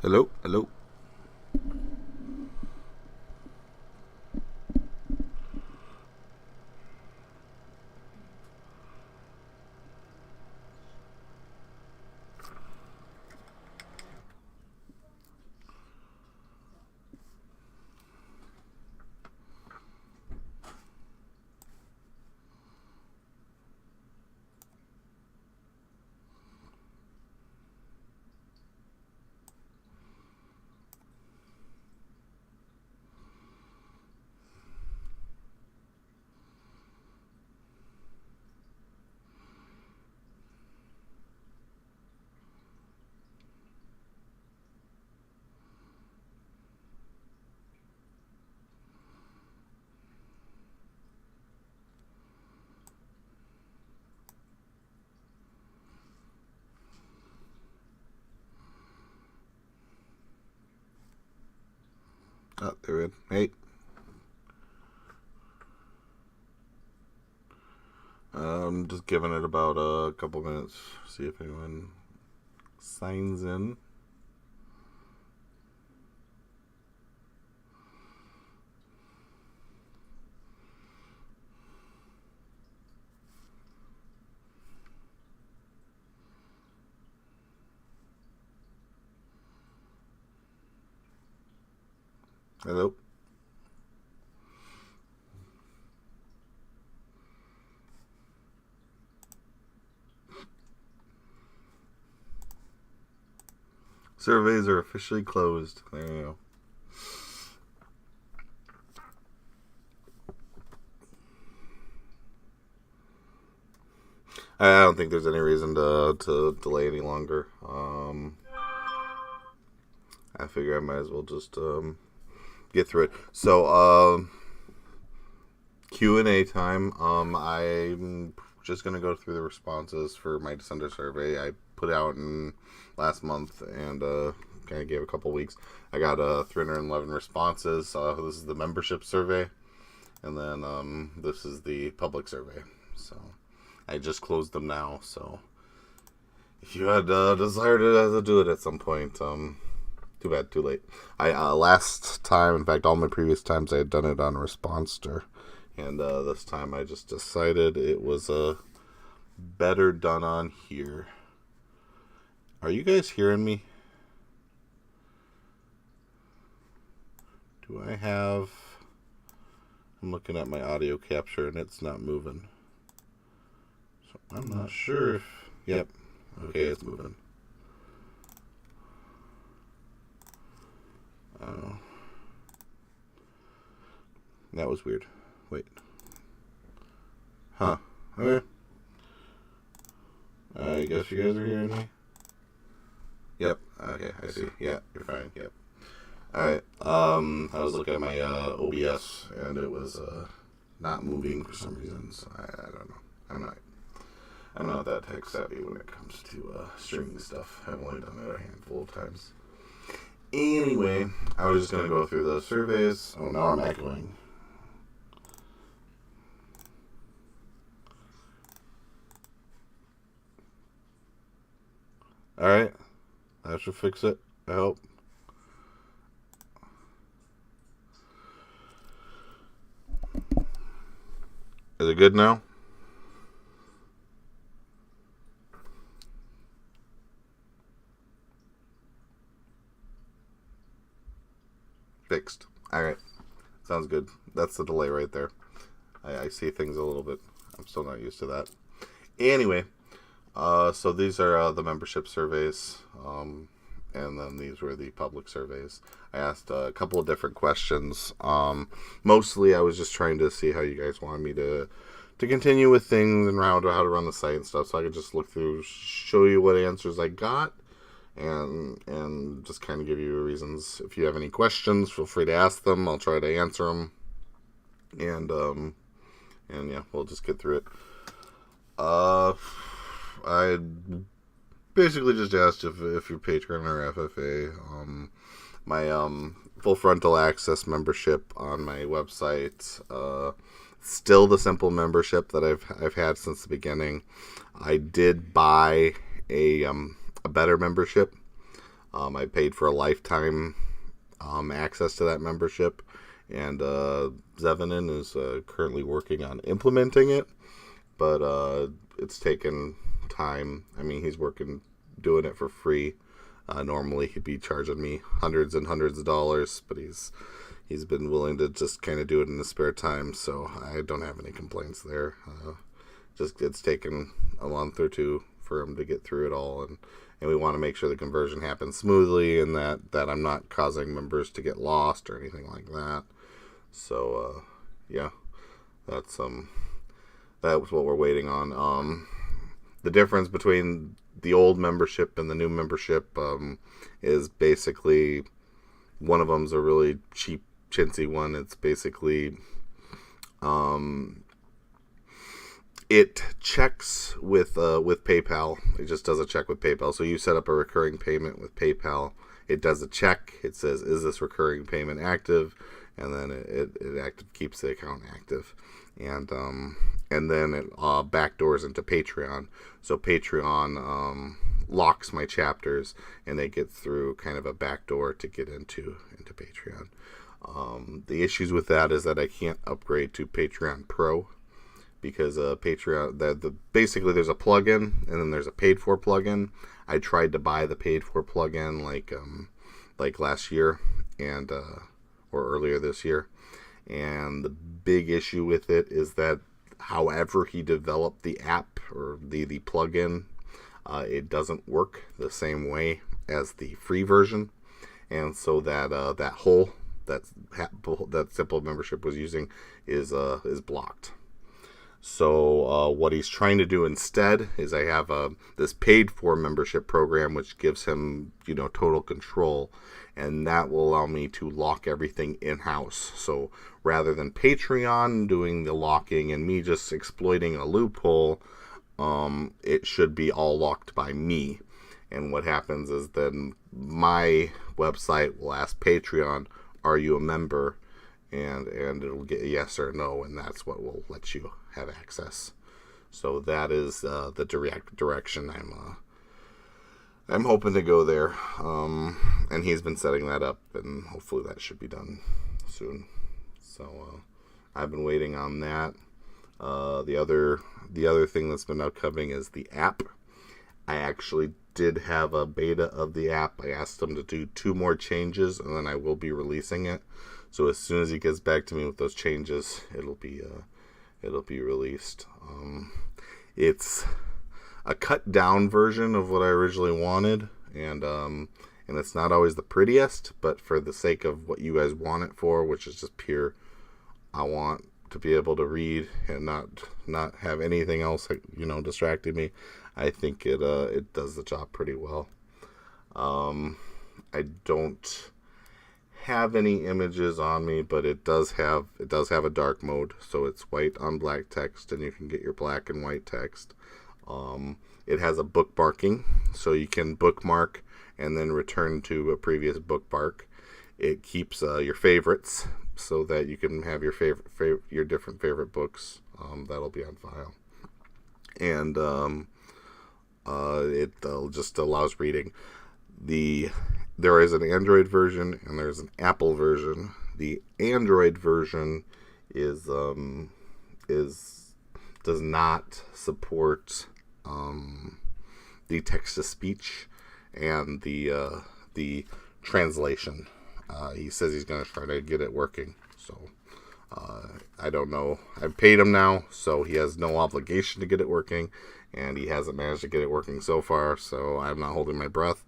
Hello, hello. Oh, they're in. Hey. I'm just giving it about a couple minutes. See if anyone signs in. Hello. Surveys are officially closed. There you go. I don't think there's any reason to delay any longer. I figure I might as well just get through it. So Q&A time. I'm just gonna go through the responses for my December survey. I put out in last month and kind of gave a couple weeks. I got 311 responses. This is the membership survey, and then this is the public survey. So I just closed them now. So if you had desire to do it at some point, too bad, too late. I last time, in fact, all my previous times, I had done it on Responster, and this time I just decided it was better done on here. Are you guys hearing me? Do I have... I'm looking at my audio capture and it's not moving. So I'm not sure if... Yep. Okay, it's moving. Oh. That was weird. Wait. Huh. Okay. I guess you guys are hearing me? Yep. Okay, I see. Yeah, you're fine. Yep. Alright. I was looking at my OBS and it was not moving for some reason, so I don't know. I'm not that tech savvy when it comes to streaming stuff. I've only done it a handful of times. Anyway, I was just going to go through the surveys. Oh, now I'm echoing. Alright. That should fix it, I hope. Is it good now? Fixed. Alright. Sounds good. That's the delay right there. I see things a little bit. I'm still not used to that. Anyway, so these are the membership surveys, and then these were the public surveys. I asked a couple of different questions. Mostly I was just trying to see how you guys wanted me to continue with things and how to run the site and stuff, so I could just look through, show you what answers I got, and just kind of give you reasons. If you have any questions, feel free to ask them. I'll try to answer them, and yeah, we'll just get through it. I basically just asked if you're Patreon or FFA. My full frontal access membership on my website, still the simple membership that I've had since the beginning. I did buy a better membership. I paid for a lifetime access to that membership, and Zevinin is currently working on implementing it, but it's taken time. I mean, he's doing it for free. Normally he'd be charging me hundreds and hundreds of dollars, but he's been willing to just kind of do it in his spare time, so I don't have any complaints there. Just it's taken a month or two for him to get through it all, and we want to make sure the conversion happens smoothly, and that I'm not causing members to get lost or anything like that. So yeah, that's what we're waiting on. The difference between the old membership and the new membership is basically one of them's a really cheap, chintzy one. It's basically it checks with PayPal. It just does a check with PayPal. So you set up a recurring payment with PayPal. It does a check. It says, is this recurring payment active? And then it keeps the account active. And then it backdoors into Patreon. So Patreon locks my chapters, and they get through kind of a backdoor to get into Patreon. The issues with that is that I can't upgrade to Patreon Pro, because Patreon, basically there's a plugin, and then there's a paid for plugin. I tried to buy the paid for plugin like last year or earlier this year, and the big issue with it is that however he developed the app or the plugin, it doesn't work the same way as the free version, and so that simple membership was using is blocked. So what he's trying to do instead is I have this paid for membership program which gives him total control, and that will allow me to lock everything in-house. So rather than Patreon doing the locking and me just exploiting a loophole, it should be all locked by me. And what happens is then my website will ask Patreon, are you a member? And it'll get a yes or no, and that's what will let you have access. So that is the direction I'm hoping to go there. And he's been setting that up, and hopefully that should be done soon. So I've been waiting on that. The other thing that's been upcoming is the app. I actually did have a beta of the app. I asked him to do 2 more changes, and then I will be releasing it. So as soon as he gets back to me with those changes, it'll be released. It's a cut down version of what I originally wanted, and it's not always the prettiest, but for the sake of what you guys want it for, which is just pure, I want to be able to read and not have anything else distracting me. I think it does the job pretty well. I don't have any images on me, but it does have a dark mode, so it's white on black text, and you can get your black and white text. It has a bookmarking, so you can bookmark and then return to a previous bookmark. It keeps your favorites, so that you can have your your different favorite books. That'll be on file, and it just allows reading. There is an Android version and there's an Apple version. The Android version does not support the text to speech and the translation. He says he's going to try to get it working. So I don't know. I've paid him now, so he has no obligation to get it working, and he hasn't managed to get it working so far. So I'm not holding my breath.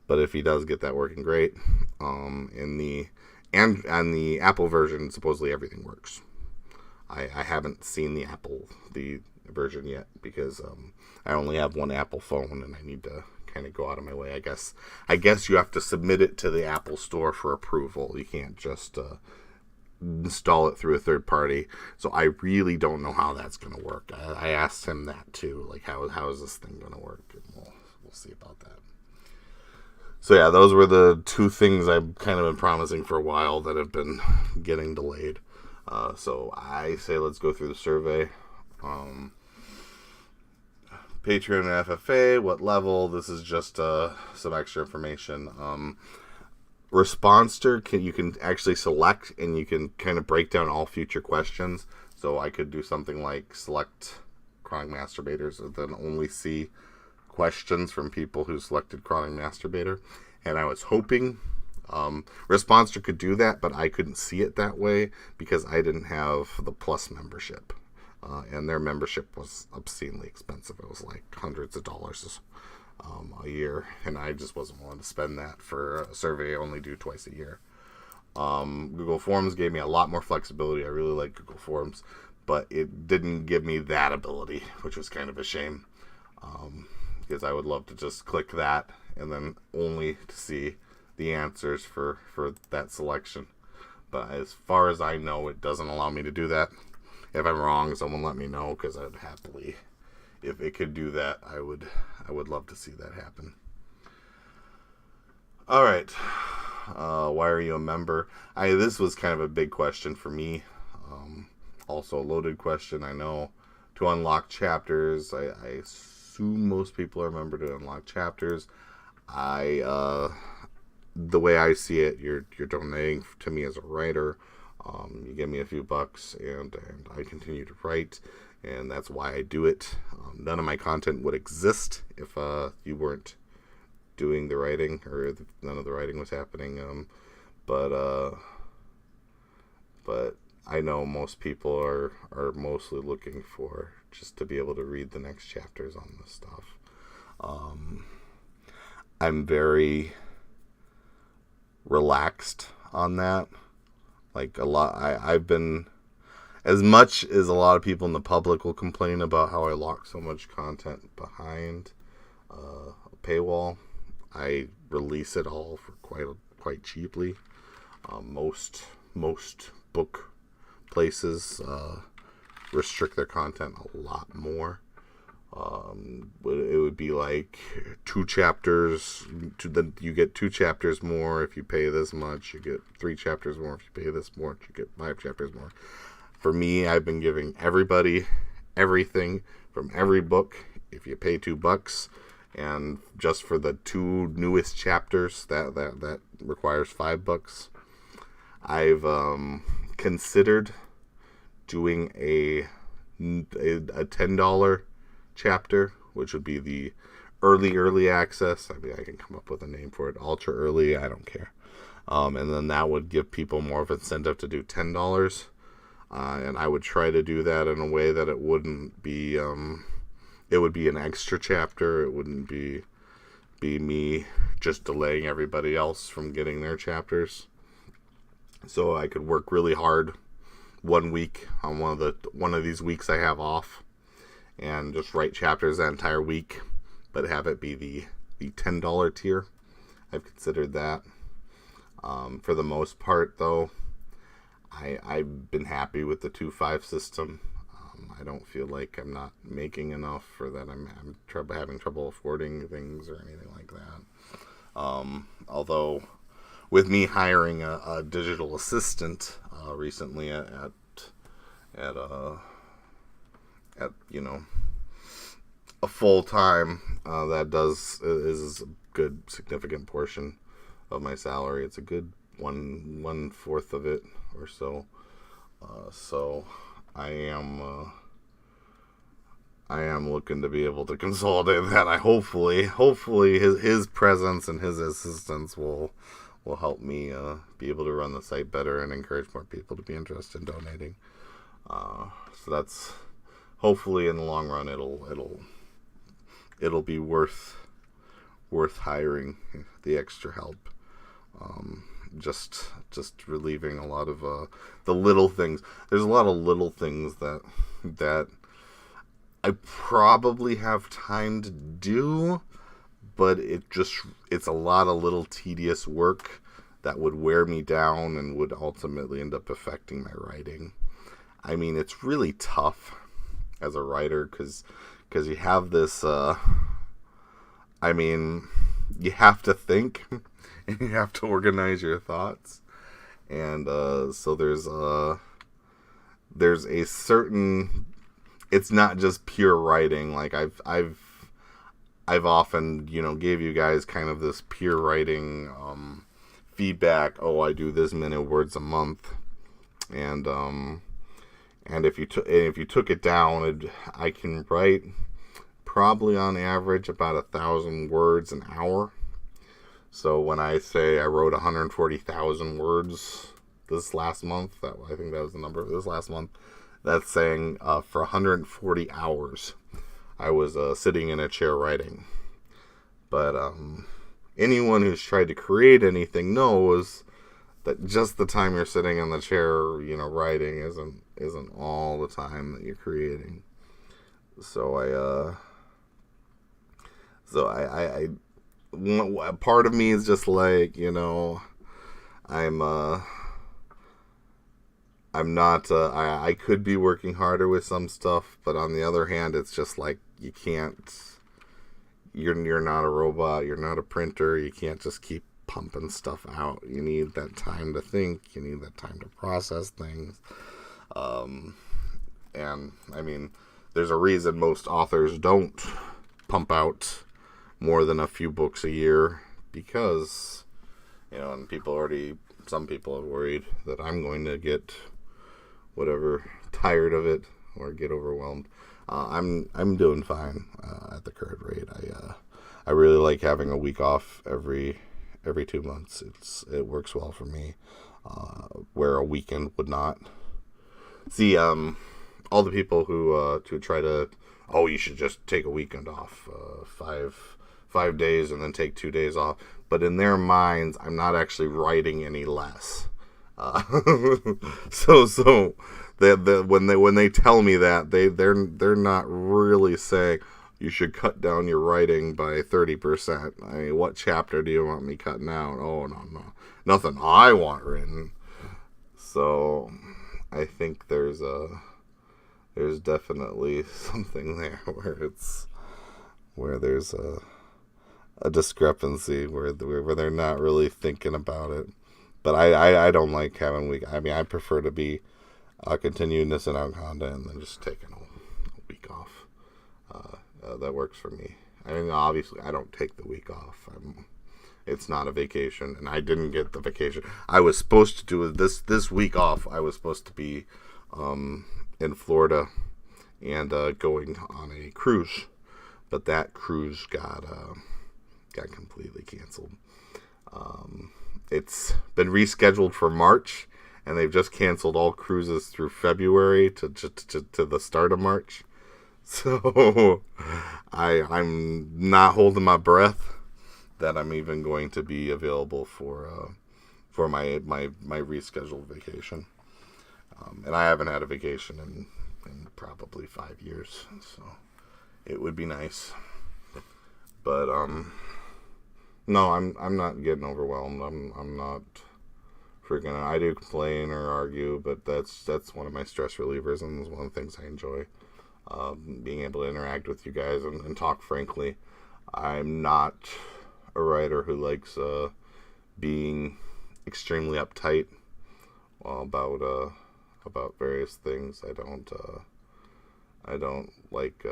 But if he does get that working, great. On the Apple version, supposedly everything works. I haven't seen the version yet, because I only have one Apple phone, and I need to kind of go out of my way. I guess you have to submit it to the Apple Store for approval. You can't just install it through a third party. So I really don't know how that's going to work. I asked him that too, like how is this thing going to work? And we'll see about that. So yeah, those were the 2 things I've kind of been promising for a while that have been getting delayed. So I say let's go through the survey. Patreon and FFA, what level. This is just some extra information. Responster, you can actually select, and you can kind of break down all future questions. So I could do something like select chronic masturbators and then only see questions from people who selected chronic masturbator. And I was hoping Responster could do that, but I couldn't see it that way because I didn't have the Plus membership. And their membership was obscenely expensive. It was like hundreds of dollars a year, and I just wasn't willing to spend that for a survey I only do twice a year. Google Forms gave me a lot more flexibility. I really like Google Forms, but it didn't give me that ability, which was kind of a shame, because I would love to just click that and then only to see the answers for that selection. But as far as I know, it doesn't allow me to do that. If I'm wrong, someone let me know, because I'd happily, if it could do that, I would love to see that happen. All right. Why are you a member? This was kind of a big question for me. Also a loaded question, I know. To unlock chapters, I assume most people are a member to unlock chapters. The way I see it, you're donating to me as a writer. You give me a few bucks, and I continue to write, and that's why I do it. None of my content would exist if you weren't doing the writing, or if none of the writing was happening. But I know most people are mostly looking for just to be able to read the next chapters on this stuff. I'm very relaxed on that. Like a lot, I've been, as much as a lot of people in the public will complain about how I lock so much content behind a paywall, I release it all for quite cheaply. Most book places restrict their content a lot more. It would be like 2 chapters. You get 2 chapters more if you pay this much. You get 3 chapters more if you pay this much. You get 5 chapters more. For me, I've been giving everybody everything from every book. If you pay $2, and just for the 2 newest chapters, that requires $5. I've considered doing a $10 chapter, which would be the early access. I mean, I can come up with a name for it. Ultra early, I don't care. And then that would give people more of an incentive to do $10. And I would try to do that in a way that it wouldn't be, it would be an extra chapter. It wouldn't be me just delaying everybody else from getting their chapters. So I could work really hard one week on one of these weeks I have off, and just write chapters that entire week, but have it be the $10 tier. I've considered that. For the most part, though, I've been happy with the 2.5 system. I don't feel like I'm not making enough, or that I'm having trouble affording things or anything like that. Although, with me hiring a digital assistant recently at a full time, that is a good significant portion of my salary. It's a good 1/4 of it or so. So I am looking to be able to consolidate that. Hopefully his presence and his assistance will help me be able to run the site better and encourage more people to be interested in donating. So that's hopefully in the long run it'll be worth hiring the extra help. Just relieving a lot of the little things. There's a lot of little things that I probably have time to do, but it's a lot of little tedious work that would wear me down and would ultimately end up affecting my writing. I mean, it's really tough as a writer because you have this, you have to think and you have to organize your thoughts. And so there's a certain, it's not just pure writing. Like I've I've often, gave you guys kind of this peer writing feedback. Oh, I do this many words a month, and if you took it down, I can write probably on average about 1,000 words an hour. So when I say I wrote 140,000 words this last month, I think that was the number of this last month. That's saying for 140 hours, I was sitting in a chair writing. But anyone who's tried to create anything knows that just the time you're sitting in the chair, writing isn't all the time that you're creating. So I part of me is just like, I'm not, I could be working harder with some stuff, but on the other hand, it's just like, you can't, you're not a robot, you're not a printer, you can't just keep pumping stuff out. You need that time to think, you need that time to process things. And I mean, there's a reason most authors don't pump out more than a few books a year, because, and some people are worried that I'm going to get tired of it or get overwhelmed. I'm doing fine at the current rate. I really like having a week off every 2 months. It works well for me, where a weekend would not. See, all the people who try to, you should just take a weekend off, 5 days and then take 2 days off. But in their minds, I'm not actually writing any less. So when they tell me that, they're not really saying you should cut down your writing by 30%. I mean, what chapter do you want me cutting out? Oh, no, nothing I want written. So I think there's definitely something there where there's a discrepancy where they're not really thinking about it. But I don't like having week. I mean, I prefer to be continuing this in content and then just taking a week off. That works for me. I mean, obviously, I don't take the week off. It's not a vacation, and I didn't get the vacation. I was supposed to do this week off. I was supposed to be in Florida and going on a cruise, but that cruise got completely canceled. It's been rescheduled for March, and they've just canceled all cruises through February to the start of March. So I'm not holding my breath that I'm even going to be available for my rescheduled vacation. And I haven't had a vacation in probably 5 years, so it would be nice. But no, I'm not getting overwhelmed. I'm not freaking out. I do complain or argue, but that's one of my stress relievers, and it's one of the things I enjoy. Being able to interact with you guys and talk frankly. I'm not a writer who likes being extremely uptight about various things. I don't like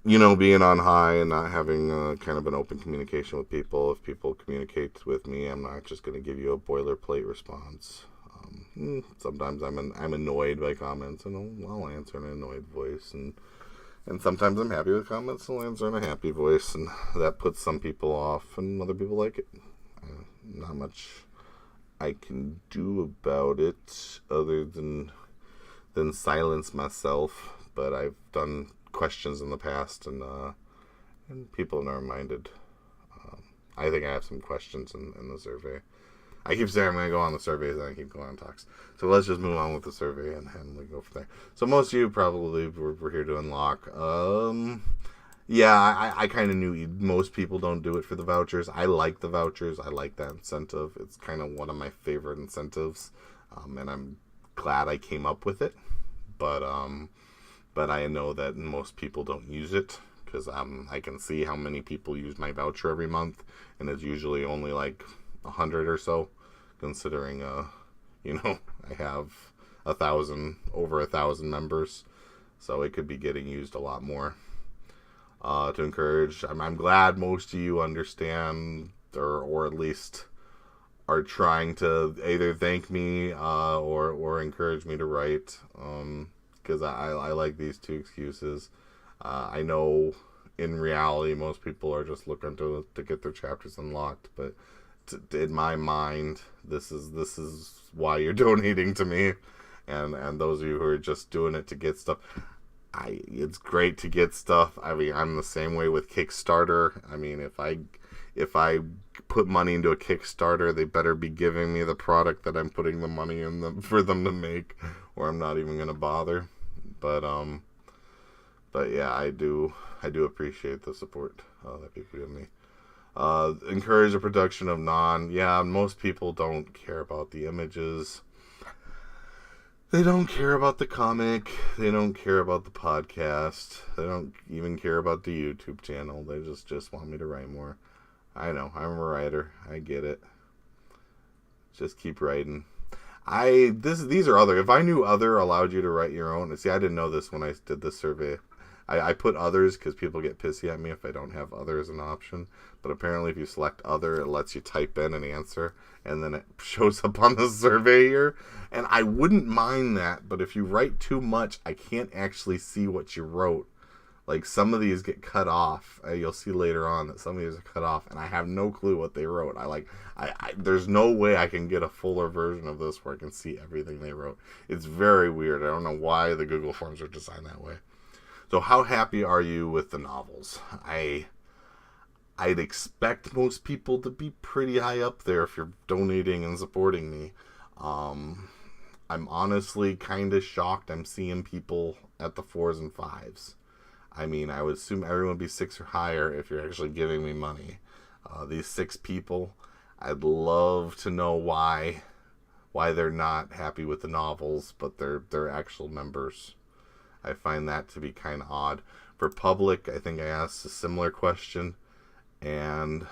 being on high and not having kind of an open communication with people. If people communicate with me, I'm not just going to give you a boilerplate response. Sometimes I'm annoyed by comments, and I'll answer in an annoyed voice, and sometimes I'm happy with comments, and I'll answer in a happy voice, and that puts some people off, and other people like it. Not much I can do about it other than silence myself, but I've done questions in the past, and people are never minded. I think I have some questions in the survey. I keep saying I'm going to go on the surveys, and I keep going on talks. So let's just move on with the survey, and we go from there. So most of you probably were here to unlock. Yeah, I kind of knew most people don't do it for the vouchers. I like the vouchers. I like that incentive. It's kind of one of my favorite incentives, and I'm glad I came up with it. But I know that most people don't use it, because I can see how many people use my voucher every month, and it's usually only like 100 or so, considering I have over 1,000 members. So it could be getting used a lot more. To encourage, I'm glad most of you understand, or at least are trying to either thank me or encourage me to write, because I like these two excuses. I know in reality most people are just looking to get their chapters unlocked, but in my mind, this is why you're donating to me, and those of you who are just doing it to get stuff. It's great to get stuff. I mean, I'm the same way with Kickstarter. I mean, if I put money into a Kickstarter, they better be giving me the product that I'm putting the money in them for them to make, or I'm not even gonna bother. But yeah, I do appreciate the support that people give me. Encourage the production of most people don't care about the images. They don't care about the comic. They don't care about the podcast. They don't even care about the YouTube channel. They just want me to write more. I know, I'm a writer. I get it. Just keep writing. These are other. If I knew other allowed you to write your own. See, I didn't know this when I did this survey. I put others because people get pissy at me if I don't have other as an option. But apparently if you select other, it lets you type in an answer. And then it shows up on the survey here. And I wouldn't mind that. But if you write too much, I can't actually see what you wrote. Like, some of these get cut off. You'll see later on that some of these are cut off. And I have no clue what they wrote. There's no way I can get a fuller version of this where I can see everything they wrote. It's very weird. I don't know why the Google Forms are designed that way. So how happy are you with the novels? I'd expect most people to be pretty high up there if you're donating and supporting me. I'm honestly kind of shocked I'm seeing people at the 4s and 5s. I mean, I would assume everyone would be 6 or higher if you're actually giving me money. These 6 people, I'd love to know why they're not happy with the novels, but they're actual members. I find that to be kind of odd. For public, I think I asked a similar question, and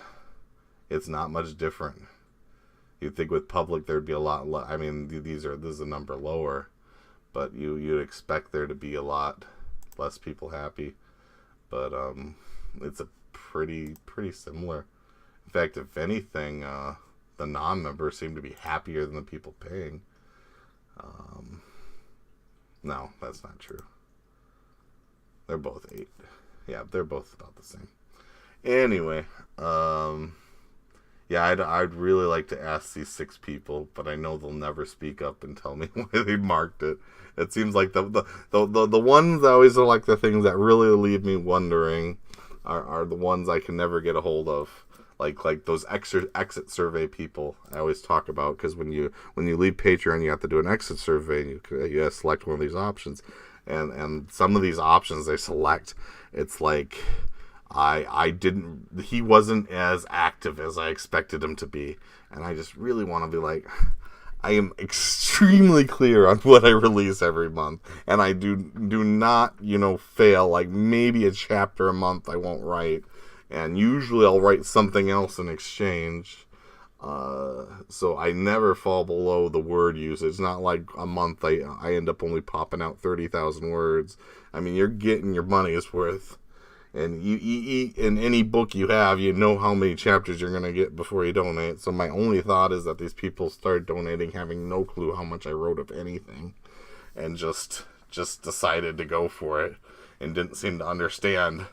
it's not much different. You'd think with public there'd be a lot. I mean, this is a number lower, but you'd expect there to be a lot less people happy. But it's a pretty similar. In fact, if anything, the non-members seem to be happier than the people paying. No, that's not true. They're both 8. Yeah, they're both about the same. Anyway, yeah, I'd really like to ask these 6 people, but I know they'll never speak up and tell me why they marked it. It seems like the ones that always are like the things that really leave me wondering are the ones I can never get a hold of. Like those exit survey people I always talk about, because when you leave Patreon, you have to do an exit survey, and you have to select one of these options. And some of these options they select, it's like he wasn't as active as I expected him to be. And I just really want to be like, I am extremely clear on what I release every month. And I do not, fail. Like, maybe a chapter a month I won't write. And usually I'll write something else in exchange. So I never fall below the word usage. It's not like a month I end up only popping out 30,000 words. I mean, you're getting your money's worth. And you in any book you have, you know how many chapters you're going to get before you donate. So my only thought is that these people start donating having no clue how much I wrote of anything. And just decided to go for it. And didn't seem to understand,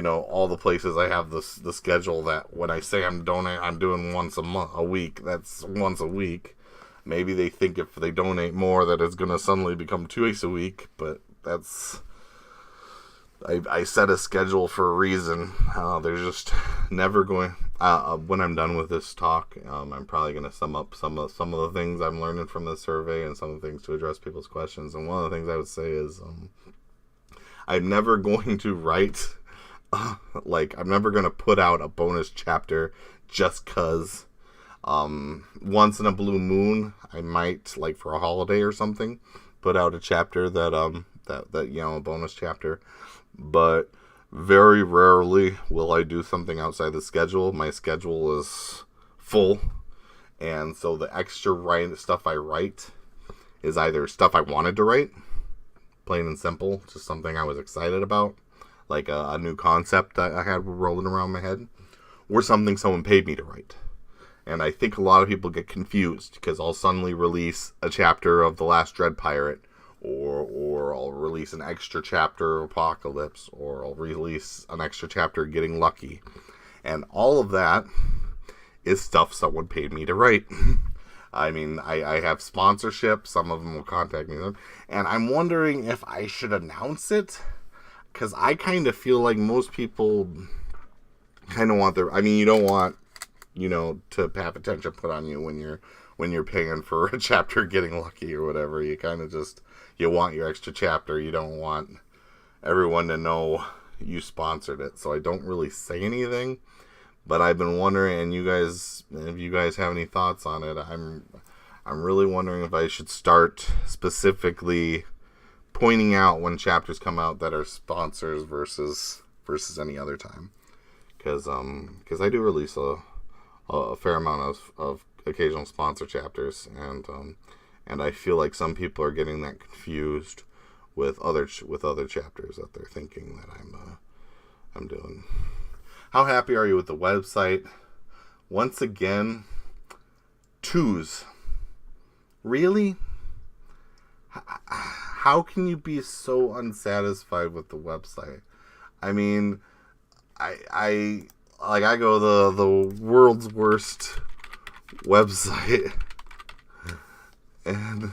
all the places I have the schedule that when I say I'm doing once a week, that's once a week. Maybe they think if they donate more that it's going to suddenly become twice a week, but that's... I set a schedule for a reason. They're just never going... when I'm done with this talk, I'm probably going to sum up some of the things I'm learning from this survey and some of the things to address people's questions. And one of the things I would say is I'm never going to write... I'm never going to put out a bonus chapter just because once in a blue moon, I might, like for a holiday or something, put out a chapter that a bonus chapter. But very rarely will I do something outside the schedule. My schedule is full. And so the extra stuff I write is either stuff I wanted to write, plain and simple, just something I was excited about, like a new concept I had rolling around my head, or something someone paid me to write. And I think a lot of people get confused because I'll suddenly release a chapter of The Last Dread Pirate, or I'll release an extra chapter of Apocalypse, or I'll release an extra chapter of Getting Lucky. And all of that is stuff someone paid me to write. I mean, I have sponsorship. Some of them will contact me. And I'm wondering if I should announce it. Because I kind of feel like most people kind of want their... I mean, you don't want, to have attention put on you when you're paying for a chapter Getting Lucky or whatever. You kind of just... You want your extra chapter. You don't want everyone to know you sponsored it. So I don't really say anything. But I've been wondering, and if you guys have any thoughts on it, I'm really wondering if I should start specifically pointing out when chapters come out that are sponsors versus any other time, because I do release a fair amount of occasional sponsor chapters, and I feel like some people are getting that confused with other chapters that they're thinking that I'm doing. How happy are you with the website? Once again, 2s. Really? How can you be so unsatisfied with the website? I mean, I go the world's worst website, and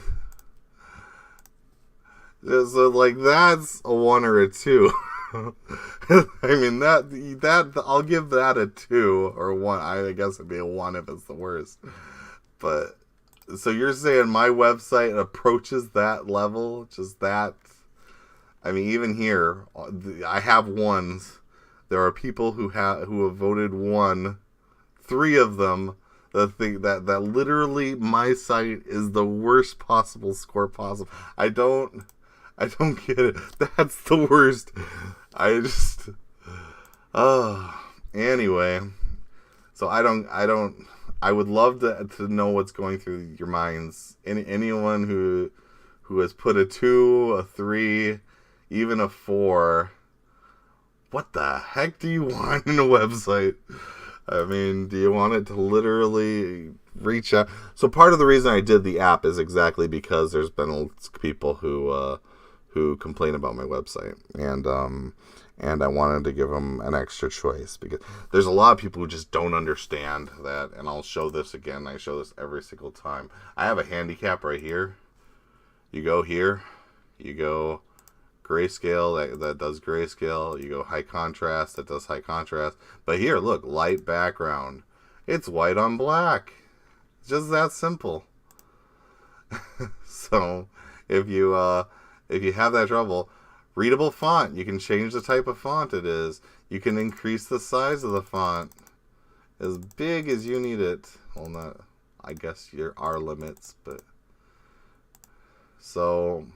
so that's a 1 or a 2. I mean that I'll give that a 2 or 1. I guess it'd be a 1 if it's the worst. But so you're saying my website approaches that level? Just that? I mean, even here, I have 1s. There are people who have voted 1. 3 of them that think that literally my site is the worst possible score possible. I don't get it. That's the worst. Anyway. So I would love to know what's going through your minds. Anyone who has put a 2, a 3, even a 4. What the heck do you want in a website? I mean, do you want it to literally reach out? So part of the reason I did the app is exactly because there's been people who complain about my website, and I wanted to give them an extra choice, because there's a lot of people who just don't understand that. And I'll show this again. I show this every single time. I have a handicap right here. You go here, you go grayscale, that does grayscale. You go high contrast, that does high contrast. But here, look, light background. It's white on black. It's just that simple. So if you have that trouble, readable font, you can change the type of font it is. You can increase the size of the font as big as you need it. Well, not, I guess there are limits, but so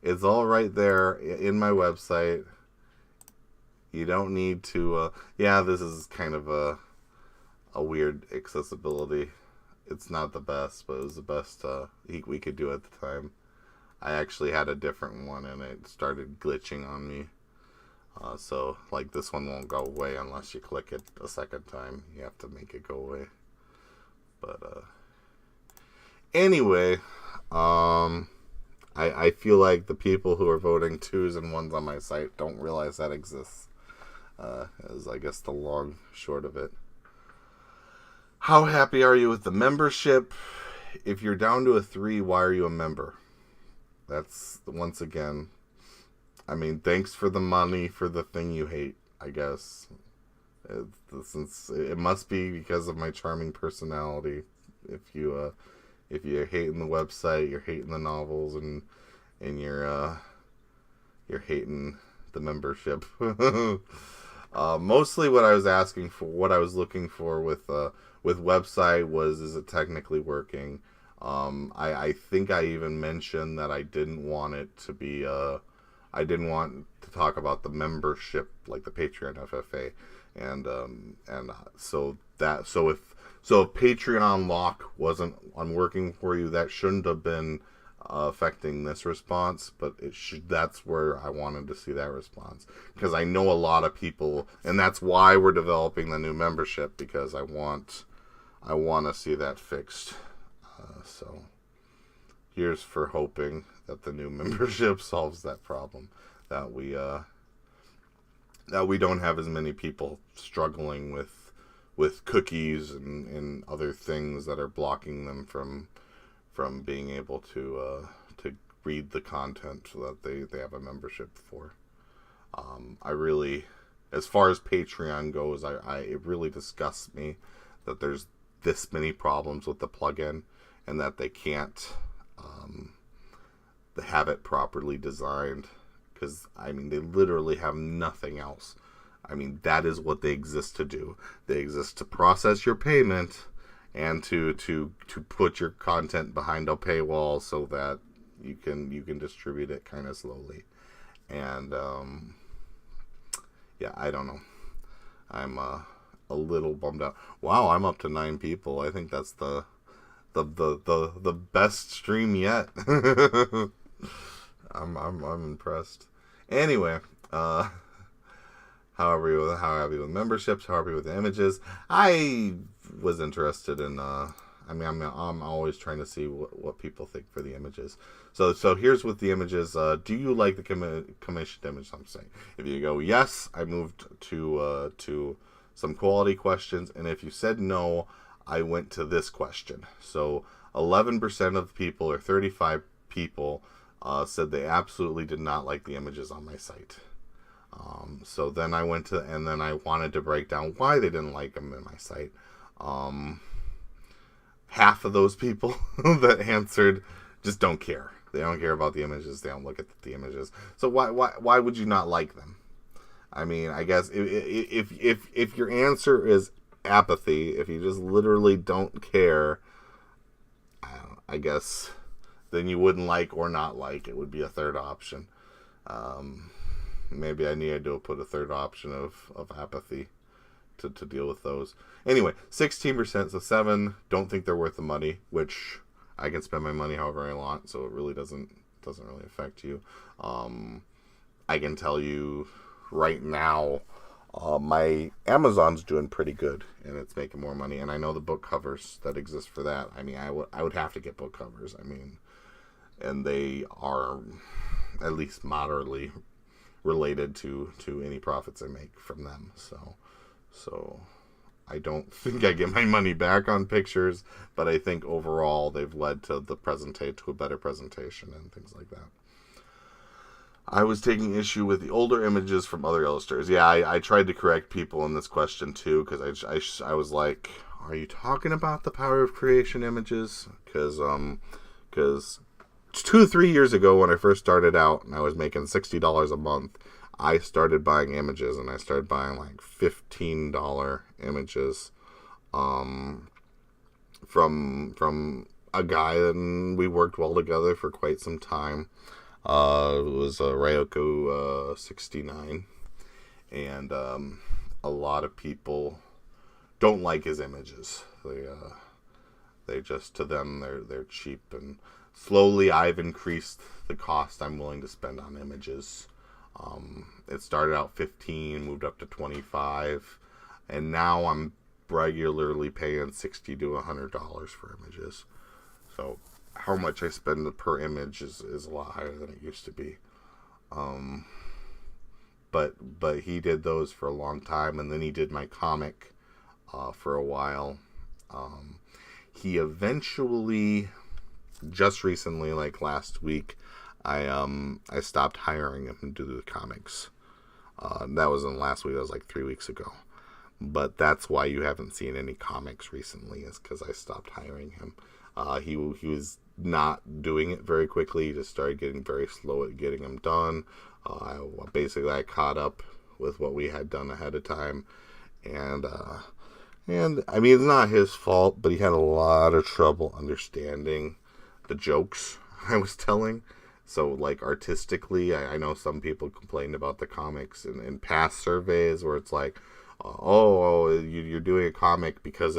it's all right there in my website. You don't need to, this is kind of a weird accessibility. It's not the best, but it was the best we could do at the time. I actually had a different one, and it started glitching on me. So, like, this one won't go away unless you click it a second time. You have to make it go away. But, anyway, I feel like the people who are voting 2s and 1s on my site don't realize that exists. Is, I guess, the long short of it. How happy are you with the membership? If you're down to a 3, why are you a member? That's, once again, I mean, thanks for the money for the thing you hate, I guess. Since it must be because of my charming personality. If you're hating the website, you're hating the novels, and you're hating the membership. Mostly what I was asking for, what I was looking for with website was, is it technically working? I think I even mentioned that I didn't want it to be, I didn't want to talk about the membership, like the Patreon FFA. So if Patreon lock wasn't working for you, that shouldn't have been affecting this response, but that's where I wanted to see that response, because I know a lot of people, and that's why we're developing the new membership, because I want to see that fixed. So here's for hoping that the new membership solves that problem, that we don't have as many people struggling with cookies and other things that are blocking them from being able to read the content that they have a membership for. I really, as far as Patreon goes, it really disgusts me that there's this many problems with the plugin, and that they can't have it properly designed. Because, I mean, they literally have nothing else. I mean, that is what they exist to do. They exist to process your payment and to put your content behind a paywall so that you can distribute it kind of slowly. And yeah, I don't know. I'm a little bummed out. Wow, I'm up to 9 people. I think that's the best stream yet. I'm impressed. Anyway, how are we with memberships? How are we with the images? I was interested in. I'm always trying to see what people think for the images. So here's with the images. Do you like the commissioned image? I'm saying, if you go yes, I moved to some quality questions, and if you said no, I went to this question. So 11% of the people, or 35 people, said they absolutely did not like the images on my site. So then I went to, and then I wanted to break down why they didn't like them in my site. Half of those people that answered just don't care. They don't care about the images. They don't look at the images. So why would you not like them? I mean, I guess if your answer is apathy, if you just literally don't care, I guess then you wouldn't like or not like. It would be a third option. Maybe I needed to put a third option of apathy to deal with those. Anyway, 16%, so 7 don't think they're worth the money, which I can spend my money however I want, so it really doesn't really affect you. I can tell you right now, my Amazon's doing pretty good, and it's making more money, and I know the book covers that exist for that. I mean, I would have to get book covers. I mean, and they are at least moderately related to any profits I make from them. So I don't think I get my money back on pictures, but I think overall they've led to a better presentation and things like that. I was taking issue with the older images from other illustrators. Yeah, I tried to correct people in this question too, because I was like, are you talking about the power of creation images? Because 2 or 3 years ago, when I first started out and I was making $60 a month, I started buying images, and I started buying like $15 images from a guy, and we worked well together for quite some time. It was Ryoko 69, and a lot of people don't like his images. They just, to them, they're cheap, and slowly I've increased the cost I'm willing to spend on images. It started out 15, moved up to 25, and now I'm regularly paying $60 to $100 for images. So how much I spend per image is a lot higher than it used to be. But he did those for a long time, and then he did my comic for a while. He eventually, just recently, like last week, I stopped hiring him to do the comics. That wasn't last week. That was like 3 weeks ago. But that's why you haven't seen any comics recently, is because I stopped hiring him. He was not doing it very quickly. He just started getting very slow at getting them done. I caught up with what we had done ahead of time, and I mean, it's not his fault, but he had a lot of trouble understanding the jokes I was telling. So, like, artistically, I know some people complained about the comics in past surveys where it's like, you're doing a comic because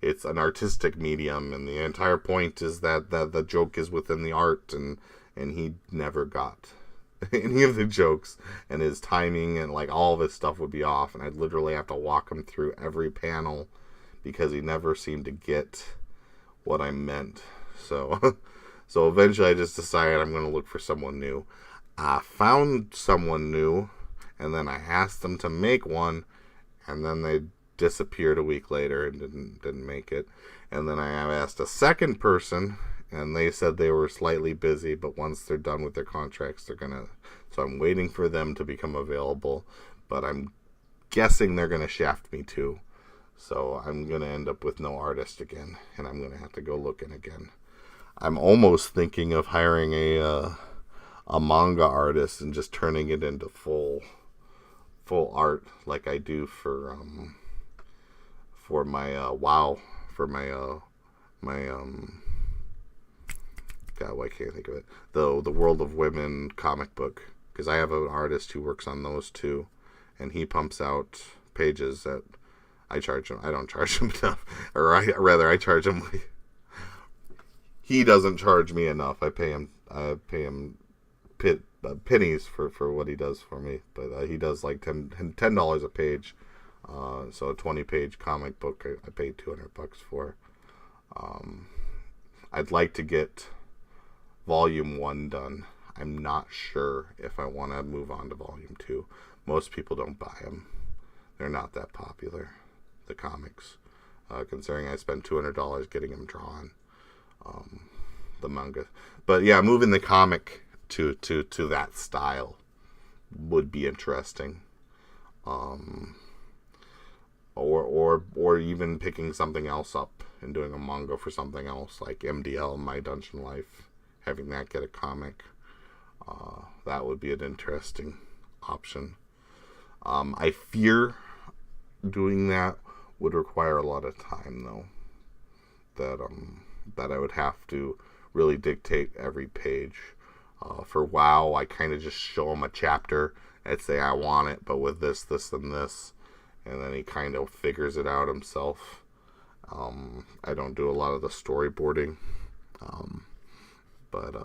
it's an artistic medium, and the entire point is that the joke is within the art, and he never got any of the jokes, and his timing and like all of his stuff would be off, and I'd literally have to walk him through every panel because he never seemed to get what I meant. So so eventually I just decided I'm going to look for someone new. I found someone new, and then I asked them to make one, and then they disappeared a week later and didn't make it. And then I asked a second person, and they said they were slightly busy, but once they're done with their contracts, they're gonna. So I'm waiting for them to become available, but I'm guessing they're gonna shaft me too. So I'm gonna end up with no artist again, and I'm gonna have to go looking again. I'm almost thinking of hiring a manga artist and just turning it into full art like I do for my WoW, for my God, why can't I think of it? The World of Women comic book, because I have an artist who works on those too, and he pumps out pages that I charge him. I don't charge him enough, or rather I charge him. He doesn't charge me enough. I pay him pennies for what he does for me, but he does like $10 a page. So a 20-page comic book I paid $200 for. I'd like to get Volume 1 done. I'm not sure if I want to move on to Volume 2. Most people don't buy them. They're not that popular, the comics, considering I spent $200 getting them drawn, the manga. But yeah, moving the comic to that style would be interesting. Or even picking something else up and doing a manga for something else, like MDL, My Dungeon Life, having that get a comic. That would be an interesting option. I fear doing that would require a lot of time, though. That I would have to really dictate every page. For WoW, I kind of just show him a chapter and say I want it, but with this, and this. And then he kind of figures it out himself. I don't do a lot of the storyboarding. But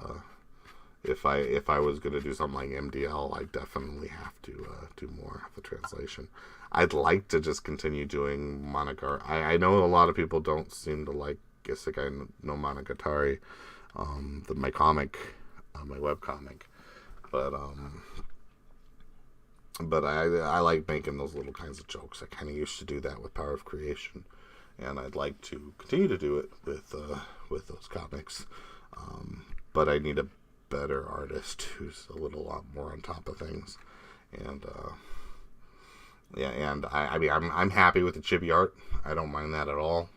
if I was going to do something like MDL, I definitely have to do more of the translation. I'd like to just continue doing Monogatari. I know a lot of people don't seem to like Isekai no Monogatari, my comic, my webcomic. But I like making those little kinds of jokes. I kind of used to do that with Power of Creation, and I'd like to continue to do it with those comics. But I need a better artist who's a lot more on top of things. And I mean I'm happy with the chibi art. I don't mind that at all.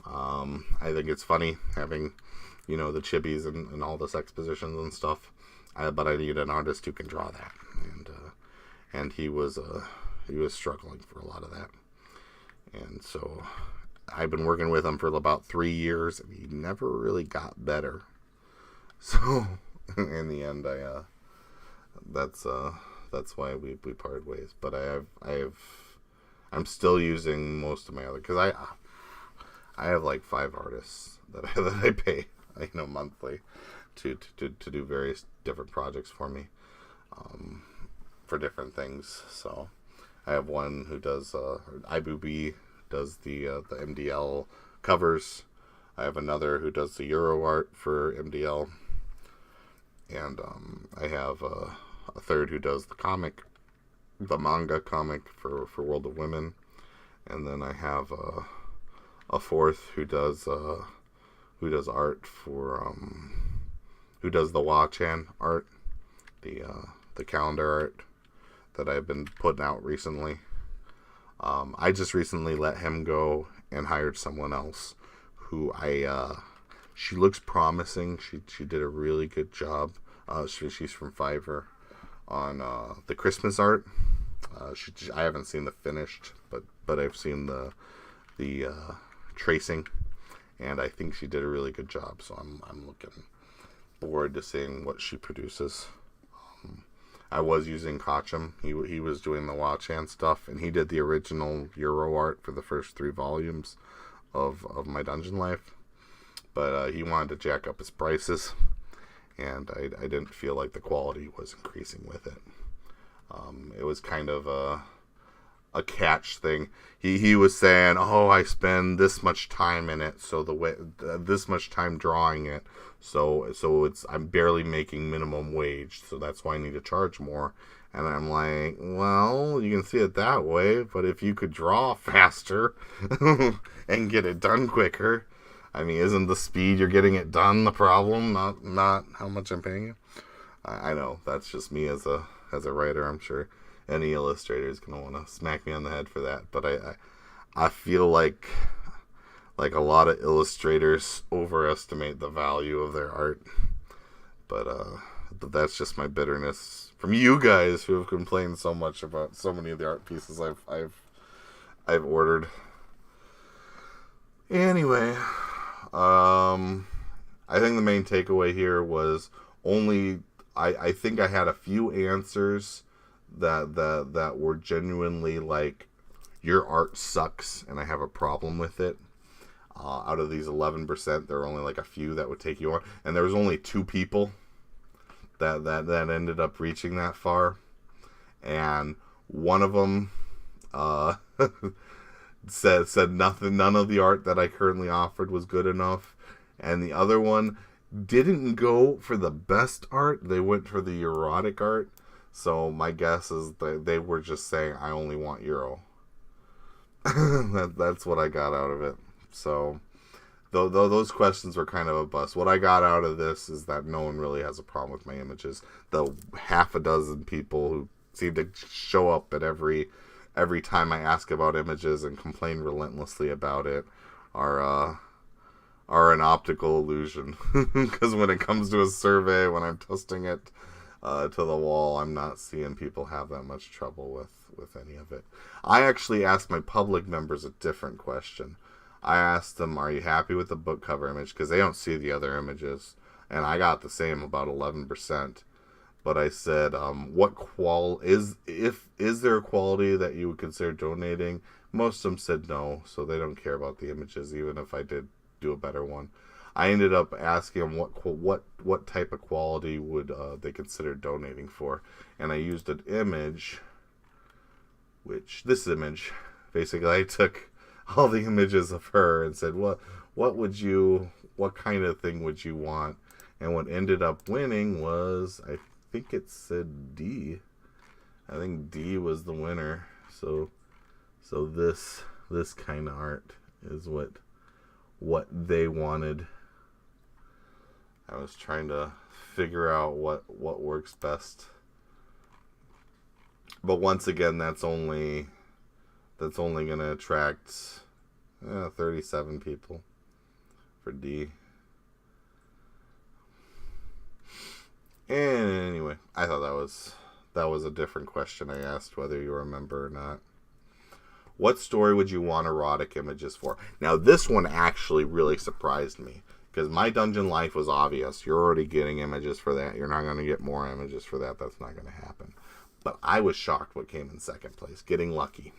I think it's funny having the chibis and all this expositions and stuff. But I need an artist who can draw that, and he was struggling for a lot of that. And so I've been working with him for about 3 years, and he never really got better. So in the end, that's why we parted ways. But I'm still using most of my other, because I have like 5 artists that I pay monthly to do various different projects for me, for different things. So I have one who does iBooby, does the MDL covers. I have another who does the Euro art for MDL, and I have a third who does the manga comic for World of Women, and then I have a fourth who does art for who does the Wachan art, the calendar art that I've been putting out recently. I just recently let him go and hired someone else who she looks promising. She did a really good job. She's from Fiverr on the Christmas art. I haven't seen the finished, but I've seen the tracing, and I think she did a really good job. So I'm looking forward to seeing what she produces. I was using Kacham. He was doing the Wachan stuff, and he did the original Euro art for the first 3 volumes. of my dungeon life. But he wanted to jack up his prices, and I didn't feel like the quality was increasing with it. It was kind of a catch thing. He was saying, "Oh, I spend this much time in it, so this much time drawing it, so I'm barely making minimum wage, so that's why I need to charge more." And I'm like, well, you can see it that way, but if you could draw faster and get it done quicker, I mean, isn't the speed you're getting it done the problem, not how much I'm paying you? I know that's just me as a writer. I'm sure any illustrator is gonna want to smack me on the head for that, but I feel like a lot of illustrators overestimate the value of their art, but that's just my bitterness from you guys who have complained so much about so many of the art pieces I've ordered. Anyway, I think the main takeaway here was I think I had a few answers that were genuinely like, your art sucks and I have a problem with it. Out of these 11%, there were only like a few that would take you on, and there was only 2 people that ended up reaching that far, and one of them said none of the art that I currently offered was good enough, and the other one didn't go for the best art, they went for the erotic art. So my guess is that they were just saying, I only want Euro. That's what I got out of it. So though those questions were kind of a bust. What I got out of this is that no one really has a problem with my images. The half a dozen people who seem to show up at every time I ask about images and complain relentlessly about it are an optical illusion. Because when it comes to a survey, when I'm testing it to the wall, I'm not seeing people have that much trouble with any of it. I actually asked my public members a different question. I asked them, are you happy with the book cover image? Because they don't see the other images. And I got the same, about 11%. But I said, is there a quality that you would consider donating? Most of them said no, so they don't care about the images, even if I did do a better one. I ended up asking them what type of quality would they consider donating for, and I used an image, this image, basically I took all the images of her and said, what kind of thing would you want? And what ended up winning was, I think it said D. I think D was the winner. So this kind of art is what they wanted. I was trying to figure out what works best. But once again, that's only going to attract 37 people for D. And anyway, I thought that was a different question I asked, whether you remember or not. What story would you want erotic images for? Now, this one actually really surprised me, because my dungeon life was obvious. You're already getting images for that. You're not going to get more images for that. That's not going to happen. But I was shocked what came in second place, Getting Lucky.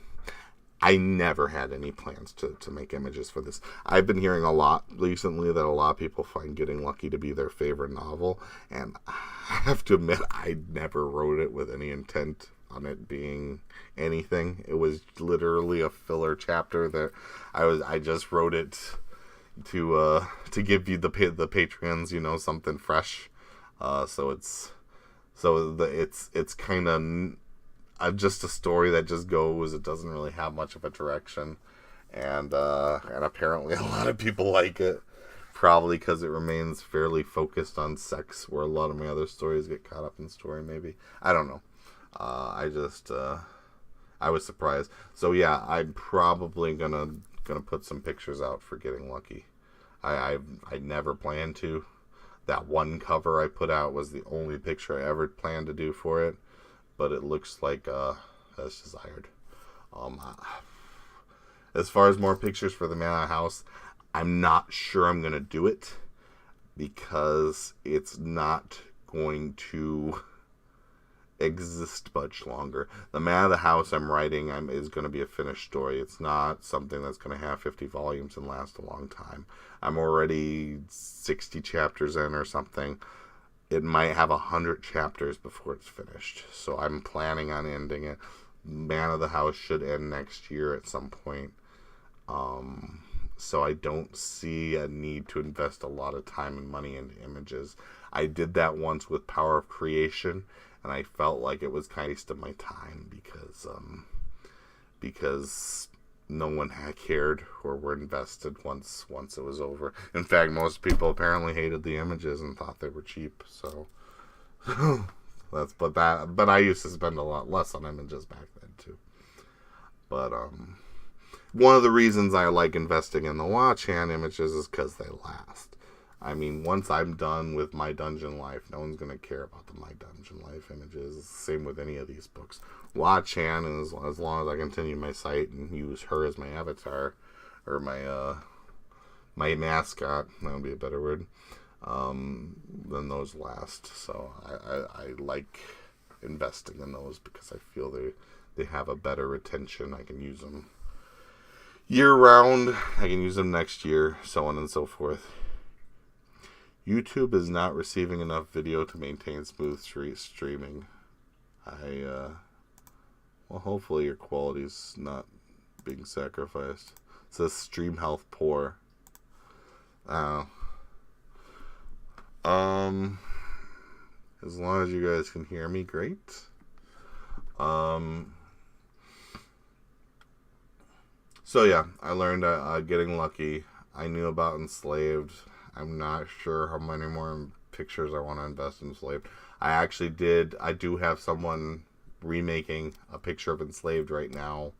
I never had any plans to make images for this. I've been hearing a lot recently that a lot of people find Getting Lucky to be their favorite novel, and I have to admit, I never wrote it with any intent on it being anything. It was literally a filler chapter that I just wrote it to give you the Patreons, something fresh. So it's kind of just a story that just goes. It doesn't really have much of a direction, and apparently a lot of people like it, probably because it remains fairly focused on sex, where a lot of my other stories get caught up in story. Maybe, I don't know. I was surprised. So yeah, I'm probably gonna put some pictures out for Getting Lucky. I never planned to. That one cover I put out was the only picture I ever planned to do for it, but it looks like as desired. As far as more pictures for the Man of the House, I'm not sure I'm gonna do it, because it's not going to exist much longer. The Man of the House I'm writing is going to be a finished story. It's not something that's going to have 50 volumes and last a long time. I'm already 60 chapters in or something. It might have 100 chapters before it's finished. So I'm planning on ending it. Man of the House should end next year at some point. So I don't see a need to invest a lot of time and money into images. I did that once with Power of Creation, and I felt like it was kind of wasting my time because no one had cared or were invested once it was over. In fact, most people apparently hated the images and thought they were cheap. So but I used to spend a lot less on images back then too. But one of the reasons I like investing in the watch hand images is because they last. I mean, once I'm done with My Dungeon Life, no one's going to care about the My Dungeon Life images. Same with any of these books. Watch hand, and as long as I continue my site and use her as my avatar, or my mascot, that would be a better word, then those last. So I like investing in those because I feel they have a better retention. I can use them year round. I can use them next year, so on and so forth. YouTube is not receiving enough video to maintain smooth streaming. Well, hopefully your quality's not being sacrificed. It says stream health poor. As long as you guys can hear me, great. So yeah, I learned Getting Lucky. I knew about Enslaved. I'm not sure how many more pictures I want to invest in Enslaved. I do have someone remaking a picture of Enslaved right now.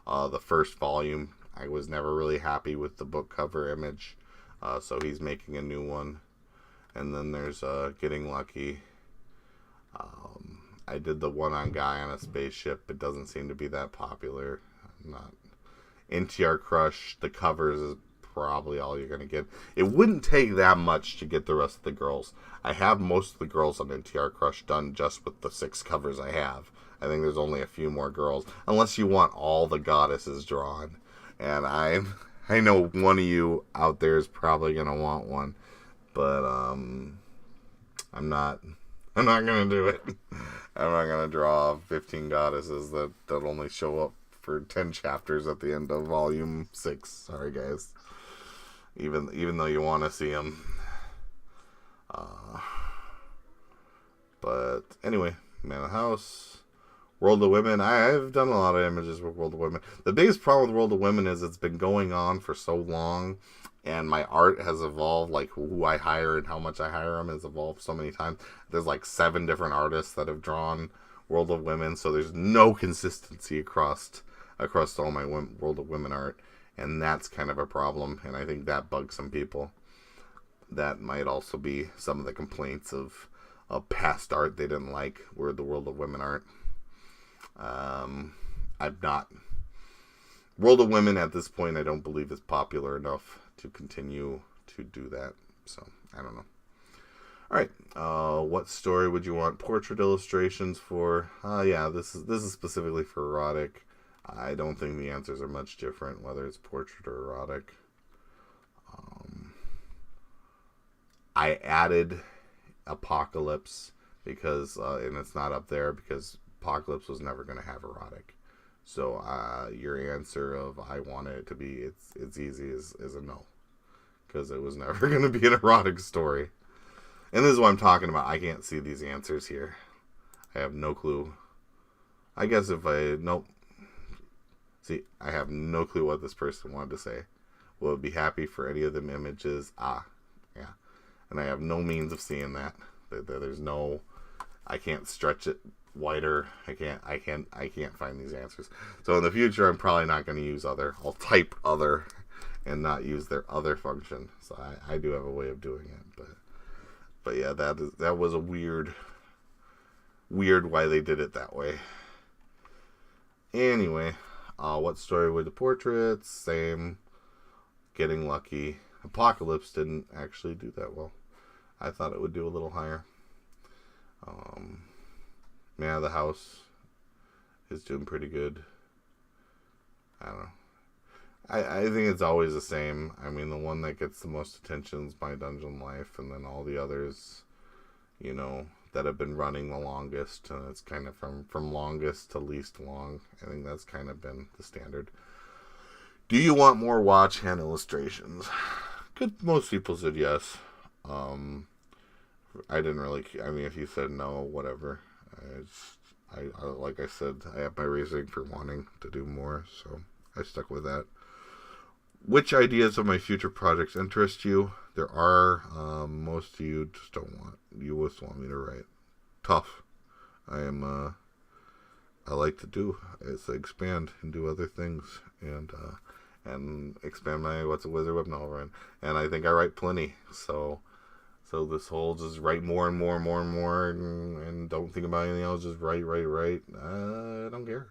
The first volume. I was never really happy with the book cover image. So he's making a new one. And then there's Getting Lucky. I did the one on Guy on a Spaceship. It doesn't seem to be that popular. Not NTR Crush. The covers is probably all you're going to get. It wouldn't take that much to get the rest of the girls. I have most of the girls on NTR Crush done just with the 6 covers I have. I think there's only a few more girls. Unless you want all the goddesses drawn. And I know one of you out there is probably going to want one. But I'm not going to do it. I'm not going to draw 15 goddesses that only show up for 10 chapters at the end of volume 6. Sorry, guys. Even though you want to see them. But anyway, Man of the House, World of Women. I've done a lot of images with World of Women. The biggest problem with World of Women is it's been going on for so long, and my art has evolved. Like who I hire and how much I hire them has evolved so many times. There's like 7 different artists that have drawn World of Women, so there's no consistency across all my World of Women art. And that's kind of a problem, and I think that bugs some people. That might also be some of the complaints of past art they didn't like, were the World of Women art. World of Women at this point I don't believe is popular enough to continue to do that. So, I don't know. Alright, what story would you want portrait illustrations for? Yeah, this is specifically for erotic. I don't think the answers are much different, whether it's portrait or erotic. I added Apocalypse because, and it's not up there because Apocalypse was never going to have erotic. So your answer of I want it to be it's easy is a no, because it was never going to be an erotic story. And this is what I'm talking about. I can't see these answers here. I have no clue. I guess nope. See, I have no clue what this person wanted to say. Will it be happy for any of them images? Yeah. And I have no means of seeing that. There's no, I can't stretch it wider. I can't find these answers. So in the future, I'm probably not going to use other. I'll type other and not use their other function. So I do have a way of doing it. But yeah, that was a weird why they did it that way. Anyway. What story were the portraits? Same. Getting Lucky. Apocalypse didn't actually do that well. I thought it would do a little higher. Yeah, the house is doing pretty good. I don't know. I think it's always the same. I mean, the one that gets the most attention is My Dungeon Life, and then all the others, you know, that have been running the longest, and it's kind of from longest to least long. I think that's kind of been the standard. Do you want more watch hand illustrations? Most people said yes. I didn't really. I mean, if you said no, whatever. I like I said, I have my reasoning for wanting to do more, so I stuck with that. Which ideas of my future projects interest you? There are. Most of you just don't want. You just want me to write. Tough. I am. I like to do is expand and do other things and expand my Whatsawhizzer web novel, and I think I write plenty. So this whole just write more and more and more and more and don't think about anything else. Just write. I don't care.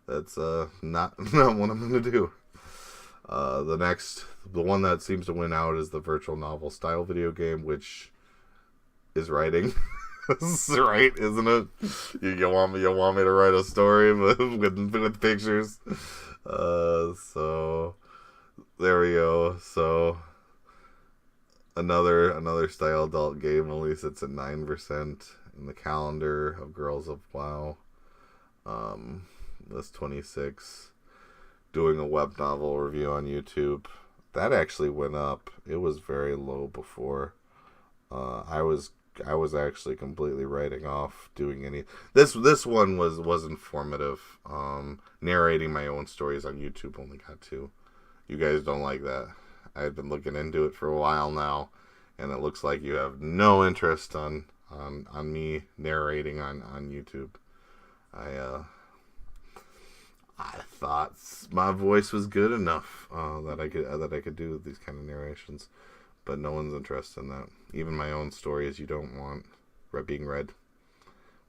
That's not what I'm gonna do. The one that seems to win out is the virtual novel style video game, which is writing. Right, isn't it? You want me to write a story with pictures. So there we go. So another style adult game only sits at 9% in the calendar of Girls of WoW. List 26. Doing a web novel review on YouTube. That actually went up. It was very low before. I was actually completely writing off doing any. This one was informative. Narrating my own stories on YouTube only got 2. You guys don't like that. I've been looking into it for a while now, and it looks like you have no interest on me narrating on YouTube. I thought my voice was good enough that I could do these kind of narrations, but no one's interested in that. Even my own stories, you don't want being read,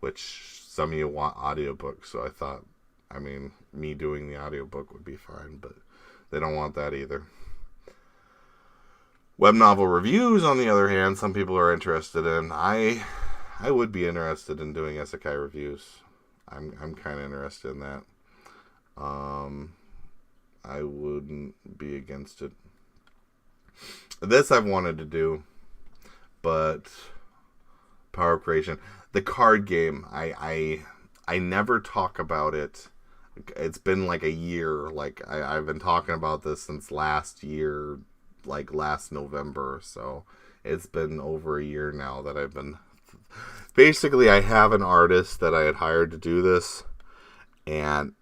which some of you want audiobooks. So I thought, I mean, me doing the audiobook would be fine, but they don't want that either. Web novel reviews, on the other hand, some people are interested in. I would be interested in doing isekai reviews. I'm kind of interested in that. I wouldn't be against it. This I've wanted to do, but Power Creation, the card game, I never talk about it. It's been like a year. Like I've been talking about this since last year, like last November. So it's been over a year now that I've been. Basically, I have an artist that I had hired to do this, and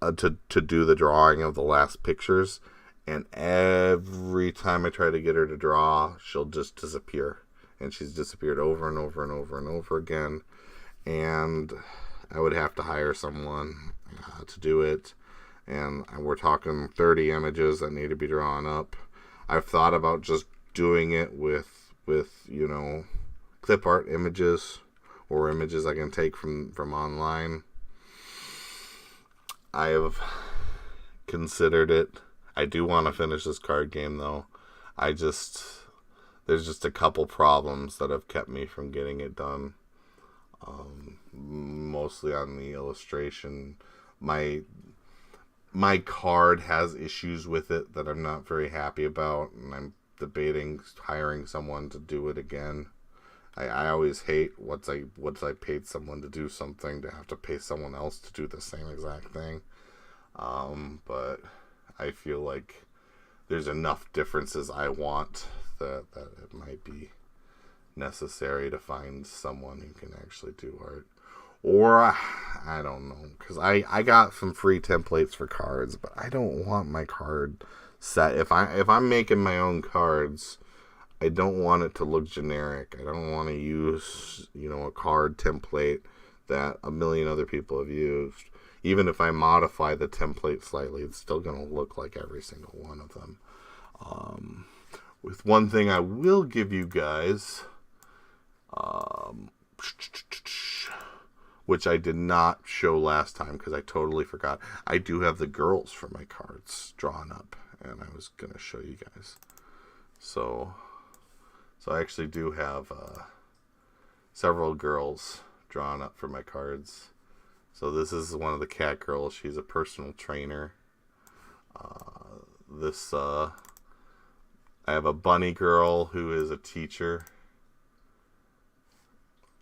to do the drawing of the last pictures, and every time I try to get her to draw, she'll just disappear, and she's disappeared over and over and over and over again, and I would have to hire someone to do it, and we're talking 30 images that need to be drawn up. I've thought about just doing it with you know, clip art images or images I can take from online. I have considered it. I do want to finish this card game, though. There's just a couple problems that have kept me from getting it done. Mostly on the illustration. My card has issues with it that I'm not very happy about, and I'm debating hiring someone to do it again. I always hate once I paid someone to do something to have to pay someone else to do the same exact thing. But I feel like there's enough differences I want that it might be necessary to find someone who can actually do art. Or I don't know, because I got some free templates for cards, but I don't want my card set. If I'm making my own cards, I don't want it to look generic. I don't want to use, you know, a card template that a million other people have used. Even if I modify the template slightly, it's still going to look like every single one of them. With one thing I will give you guys, which I did not show last time because I totally forgot. I do have the girls for my cards drawn up, and I was going to show you guys. So I actually do have several girls drawn up for my cards. So this is one of the cat girls. She's a personal trainer. I have a bunny girl who is a teacher.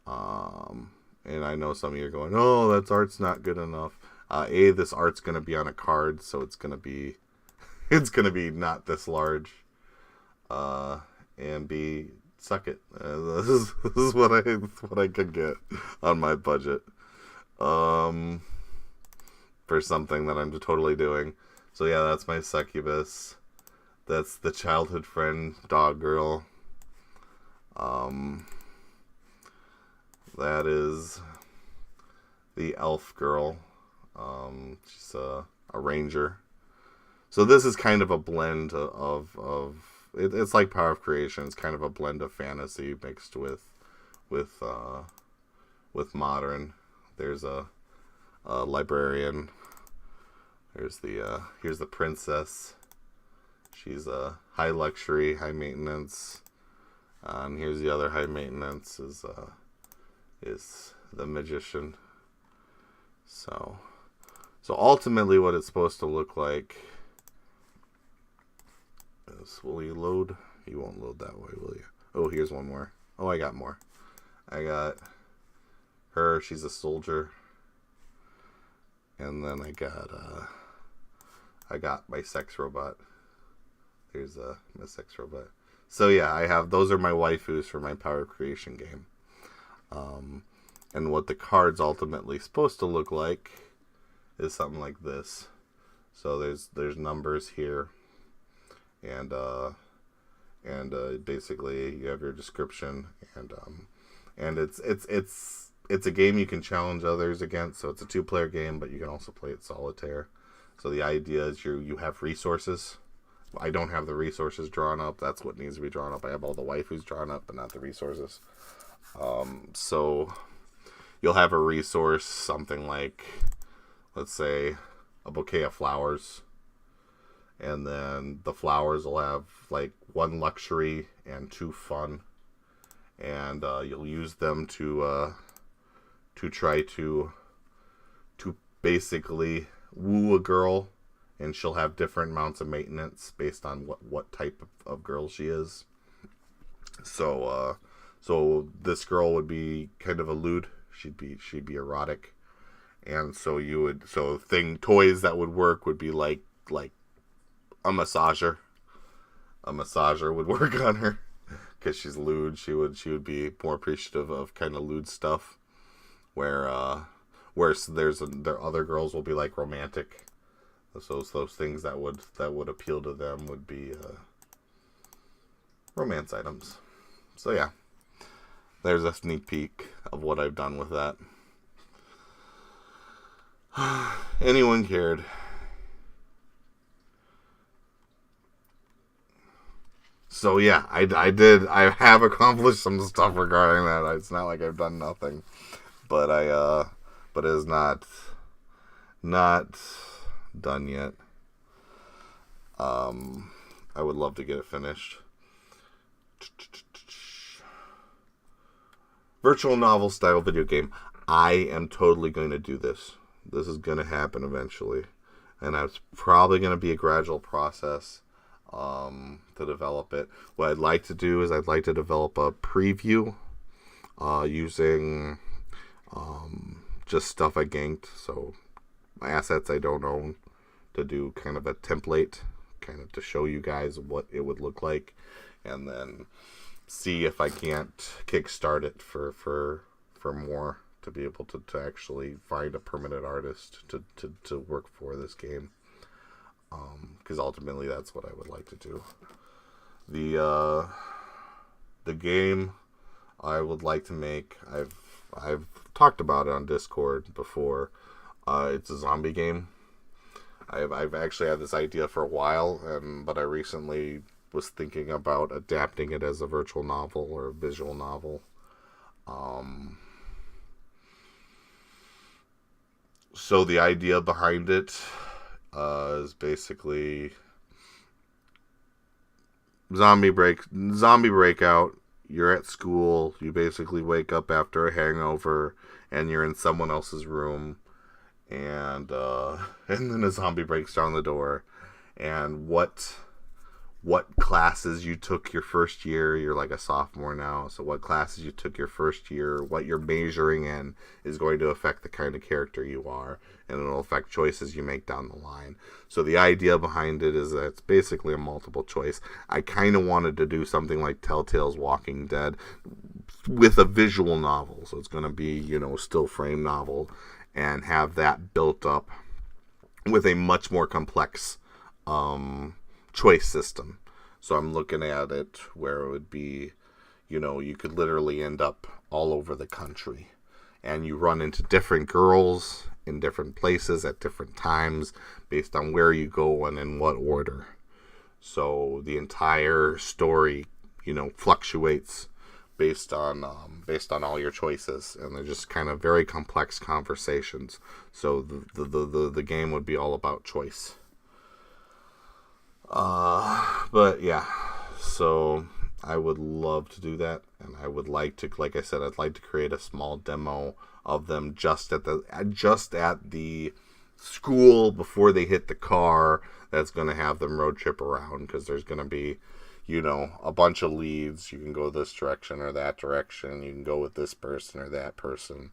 And I know some of you are going, oh, that's art's not good enough. This art's going to be on a card, so it's going to be not this large. And B, suck it. This is what I could get on my budget. For something that I'm totally doing. So yeah, that's my succubus. That's the childhood friend dog girl. That is the elf girl. She's a ranger. So this is kind of a blend of it's like Power of Creation. It's kind of a blend of fantasy mixed with modern. There's a librarian. Here's the princess. She's a high luxury, high maintenance. And here's the other high maintenance is the magician. So ultimately, what it's supposed to look like is, will you load? You won't load that way, will you? Oh, here's one more. Oh, I got more. I got her. She's a soldier. And then I got my sex robot. Here's my sex robot. So yeah, I have, those are my waifus for my Power Creation game. And what the card's ultimately supposed to look like is something like this. So there's numbers here, and basically you have your description, and it's a game you can challenge others against. So it's a 2-player game, but you can also play it solitaire. So the idea is you have resources. I don't have the resources drawn up. That's what needs to be drawn up. I have all the waifus drawn up, but not the resources. So you'll have a resource, something like, let's say, a bouquet of flowers. And then the flowers will have like 1 luxury and 2 fun. And you'll use them to try to basically woo a girl. And she'll have different amounts of maintenance based on what type of girl she is. So this girl would be kind of a lewd. She'd be erotic, and so toys that would work would be like a massager. A massager would work on her because she's lewd. She would be more appreciative of kind of lewd stuff. Where there other girls will be like romantic. So those things that would appeal to them would be romance items. So yeah, there's a sneak peek of what I've done with that. Anyone cared? So yeah, I have accomplished some stuff regarding that. It's not like I've done nothing, but it is not done yet. I would love to get it finished. Virtual novel style video game. I am totally going to do this. This is going to happen eventually, and it's probably going to be a gradual process to develop it. What I'd like to do is I'd like to develop a preview using just stuff I ganked, so assets I don't own, to do kind of a template, kind of to show you guys what it would look like, and then see if I can't kickstart it for more, to be able to actually find a permanent artist to work for this game, because ultimately that's what I would like to do. The game I would like to make, I've talked about it on Discord before. It's a zombie game. I've actually had this idea for a while, but I recently was thinking about adapting it as a virtual novel or a visual novel. So the idea behind it is basically zombie breakout. You're at school. You basically wake up after a hangover, and you're in someone else's room, and then a zombie breaks down the door, and what classes you took your first year. You're like a sophomore now, so what classes you took your first year, what you're majoring in, is going to affect the kind of character you are, and it'll affect choices you make down the line. So the idea behind it is that it's basically a multiple choice. I kind of wanted to do something like Telltale's Walking Dead with a visual novel, so it's going to be, still frame novel, and have that built up with a much more complex choice system. So I'm looking at it where it would be, you could literally end up all over the country, and you run into different girls in different places at different times based on where you go and in what order. So the entire story, fluctuates based on all your choices, and they're just kind of very complex conversations. So the game would be all about choice. But yeah, so I would love to do that, and I would like to, like I said, I'd like to create a small demo of them just at the school before they hit the car that's going to have them road trip around, because there's going to be, a bunch of leads. You can go this direction or that direction. You can go with this person or that person.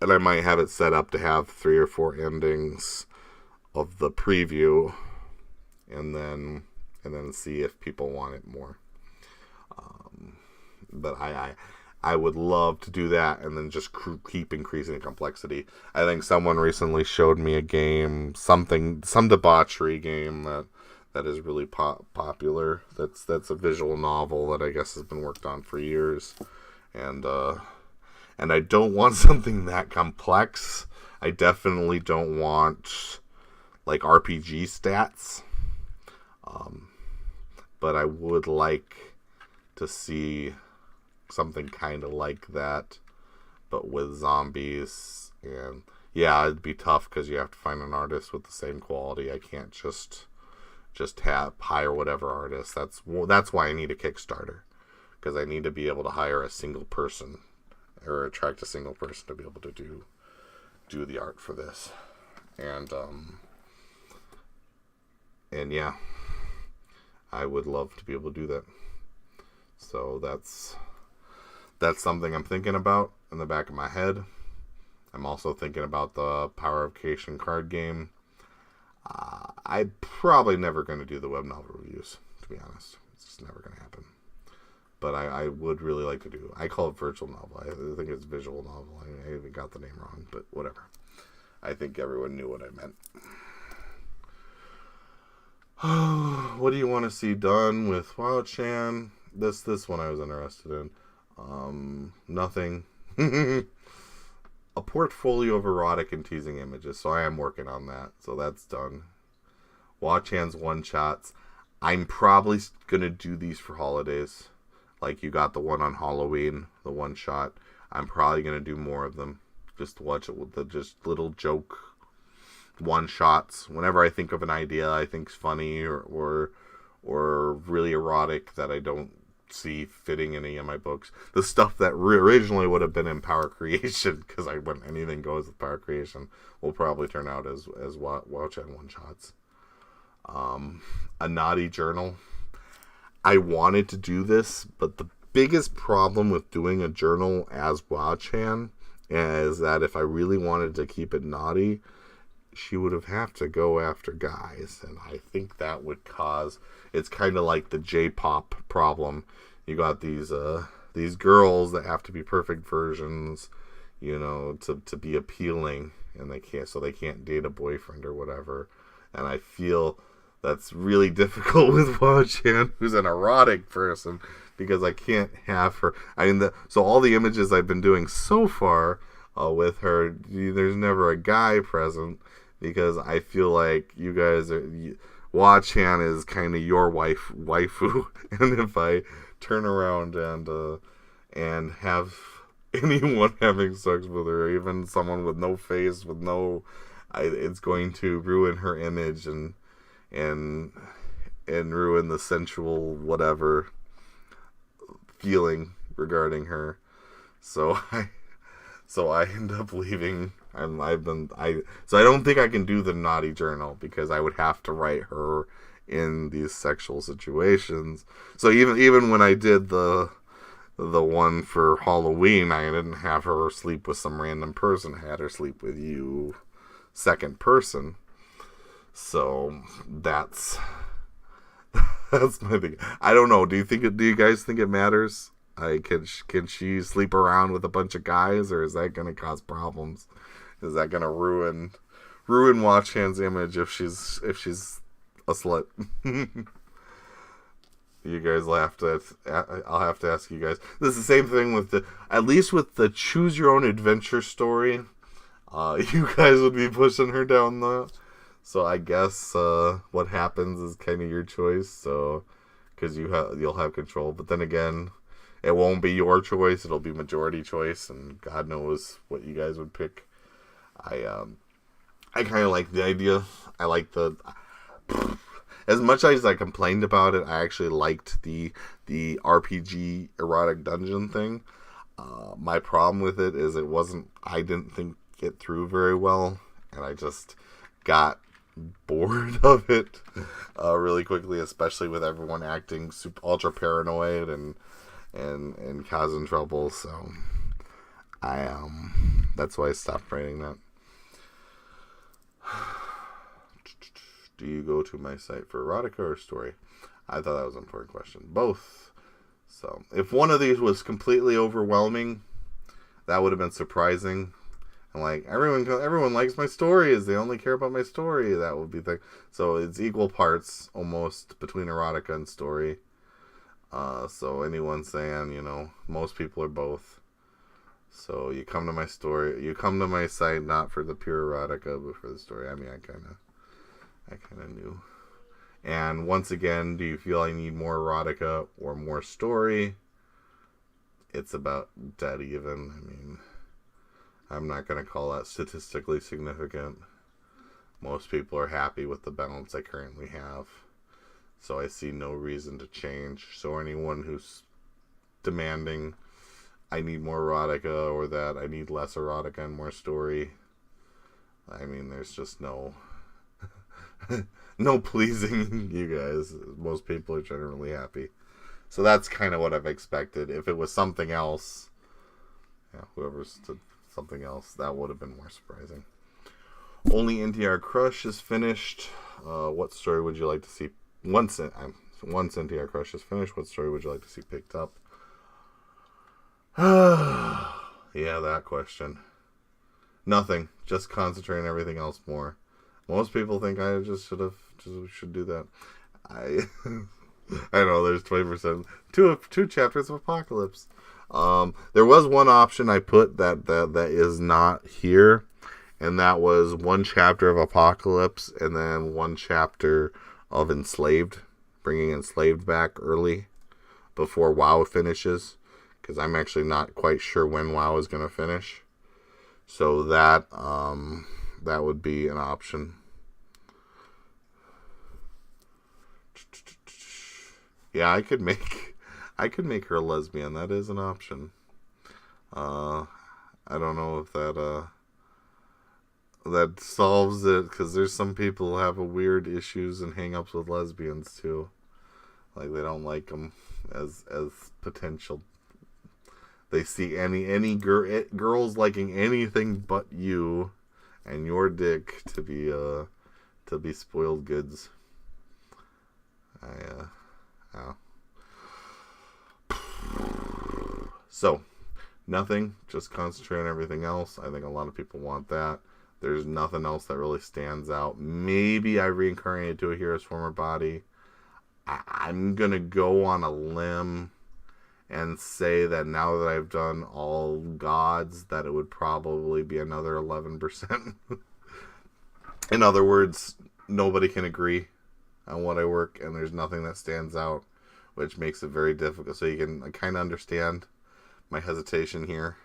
And I might have it set up to have 3 or 4 endings of the preview, and then see if people want it more. But I would love to do that, and then just keep increasing the complexity. I think someone recently showed me a game, some debauchery game that is really popular. That's a visual novel that I guess has been worked on for years, and I don't want something that complex. I definitely don't want like RPG stats. But I would like to see something kind of like that, but with zombies. And yeah, it'd be tough because you have to find an artist with the same quality. I can't just hire whatever artist. That's why I need a Kickstarter, because I need to be able to hire a single person or attract a single person to be able to do the art for this. And yeah, I would love to be able to do that. So that's something I'm thinking about in the back of my head. I'm also thinking about the Power of Creation card game. I'm probably never going to do the web novel reviews, to be honest. It's just never going to happen. But I would really like to do. I call it virtual novel. I think it's visual novel. I even got the name wrong, but whatever. I think everyone knew what I meant. What do you want to see done with WoW-chan? This one I was interested in. Nothing. A portfolio of erotic and teasing images, so I am working on that. So that's done. WoW-chan's one-shots. I'm probably going to do these for holidays. Like you got the one on Halloween, the one-shot. I'm probably going to do more of them. Just to watch it with the just little joke one-shots. Whenever I think of an idea I think's funny or really erotic that I don't see fitting in any of my books. The stuff that originally would have been in Power Creation, because I went anything goes with Power Creation, will probably turn out as WoW-chan one-shots. A naughty journal. I wanted to do this, but the biggest problem with doing a journal as WoW-chan is that if I really wanted to keep it naughty, she would have to go after guys, and I think that would cause... It's kind of like the J-pop problem. You got these girls that have to be perfect versions, to be appealing, and they can't date a boyfriend or whatever. And I feel that's really difficult with WoW-chan, who's an erotic person, because I can't have her. So all the images I've been doing so far with her, there's never a guy present, because I feel like you guys are... WoW-chan is kind of your waifu, and if I turn around and have anyone having sex with her, even someone with no face, it's going to ruin her image and ruin the sensual whatever feeling regarding her. So So I end up leaving. So I don't think I can do the naughty journal because I would have to write her in these sexual situations. So even when I did the one for Halloween, I didn't have her sleep with some random person. I had her sleep with you, second person. So that's my thing. I don't know. Do you guys think it matters? Can she sleep around with a bunch of guys, or is that going to cause problems? Is that going to ruin Watch Hand's image if she's a slut? You guys laughed at. I'll have to ask you guys. This is the same thing with at least with the choose your own adventure story. You guys would be pushing her down the. So I guess what happens is kind of your choice. So because you'll have control, but then again, it won't be your choice. It'll be majority choice, and God knows what you guys would pick. I kind of like the idea. I like the. As much as I complained about it, I actually liked the RPG erotic dungeon thing. My problem with it is I didn't think it through very well, and I just got bored of it really quickly, especially with everyone acting super ultra paranoid and causing trouble. So that's why I stopped writing that. Do you go to my site for erotica or story? I thought that was an important question. Both. So if one of these was completely overwhelming, that would have been surprising. And like everyone likes my stories, they only care about my story. That would be the. So it's equal parts almost between erotica and story. So anyone saying, most people are both. So you come to my site not for the pure erotica, but for the story. I mean, I kind of knew. And once again, do you feel I need more erotica or more story? It's about dead even. I mean, I'm not going to call that statistically significant. Most people are happy with the balance I currently have. So I see no reason to change. So anyone who's demanding I need more erotica or that I need less erotica and more story, I mean, there's just no pleasing you guys. Most people are generally happy. So that's kind of what I've expected. If it was something else, whoever's did something else, that would have been more surprising. Only NTR Crush is finished. What story would you like to see? Once NTR Crush is finished, what story would you like to see picked up? Yeah, that question. Nothing. Just concentrate on everything else more. Most people think I should do that. I know there's 20%. Two chapters of Apocalypse. There was one option I put that is not here, and that was one chapter of Apocalypse and then one chapter of Enslaved, bringing Enslaved back early before WoW finishes, because I'm actually not quite sure when WoW is going to finish. So that would be an option. Yeah, I could make her a lesbian. That is an option. I don't know if that solves it, because there's some people who have weird issues and hang-ups with lesbians too. Like, they don't like them as potential. They see any girls liking anything but you and your dick to be spoiled goods. So, nothing. Just concentrate on everything else. I think a lot of people want that. There's nothing else that really stands out. Maybe I reincarnated to a hero's former body. I'm going to go on a limb and say that now that I've done all gods, that it would probably be another 11%. In other words, nobody can agree on what I work, and there's nothing that stands out, which makes it very difficult. So you can kind of understand my hesitation here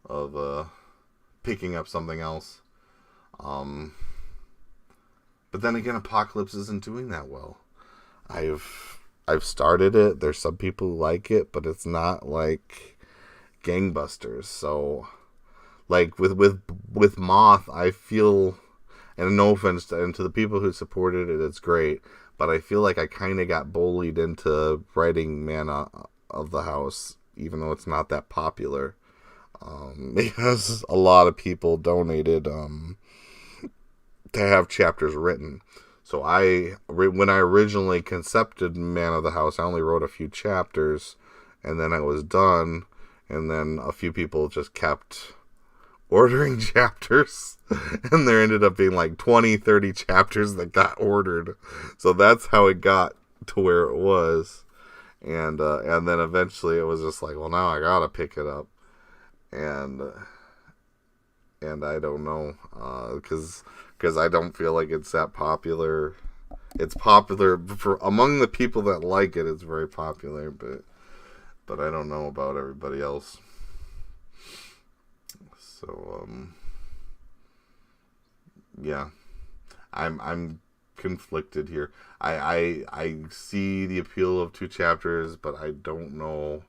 of picking up something else. But then again, Apocalypse isn't doing that well. I've started it. There's some people who like it, but it's not like gangbusters. So like with Moth, I feel, and no offense to the people who supported it, it's great, but I feel like I kind of got bullied into writing Man of the House, even though it's not that popular, because a lot of people donated to have chapters written. So when I originally concepted Man of the House, I only wrote a few chapters, and then I was done, and then a few people just kept ordering chapters, and there ended up being like 20, 30 chapters that got ordered. So that's how it got to where it was. And then eventually it was just like, well, now I gotta pick it up. And I don't know, because I don't feel like it's that popular. It's popular for among the people that like it. It's very popular, but I don't know about everybody else. So yeah, I'm conflicted here. I see the appeal of 2 chapters, but I don't know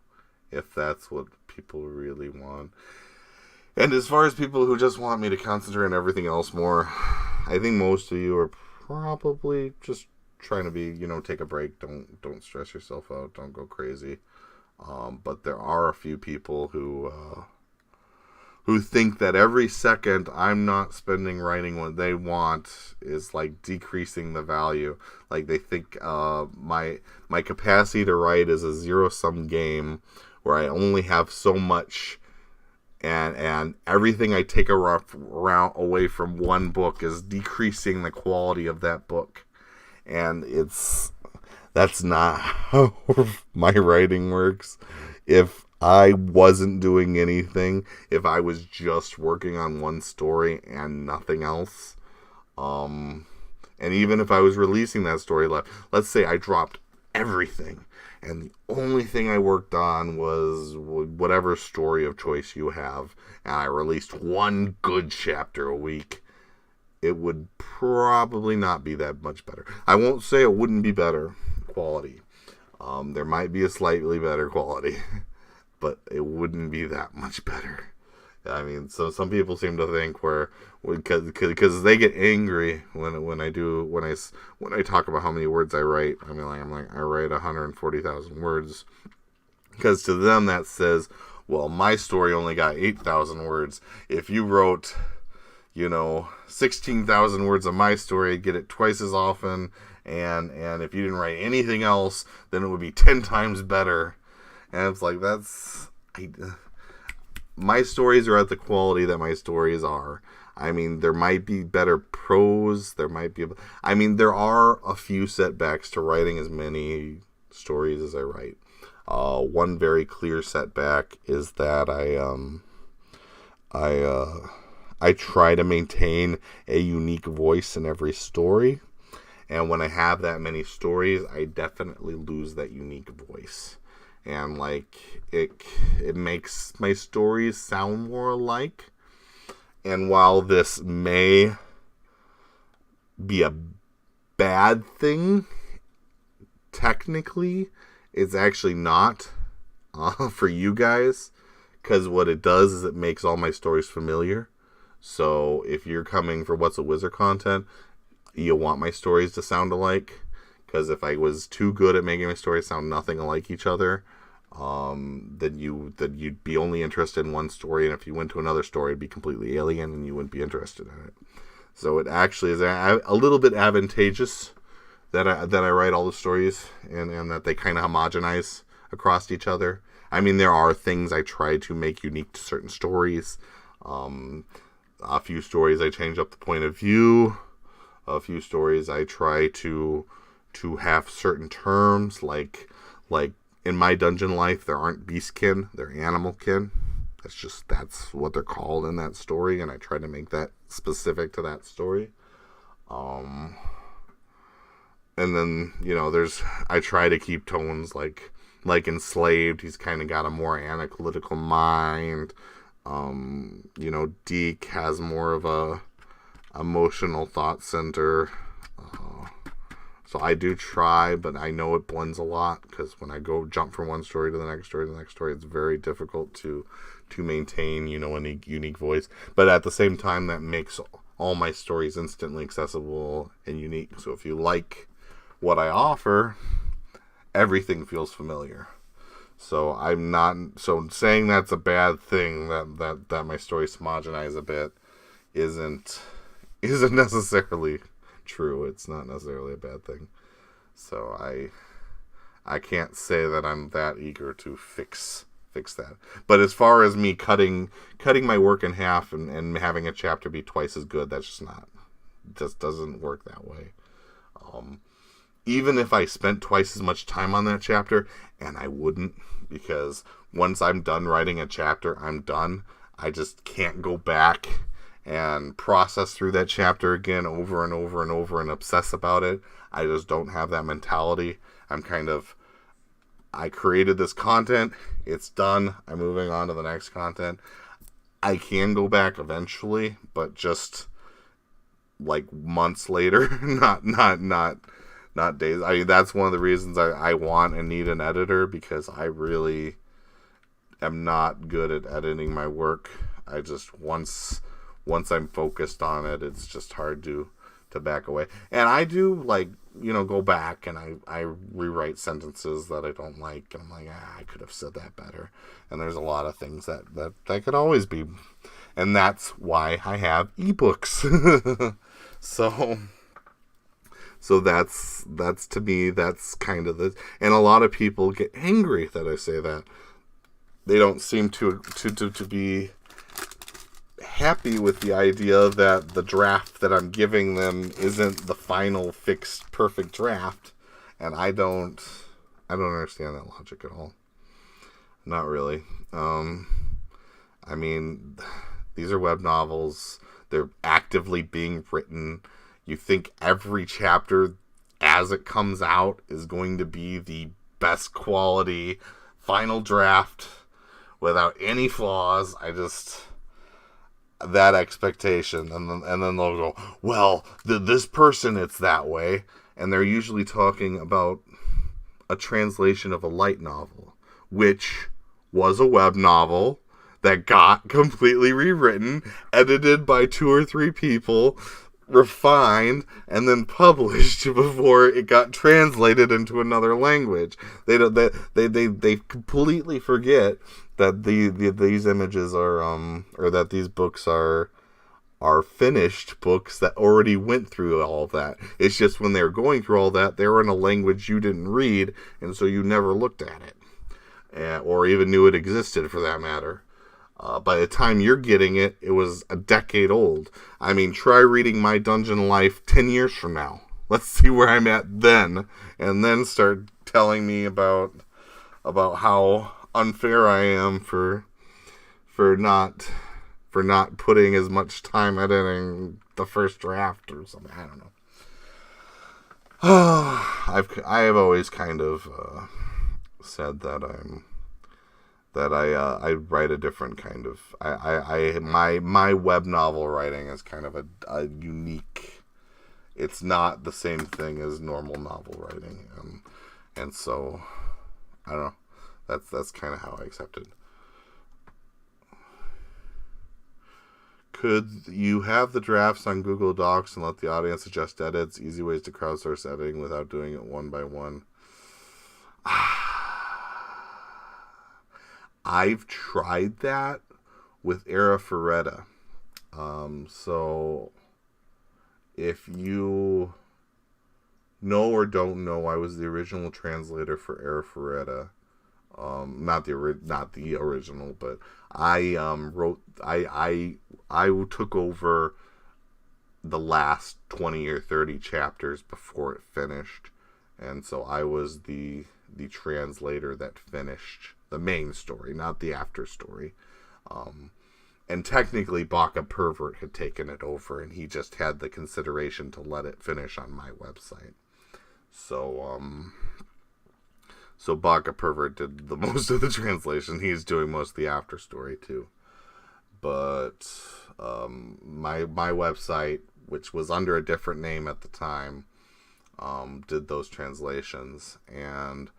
if that's what people really want. And as far as people who just want me to concentrate on everything else more, I think most of you are probably just trying to be, take a break. Don't stress yourself out. Don't go crazy. But there are a few people who think that every second I'm not spending writing what they want is like decreasing the value. Like they think my capacity to write is a zero-sum game where I only have so much. And everything I take around away from one book is decreasing the quality of that book. And that's not how my writing works. If I wasn't doing anything, if I was just working on one story and nothing else, and even if I was releasing that story, let's say I dropped everything, and the only thing I worked on was whatever story of choice you have, and I released one good chapter a week, it would probably not be that much better. I won't say it wouldn't be better quality. There might be a slightly better quality, but it wouldn't be that much better. I mean, so some people seem to think because they get angry when I talk about how many words I write. I mean, I'm like I write 140,000 words, because to them that says, well, my story only got 8,000 words. If you wrote, 16,000 words of my story, I'd get it twice as often, and if you didn't write anything else, then it would be 10 times better. And it's like my stories are at the quality that my stories are. I mean, there might be better prose. There are a few setbacks to writing as many stories as I write. One very clear setback is that I try to maintain a unique voice in every story. And when I have that many stories, I definitely lose that unique voice. And it makes my stories sound more alike. And while this may be a bad thing, technically, it's actually not for you guys. Because what it does is it makes all my stories familiar. So if you're coming for Whatsawhizzer content, you'll want my stories to sound alike. Because if I was too good at making my stories sound nothing alike each other, then you'd be only interested in one story, and if you went to another story, it'd be completely alien, and you wouldn't be interested in it. So it actually is a little bit advantageous that I write all the stories and that they kind of homogenize across each other. I mean, there are things I try to make unique to certain stories. A few stories I change up the point of view. A few stories I try to have certain terms, like in my dungeon life, there aren't beastkin, they're animalkin. That's what they're called in that story, and I try to make that specific to that story. And then, I try to keep tones like Enslaved, he's kind of got a more analytical mind. Deke has more of a emotional thought center. So I do try, but I know it blends a lot, because when I go jump from one story to the next story to the next story, it's very difficult to maintain, a unique voice. But at the same time, that makes all my stories instantly accessible and unique. So if you like what I offer, everything feels familiar. So saying that's a bad thing, that my stories homogenize a bit, isn't necessarily true. It's not necessarily a bad thing. So I can't say that I'm that eager to fix that. But as far as me cutting my work in half and having a chapter be twice as good, that's just doesn't work that way. Even if I spent twice as much time on that chapter, and I wouldn't, because once I'm done writing a chapter, I'm done. I just can't go back and process through that chapter again over and over and over and obsess about it. I just don't have that mentality. I created this content, it's done, I'm moving on to the next content. I can go back eventually, but just like months later, not days. I mean, that's one of the reasons I want and need an editor, because I really am not good at editing my work. I just, once I'm focused on it, it's just hard to back away. And I do, go back and I rewrite sentences that I don't like, and I'm like, I could have said that better. And there's a lot of things that could always be. And that's why I have ebooks. So that's to me, that's kind of the, and a lot of people get angry that I say that. They don't seem to be happy with the idea that the draft that I'm giving them isn't the final fixed perfect draft, and I don't understand that logic at all. Not really. I mean, these are web novels. They're actively being written. You think every chapter as it comes out is going to be the best quality final draft without any flaws. That expectation, and then they'll go, well, this person, it's that way, and they're usually talking about a translation of a light novel, which was a web novel that got completely rewritten, edited by 2 or 3 people, refined, and then published before it got translated into another language. They completely forget that these images are or that these books are finished books that already went through all that. It's just when they were going through all that, they were in a language you didn't read, and so you never looked at it, or even knew it existed, for that matter. By the time you're getting it, it was a decade old. I mean, try reading My Dungeon Life 10 years from now. Let's see where I'm at then, and then start telling me about how unfair I am for not putting as much time editing the first draft or something. I don't know. I have always kind of said that I write a different kind of, my web novel writing is kind of a unique. It's not the same thing as normal novel writing, and so I don't know. That's kind of how I accept it. Could you have the drafts on Google Docs and let the audience suggest edits? Easy ways to crowdsource editing without doing it one by one. I've tried that with Era Ferretta. So if you know or don't know, I was the original translator for Era Ferretta. Not the original, but I took over the last 20 or 30 chapters before it finished, and so I was the translator that finished the main story, not the after story. And technically Baka Pervert had taken it over, and he just had the consideration to let it finish on my website. So Baka Pervert did the most of the translation. He's doing most of the after story too. But my website, which was under a different name at the time, did those translations. And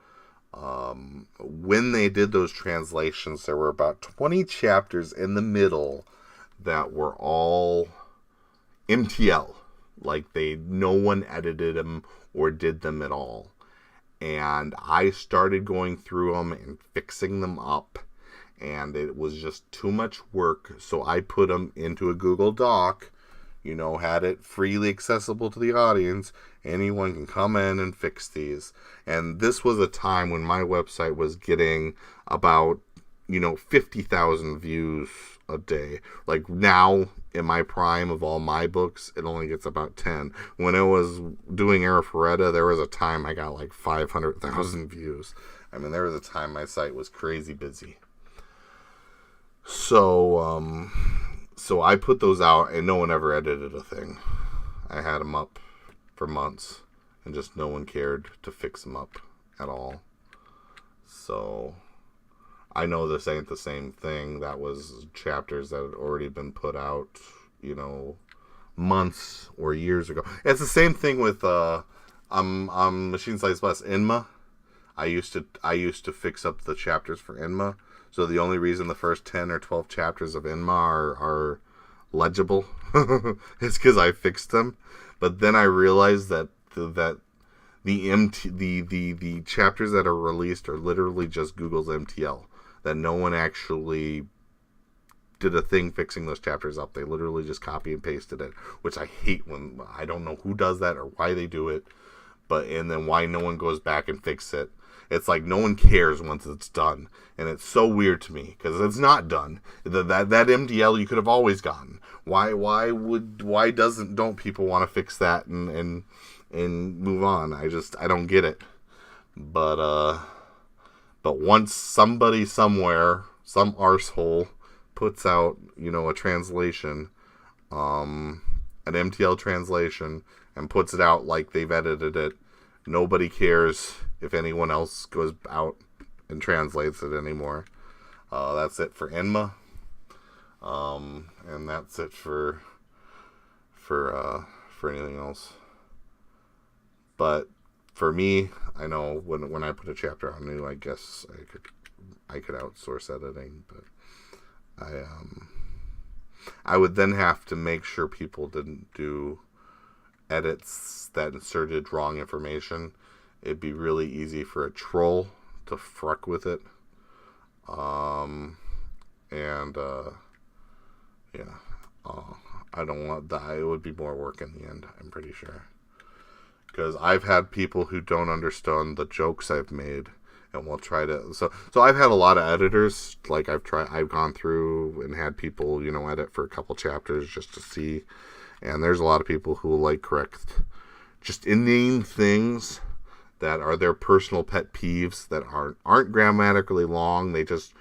when they did those translations, there were about 20 chapters in the middle that were all MTL. Like no one edited them or did them at all. And I started going through them and fixing them up. And it was just too much work. So I put them into a Google Doc, had it freely accessible to the audience. Anyone can come in and fix these. And this was a time when my website was getting about, 50,000 views a day. Like now, in my prime of all my books, it only gets about 10. When I was doing Arifureta, there was a time I got like 500,000 views. I mean, there was a time my site was crazy busy. So I put those out, and no one ever edited a thing. I had them up for months, and just no one cared to fix them up at all. So I know this ain't the same thing. That was chapters that had already been put out, months or years ago. It's the same thing with Machine Slice Plus Inma. I used to fix up the chapters for Inma. So the only reason the first 10 or 12 chapters of Inma are legible is because I fixed them. But then I realized that the chapters that are released are literally just Google's MTL. That no one actually did a thing fixing those chapters up. They literally just copy and pasted it, which I hate when I don't know who does that or why they do it, and then why no one goes back and fix it. It's like no one cares once it's done, and it's so weird to me because it's not done. That MDL you could have always gotten. Why don't people want to fix that and move on? I don't get it. But once somebody somewhere, some arsehole, puts out a translation, an MTL translation, and puts it out like they've edited it, nobody cares if anyone else goes out and translates it anymore. That's it for Inma. And that's it for anything else. But for me, I know when I put a chapter on new, I guess I could outsource editing, but I would then have to make sure people didn't do edits that inserted wrong information. It'd be really easy for a troll to fuck with it. I don't want that. It would be more work in the end, I'm pretty sure. Because I've had people who don't understand the jokes I've made and will try to... So I've had a lot of editors. Like, I've gone through and had people, edit for a couple chapters just to see. And there's a lot of people who will, correct just inane things that are their personal pet peeves that aren't grammatically long. They just...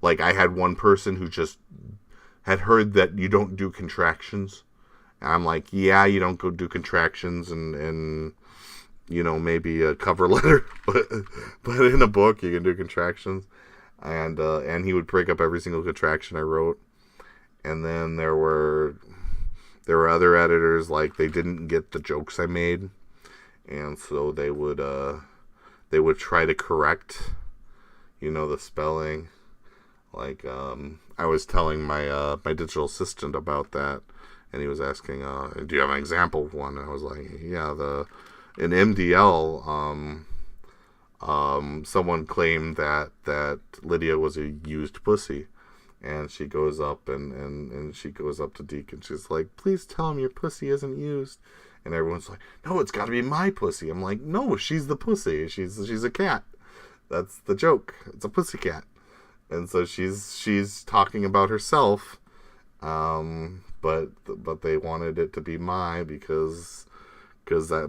I had one person who just had heard that you don't do contractions. And I'm like, yeah, you don't go do contractions and maybe a cover letter, but in a book you can do contractions. And he would break up every single contraction I wrote. And then there were other editors, they didn't get the jokes I made, and so they would try to correct, the spelling. I was telling my digital assistant about that, and he was asking, do you have an example of one? And I was like, yeah, in MDL, someone claimed that Lydia was a used pussy, and she goes up and she goes up to Deke, and she's like, please tell him your pussy isn't used. And everyone's like, no, it's got to be my pussy. I'm like, no, she's the pussy. She's a cat. That's the joke. It's a pussy cat. And so she's talking about herself, but they wanted it to be my it was a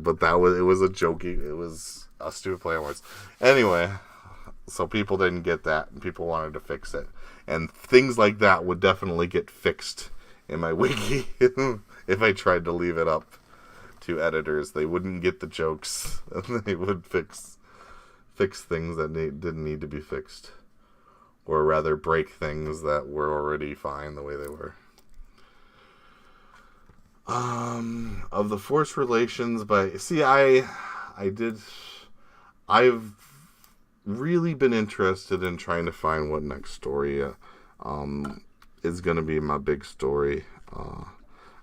jokey. It was a stupid play on words. Anyway, so people didn't get that, and people wanted to fix it, and things like that would definitely get fixed in my wiki if I tried to leave it up to editors. They wouldn't get the jokes, and they would fix things that didn't need to be fixed. Or rather break things that were already fine the way they were. Of the forced relations, but see, I've really been interested in trying to find what next story um, is going to be my big story.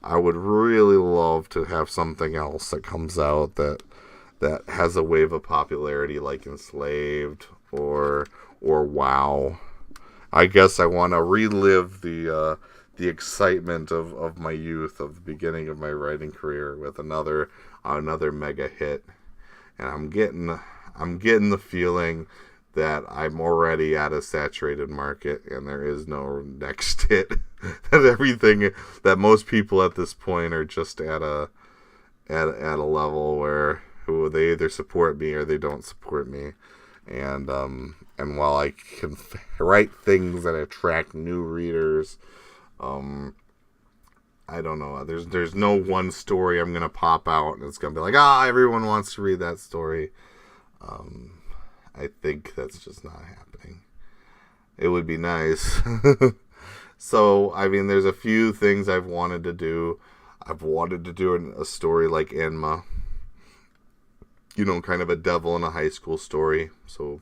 I would really love to have something else that comes out that has a wave of popularity, like Enslaved or WoW. I guess I want to relive the excitement of my youth, of the beginning of my writing career, with another mega hit, and I'm getting the feeling that I'm already at a saturated market and there is no next hit. That everything that most people at this point are just at a level where who they either support me or they don't support me. And while I can write things that attract new readers, I don't know. There's no one story I'm gonna pop out and it's gonna be like, everyone wants to read that story. I think that's just not happening. It would be nice. So, I mean, there's a few things I've wanted to do. I've wanted to do a story like Enma. Kind of a devil in a high school story. So,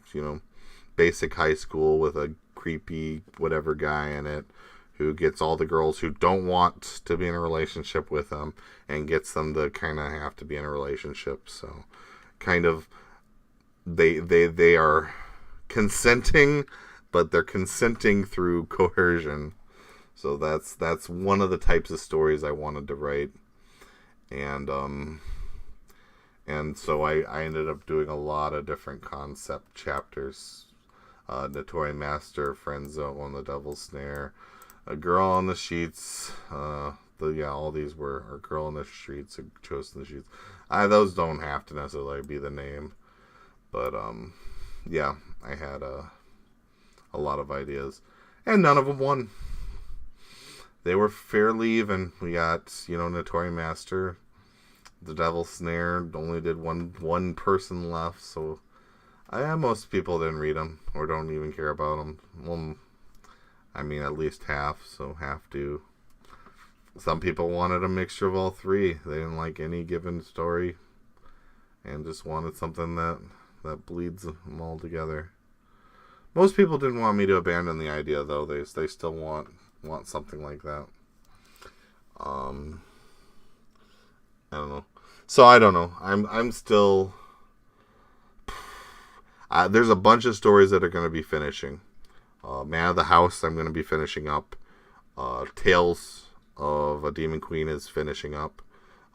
basic high school with a creepy whatever guy in it who gets all the girls who don't want to be in a relationship with him and gets them to kind of have to be in a relationship. So, kind of, they are consenting, but they're consenting through coercion. So that's one of the types of stories I wanted to write, and so I ended up doing a lot of different concept chapters. Notori Master, Friend Zone, The Devil's Snare, A Girl on the Sheets. All these were A Girl on the Streets, A Ghost in the Sheets. Those don't have to necessarily be the name, but I had a lot of ideas, and none of them won. They were fairly even. We got, Notori Master, The Devil's Snare, only did one person left, so most people didn't read them or don't even care about them. Well, I mean, at least half, so half do. Some people wanted a mixture of all three. They didn't like any given story and just wanted something that bleeds them all together. Most people didn't want me to abandon the idea, though. They still want something like that. I don't know. So I don't know. I'm still. There's a bunch of stories that are going to be finishing. Man of the House, I'm going to be finishing up. Tales of a Demon Queen is finishing up.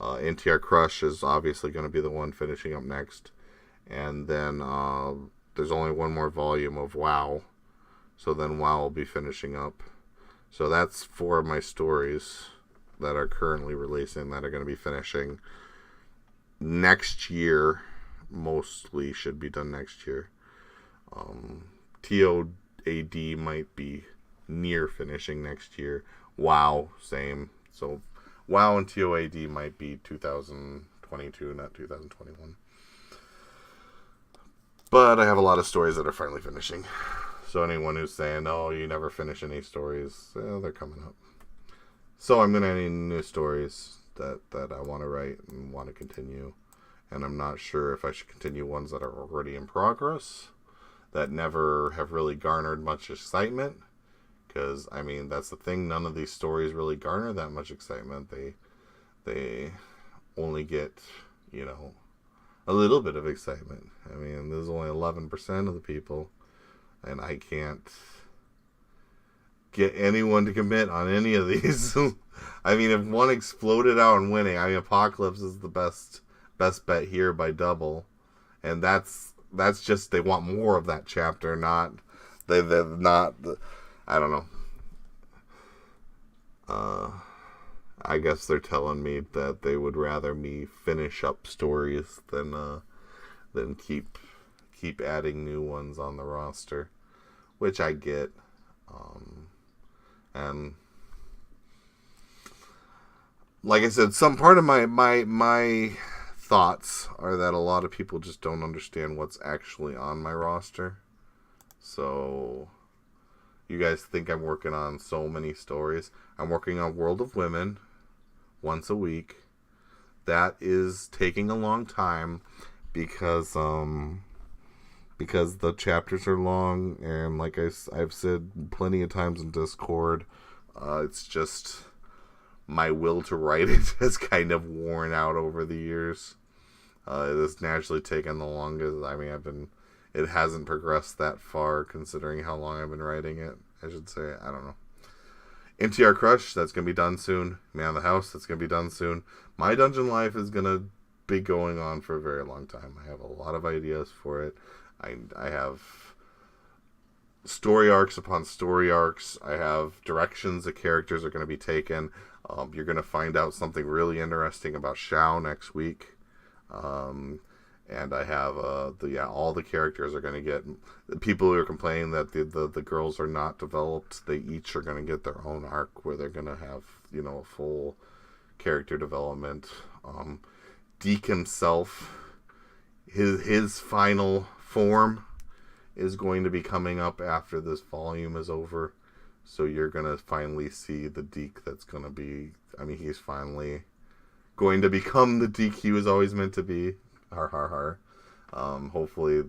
NTR Crush is obviously going to be the one finishing up next. And then there's only one more volume of WoW. So then WoW will be finishing up. So that's 4 of my stories that are currently releasing that are going to be finishing next year. Mostly should be done next year. TOAD might be near finishing next year. WoW, same. So WoW and TOAD might be 2022, not 2021. But I have a lot of stories that are finally finishing. So anyone who's saying, "Oh, you never finish any stories," they're coming up. So I'm gonna need new stories that I want to write and want to continue. And I'm not sure if I should continue ones that are already in progress, that never have really garnered much excitement. Because, I mean, that's the thing. None of these stories really garner that much excitement. They only get, a little bit of excitement. I mean, there's only 11% of the people. And I can't get anyone to commit on any of these. I mean, if one exploded out and winning, Apocalypse is the best bet here by double, and that's just they want more of that chapter, not they're not. I don't know. I guess they're telling me that they would rather me finish up stories than keep adding new ones on the roster, which I get, and like I said, some part of my thoughts are that a lot of people just don't understand what's actually on my roster. So you guys think I'm working on so many stories. I'm working on World of Women, once a week. That is taking a long time because the chapters are long, and like I've said plenty of times in Discord, it's just my will to write it has kind of worn out over the years. It has naturally taken the longest. I mean, it hasn't progressed that far considering how long I've been writing it, I should say. I don't know. MTR Crush, that's going to be done soon. Man of the House, that's going to be done soon. My Dungeon Life is going to be going on for a very long time. I have a lot of ideas for it. I have story arcs upon story arcs. I have directions the characters are going to be taken. You're going to find out something really interesting about Shao next week. And I have all the characters are going to get, the people who are complaining that the girls are not developed, they each are going to get their own arc where they're going to have, a full character development. Deke himself, his final form is going to be coming up after this volume is over. So you're going to finally see the Deke that's going to be, he's finally going to become the Deke he was always meant to be. Har har har. Hopefully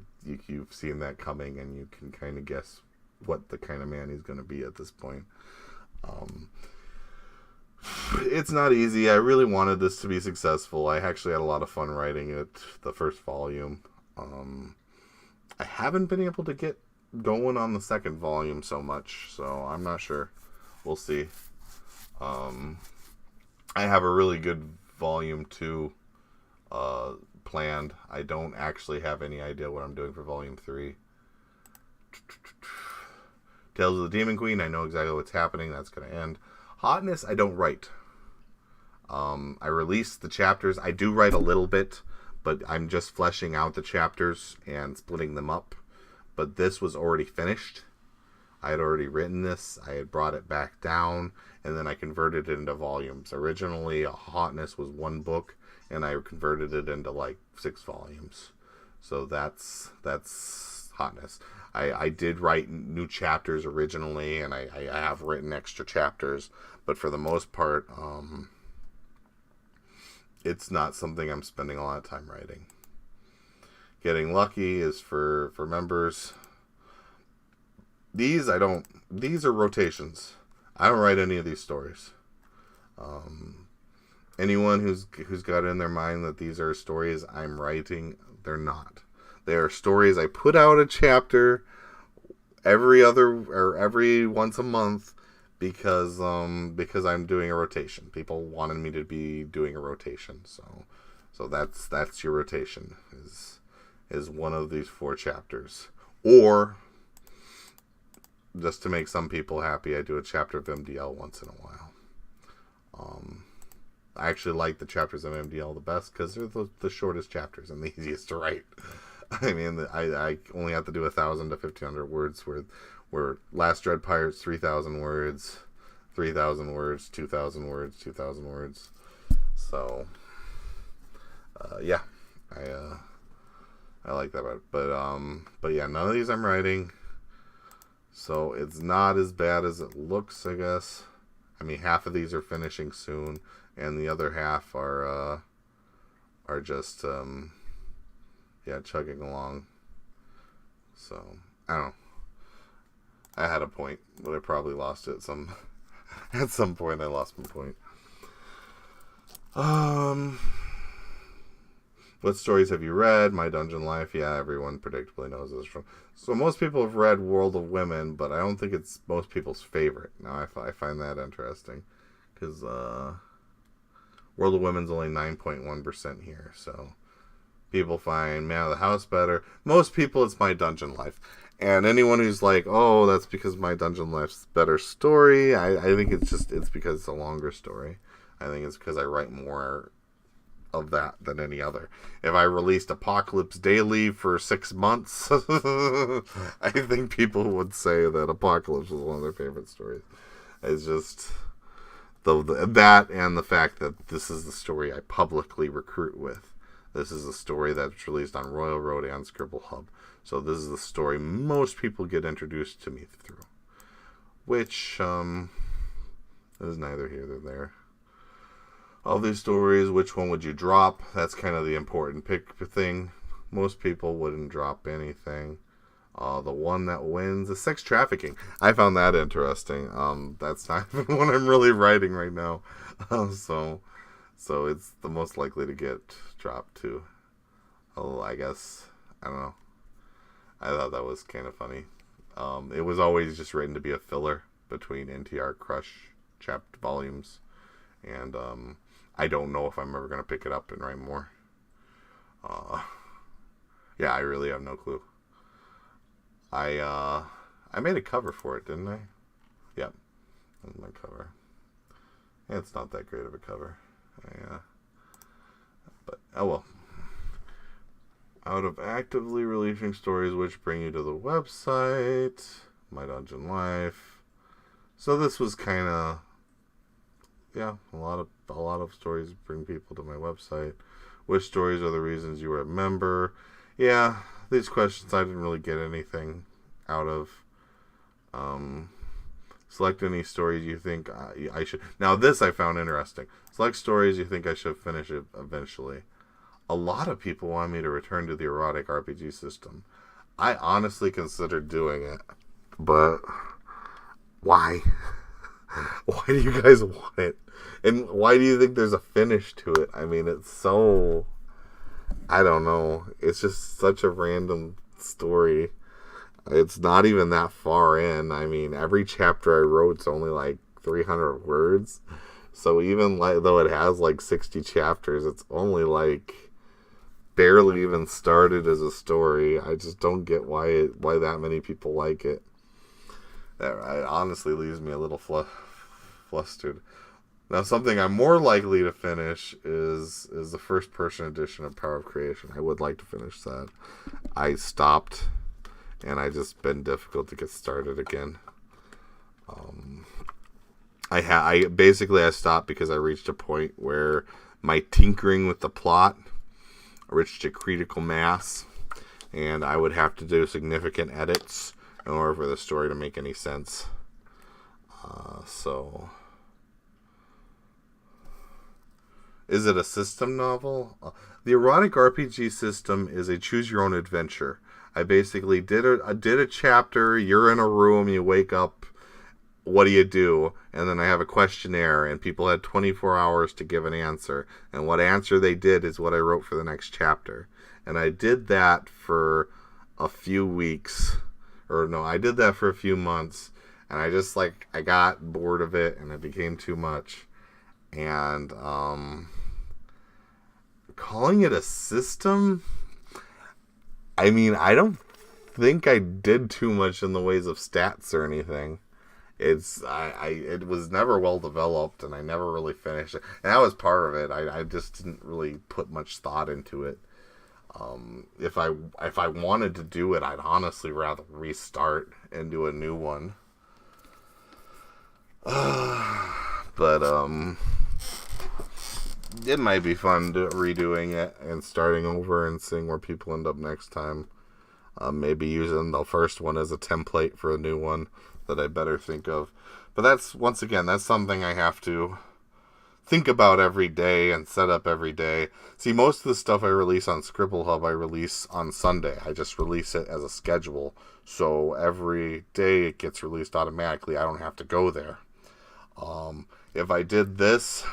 you've seen that coming and you can kind of guess what the kind of man he's going to be at this point. It's not easy. I really wanted this to be successful. I actually had a lot of fun writing it, the first volume. I haven't been able to get going on the second volume so much, so I'm not sure. We'll see. I have a really good volume 2 planned. I don't actually have any idea what I'm doing for volume 3. Tales of the Demon Queen, I know exactly what's happening. That's going to end. Hotness, I don't write. I release the chapters. I do write a little bit, but I'm just fleshing out the chapters and splitting them up. But this was already finished. I had already written this. I had brought it back down, and then I converted it into volumes. Originally, Hotness was one book, and I converted it into like 6 volumes. So that's Hotness. I did write new chapters originally, and I have written extra chapters, but for the most part, it's not something I'm spending a lot of time writing. Getting Lucky is for members. These are rotations. I don't write any of these stories. Anyone who's got it in their mind that these are stories I'm writing, they're not. They are stories I put out a chapter every once a month because I'm doing a rotation. People wanted me to be doing a rotation, so that's your rotation is one of these 4 chapters. Or just to make some people happy, I do a chapter of MDL once in a while. I actually like the chapters of MDL the best because they're the shortest chapters and the easiest to write. I mean, I only have to do 1,000 to 1,500 words, where Last Dread Pirates 3,000 words, 3,000 words, 2,000 words, 2,000 words. So, yeah, I like that about it. But yeah, none of these I'm writing, so it's not as bad as it looks, I guess. I mean, half of these are finishing soon, and the other half are just chugging along. So I don't know. I had a point, but I probably lost it at some point. I lost my point. What stories have you read? My Dungeon Life. Yeah, everyone predictably knows this from. So most people have read World of Women, but I don't think it's most people's favorite. Now I find that interesting because World of Women's only 9.1% here, so people find Man of the House better. Most people, it's My Dungeon Life. And anyone who's like, oh, that's because My Dungeon Life's better story, I think it's because it's a longer story. I think it's because I write more of that than any other. If I released Apocalypse Daily for 6 months, I think people would say that Apocalypse was one of their favorite stories. It's just that and the fact that this is the story I publicly recruit with. This is a story that's released on Royal Road and Scribble Hub. So this is the story most people get introduced to me through. Which is neither here nor there. Of these stories, which one would you drop? That's kind of the important pick thing. Most people wouldn't drop anything. The one that wins is sex trafficking. I found that interesting. That's not even what I'm really writing right now. So it's the most likely to get dropped too. Oh, I guess, I don't know. I thought that was kind of funny. It was always just written to be a filler between NTR Crush chapter volumes, and I don't know if I'm ever gonna pick it up and write more. Yeah, I really have no clue. I made a cover for it, didn't I? Yep, that's my cover. It's not that great of a cover. But oh well. Out of actively releasing stories which bring you to the website, My Dungeon Life. So this was kind of, yeah, a lot of stories bring people to my website. Which stories are the reasons you were a member? Yeah, these questions I didn't really get anything out of. Select any stories you think I should. Now this I found interesting. Select stories you think I should finish it eventually. A lot of people want me to return to the erotic RPG system. I honestly considered doing it, but why? Why do you guys want it? And why do you think there's a finish to it? I mean, it's so... I don't know. It's just such a random story. It's not even that far in. I mean, every chapter I wrote is only like 300 words. So even though it has like 60 chapters, it's only like barely even started as a story. I just don't get why that many people like it. That honestly leaves me a little flustered. Now, something I'm more likely to finish is the first person edition of Power of Creation. I would like to finish that. I stopped, and I just been difficult to get started again. I stopped because I reached a point where my tinkering with the plot reached a critical mass, and I would have to do significant edits in order for the story to make any sense. So, is it a system novel? The erotic RPG system is a choose-your-own-adventure. I basically did a chapter. You're in a room. You wake up. What do you do? And then I have a questionnaire, and people had 24 hours to give an answer. And what answer they did is what I wrote for the next chapter. And I did that for a few weeks. Or no, I did that for a few months. And I just, I got bored of it, and it became too much. And, calling it a system? I mean, I don't think I did too much in the ways of stats or anything. It was never well developed, and I never really finished it. And that was part of it. I just didn't really put much thought into it. If I wanted to do it, I'd honestly rather restart and do a new one. But it might be fun redoing it and starting over and seeing where people end up next time. Maybe using the first one as a template for a new one that I better think of. But that's something I have to think about every day and set up every day. See, most of the stuff I release on Scribble Hub, I release on Sunday. I just release it as a schedule. So every day it gets released automatically. I don't have to go there. If I did this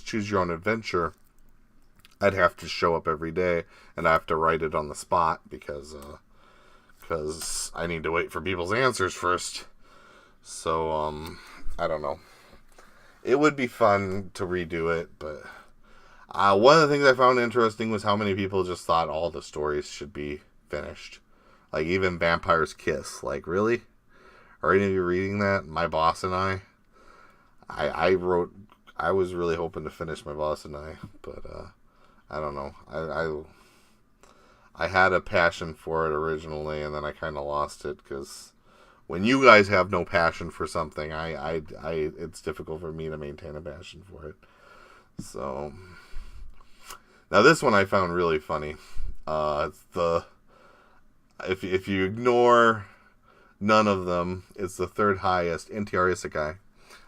Choose Your Own Adventure, I'd have to show up every day, and I have to write it on the spot because I need to wait for people's answers first. So, I don't know. It would be fun to redo it, but one of the things I found interesting was how many people just thought all the stories should be finished. Like, even Vampire's Kiss. Like, really? Are any of you reading that? My Boss and I was really hoping to finish My Boss and I, but, I don't know. I had a passion for it originally, and then I kind of lost it, because when you guys have no passion for something, it's difficult for me to maintain a passion for it. So, now this one I found really funny. If you ignore none of them, it's the third highest, NTR Isekai.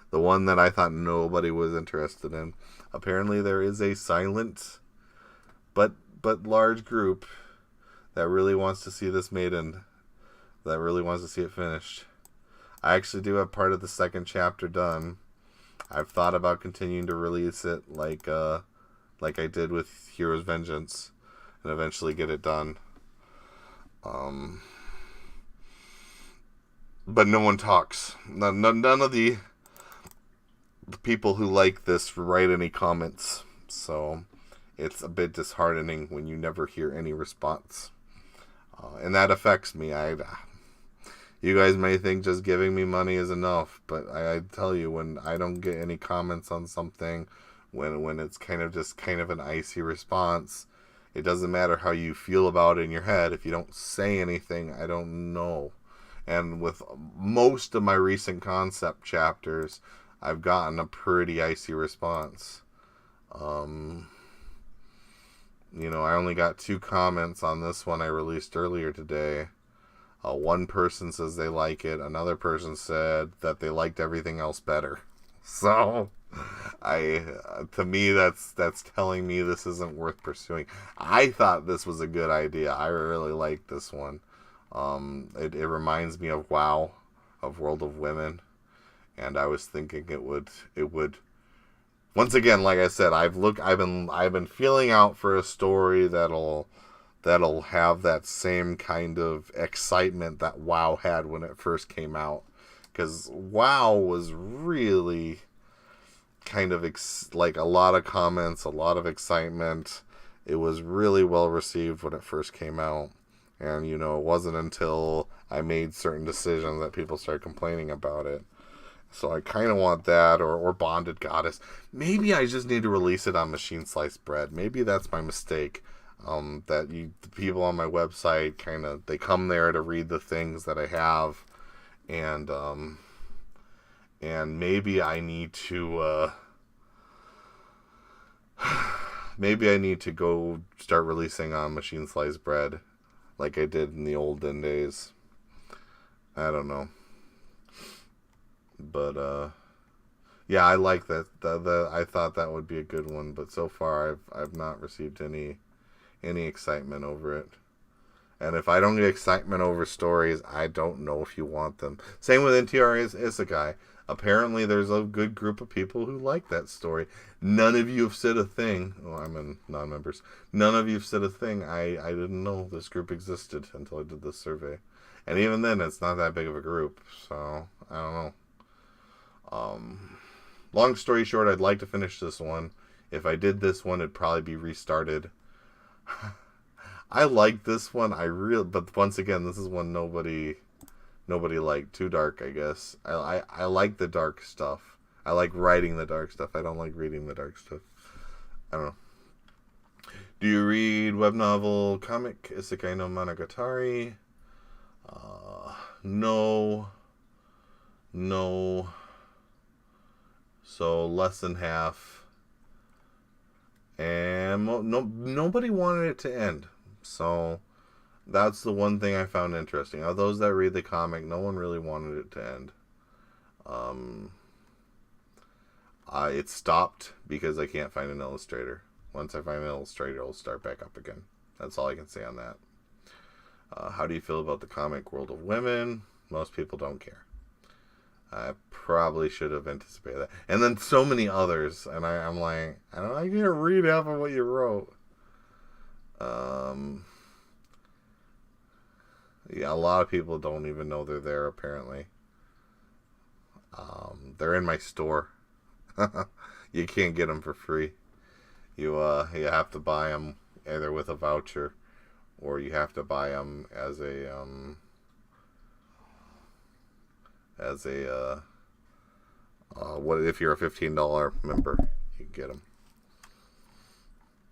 The one that I thought nobody was interested in. Apparently there is a silent but large group that really wants to see this made and that really wants to see it finished. I actually do have part of the second chapter done. I've thought about continuing to release it like I did with Hero's Vengeance and eventually get it done. But no one talks. None of the people who like this write any comments. So it's a bit disheartening when you never hear any response. And that affects me. You guys may think just giving me money is enough, but I tell you, when I don't get any comments on something, when it's kind of an icy response, it doesn't matter how you feel about it in your head. If you don't say anything, I don't know. And with most of my recent concept chapters, I've gotten a pretty icy response. I only got 2 comments on this one I released earlier today. One person says they like it. Another person said that they liked everything else better. So, to me, that's telling me this isn't worth pursuing. I thought this was a good idea. I really liked this one. It reminds me of WoW, of World of Women, and I was thinking it would. Once again, like I said, I've been feeling out for a story that'll have that same kind of excitement that WoW had when it first came out. Because WoW was really kind of like a lot of comments, a lot of excitement. It was really well received when it first came out. And, it wasn't until I made certain decisions that people started complaining about it. So I kind of want that, or Bonded Goddess. Maybe I just need to release it on Machine Sliced Bread. Maybe that's my mistake. The people on my website they come there to read the things that I have, and maybe I need to go start releasing on Machine Sliced Bread, like I did in the olden days. I don't know, but yeah, I like that. I thought that would be a good one, but so far I've not received any excitement over it. And if I don't get excitement over stories, I don't know if you want them. Same with NTR Isekai. Apparently there's a good group of people who like that story. None of you have said a thing. Oh, I'm in non-members. None of you have said a thing. I didn't know this group existed until I did this survey. And even then, it's not that big of a group. So, I don't know. Long story short, I'd like to finish this one. If I did this one, it'd probably be restarted. I like this one. But once again, this is one nobody liked. Too dark, I guess. I like the dark stuff. I like writing the dark stuff. I don't like reading the dark stuff. I don't know. Do you read web novel, comic, Isekai no Monogatari? No. So less than half. And nobody wanted it to end. So that's the one thing I found interesting. Of those that read the comic, no one really wanted it to end. It stopped because I can't find an illustrator. Once I find an illustrator, it'll start back up again. That's all I can say on that. How do you feel about the comic World of Women? Most people don't care. I probably should have anticipated that. And then so many others, and I'm like, I can't read half of what you wrote. Yeah, a lot of people don't even know they're there, apparently. They're in my store. You can't get them for free. You have to buy them either with a voucher, or you have to buy them as a what if you're a $15 member, you can get them.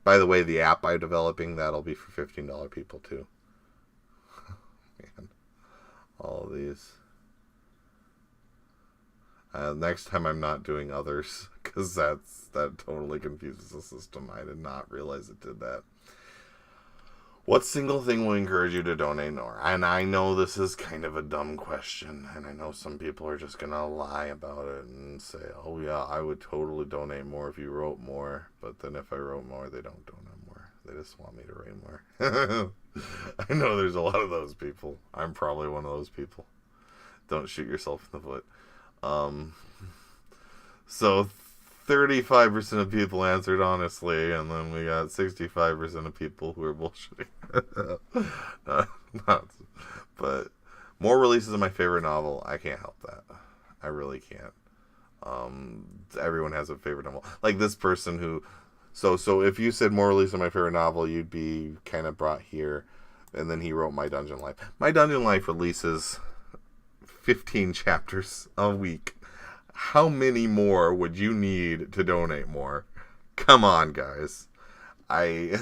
By the way, the app I'm developing, that'll be for $15 people too. Man, all of these. Next time I'm not doing others, because that totally confuses the system. I did not realize it did that. What single thing will encourage you to donate more? And I know this is kind of a dumb question, and I know some people are just going to lie about it and say, oh yeah, I would totally donate more if you wrote more. But then if I wrote more, they don't donate more. They just want me to write more. I know there's a lot of those people. I'm probably one of those people. Don't shoot yourself in the foot. So 35% of people answered honestly, and then we got 65% of people who are bullshitting. But more releases of my favorite novel. I can't help that. I really can't. Everyone has a favorite novel. Like this person who... So if you said more release of my favorite novel, you'd be kind of brought here. And then he wrote My Dungeon Life. My Dungeon Life releases 15 chapters a week. How many more would you need to donate more? Come on, guys. I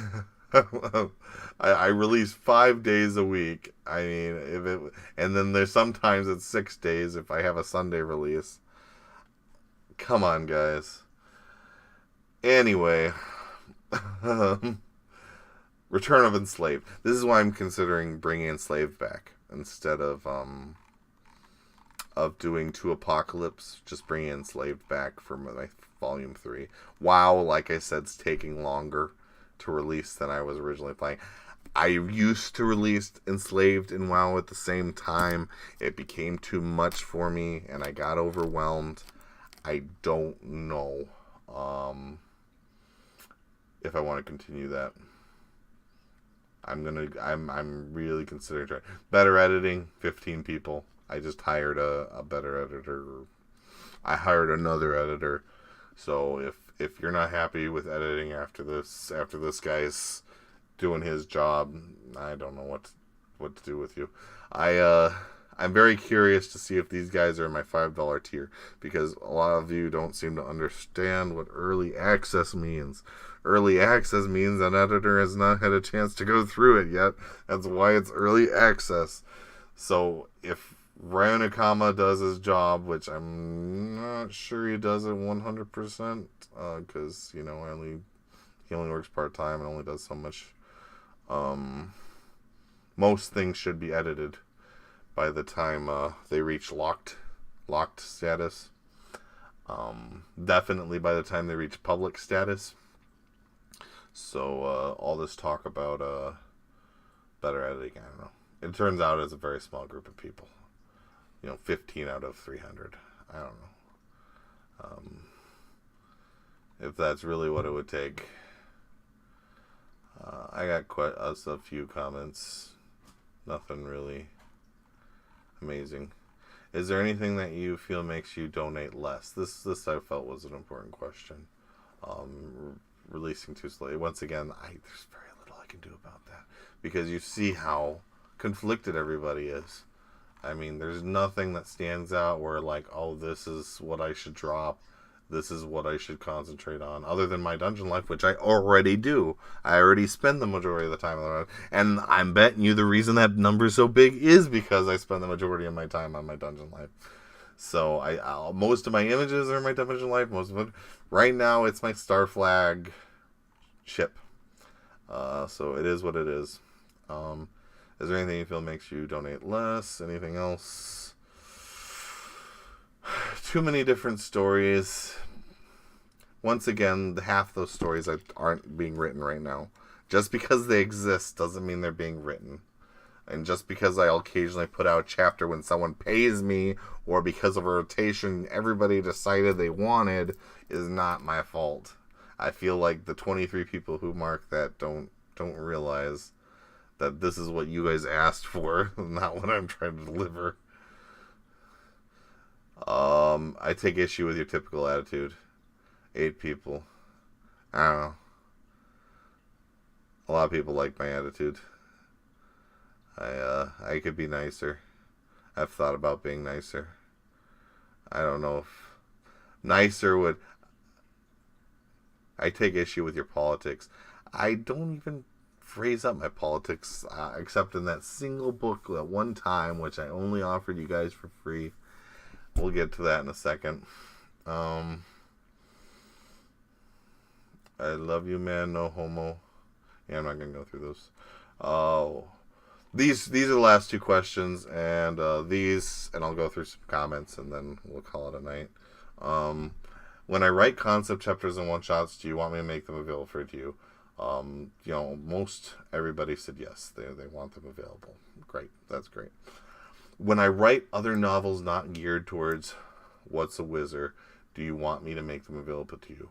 release 5 days a week. I mean, and then there's sometimes it's 6 days if I have a Sunday release. Come on, guys. Anyway, Return of Enslaved. This is why I'm considering bringing Enslaved back instead of doing Two Apocalypse. Just bringing Enslaved back for my Volume 3. WoW, like I said, is taking longer to release than I was originally planning. I used to release Enslaved and WoW at the same time. It became too much for me, and I got overwhelmed. I don't know if I want to continue that. I'm really considering trying. Better editing, 15 people. I just hired a better editor. I hired another editor. So if you're not happy with editing after this guy's doing his job, I don't know what to do with you. I'm very curious to see if these guys are in my $5 tier, because a lot of you don't seem to understand what early access means. Early access means an editor has not had a chance to go through it yet. That's why it's early access. So if Ryan Akama does his job, which I'm not sure he does it 100%, because he only works part-time and only does so much. Most things should be edited by the time they reach locked status. Definitely by the time they reach public status. So all this talk about better editing, I don't know. It turns out it's a very small group of people. 15 out of 300. I don't know. If that's really what it would take. I got quite a few comments. Nothing really amazing. Is there anything that you feel makes you donate less? This I felt was an important question. Releasing too slowly. Once again, there's very little I can do about that, because you see how conflicted everybody is. I mean, there's nothing that stands out where like, oh, this is what I should drop, this is what I should concentrate on, other than My Dungeon Life, which I already do. I already spend the majority of the time on it, and I'm betting you the reason that number is so big is because I spend the majority of my time on My Dungeon Life. So most of my images are My Dungeon Life. Most of it right now, it's my Star Flag ship. So it is what it is. Is there anything you feel makes you donate less? Anything else? Too many different stories. Once again, half those stories aren't being written right now. Just because they exist doesn't mean they're being written. And just because I'll occasionally put out a chapter when someone pays me, or because of a rotation everybody decided they wanted, is not my fault. I feel like the 23 people who mark that don't realize that this is what you guys asked for, not what I'm trying to deliver. I take issue with your typical attitude. 8 people. I don't know. A lot of people like my attitude. I could be nicer. I've thought about being nicer. I don't know if nicer would... I take issue with your politics. I don't even phrase up my politics, except in that single book at one time, which I only offered you guys for free. We'll get to that in a second. I love you, man. No homo. Yeah, I'm not going to go through those. Oh, these are the last two questions, and and I'll go through some comments, and then we'll call it a night. Um, when I write concept chapters and one shots, do you want me to make them available for you? Most everybody said yes. They want them available. Great, that's great. When I write other novels not geared towards Whatsawhizzer, do you want me to make them available to you?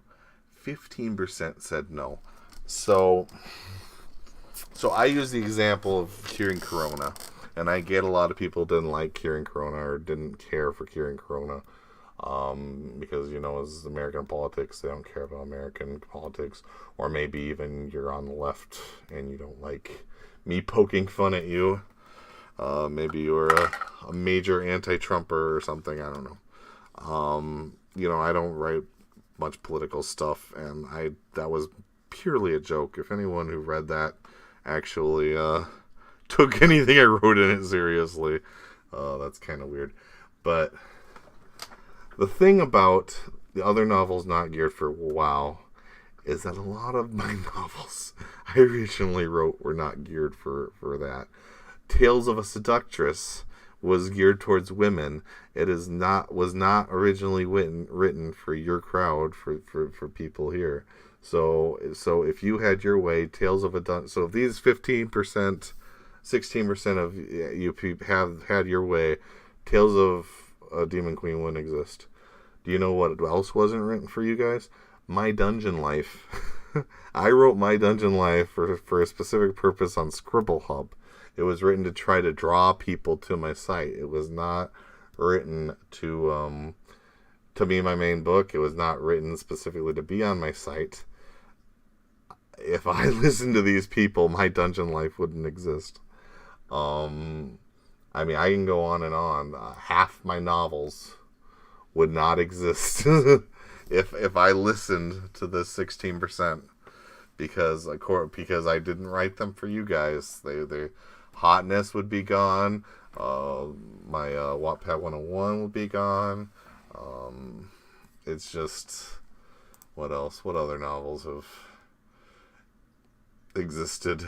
15% said no. So I use the example of Curing Corona, and I get a lot of people didn't like Curing Corona or didn't care for Curing Corona, because, as American politics, they don't care about American politics, or maybe even you're on the left and you don't like me poking fun at you. Maybe you're a major anti-Trumper or something, I don't know. I don't write much political stuff, and that was purely a joke. If anyone who read that actually took anything I wrote in it seriously, that's kind of weird. But the thing about the other novels not geared for WoW is that a lot of my novels I originally wrote were not geared for that. Tales of a Seductress was geared towards women. It was not originally written for your crowd, for people here. So if you had your way, Tales of a so if these 15%, 16% of you have had your way, Tales of a Demon Queen wouldn't exist. Do you know what else wasn't written for you guys? My Dungeon Life. I wrote My Dungeon Life for a specific purpose on Scribble Hub. It was written to try to draw people to my site. It was not written to be my main book. It was not written specifically to be on my site. If I listened to these people, My Dungeon Life wouldn't exist. I can go on and on. Half my novels would not exist if I listened to the 16%, because I didn't write them for you guys. They hotness would be gone. My Wattpad 101 would be gone. It's just, what else? What other novels have existed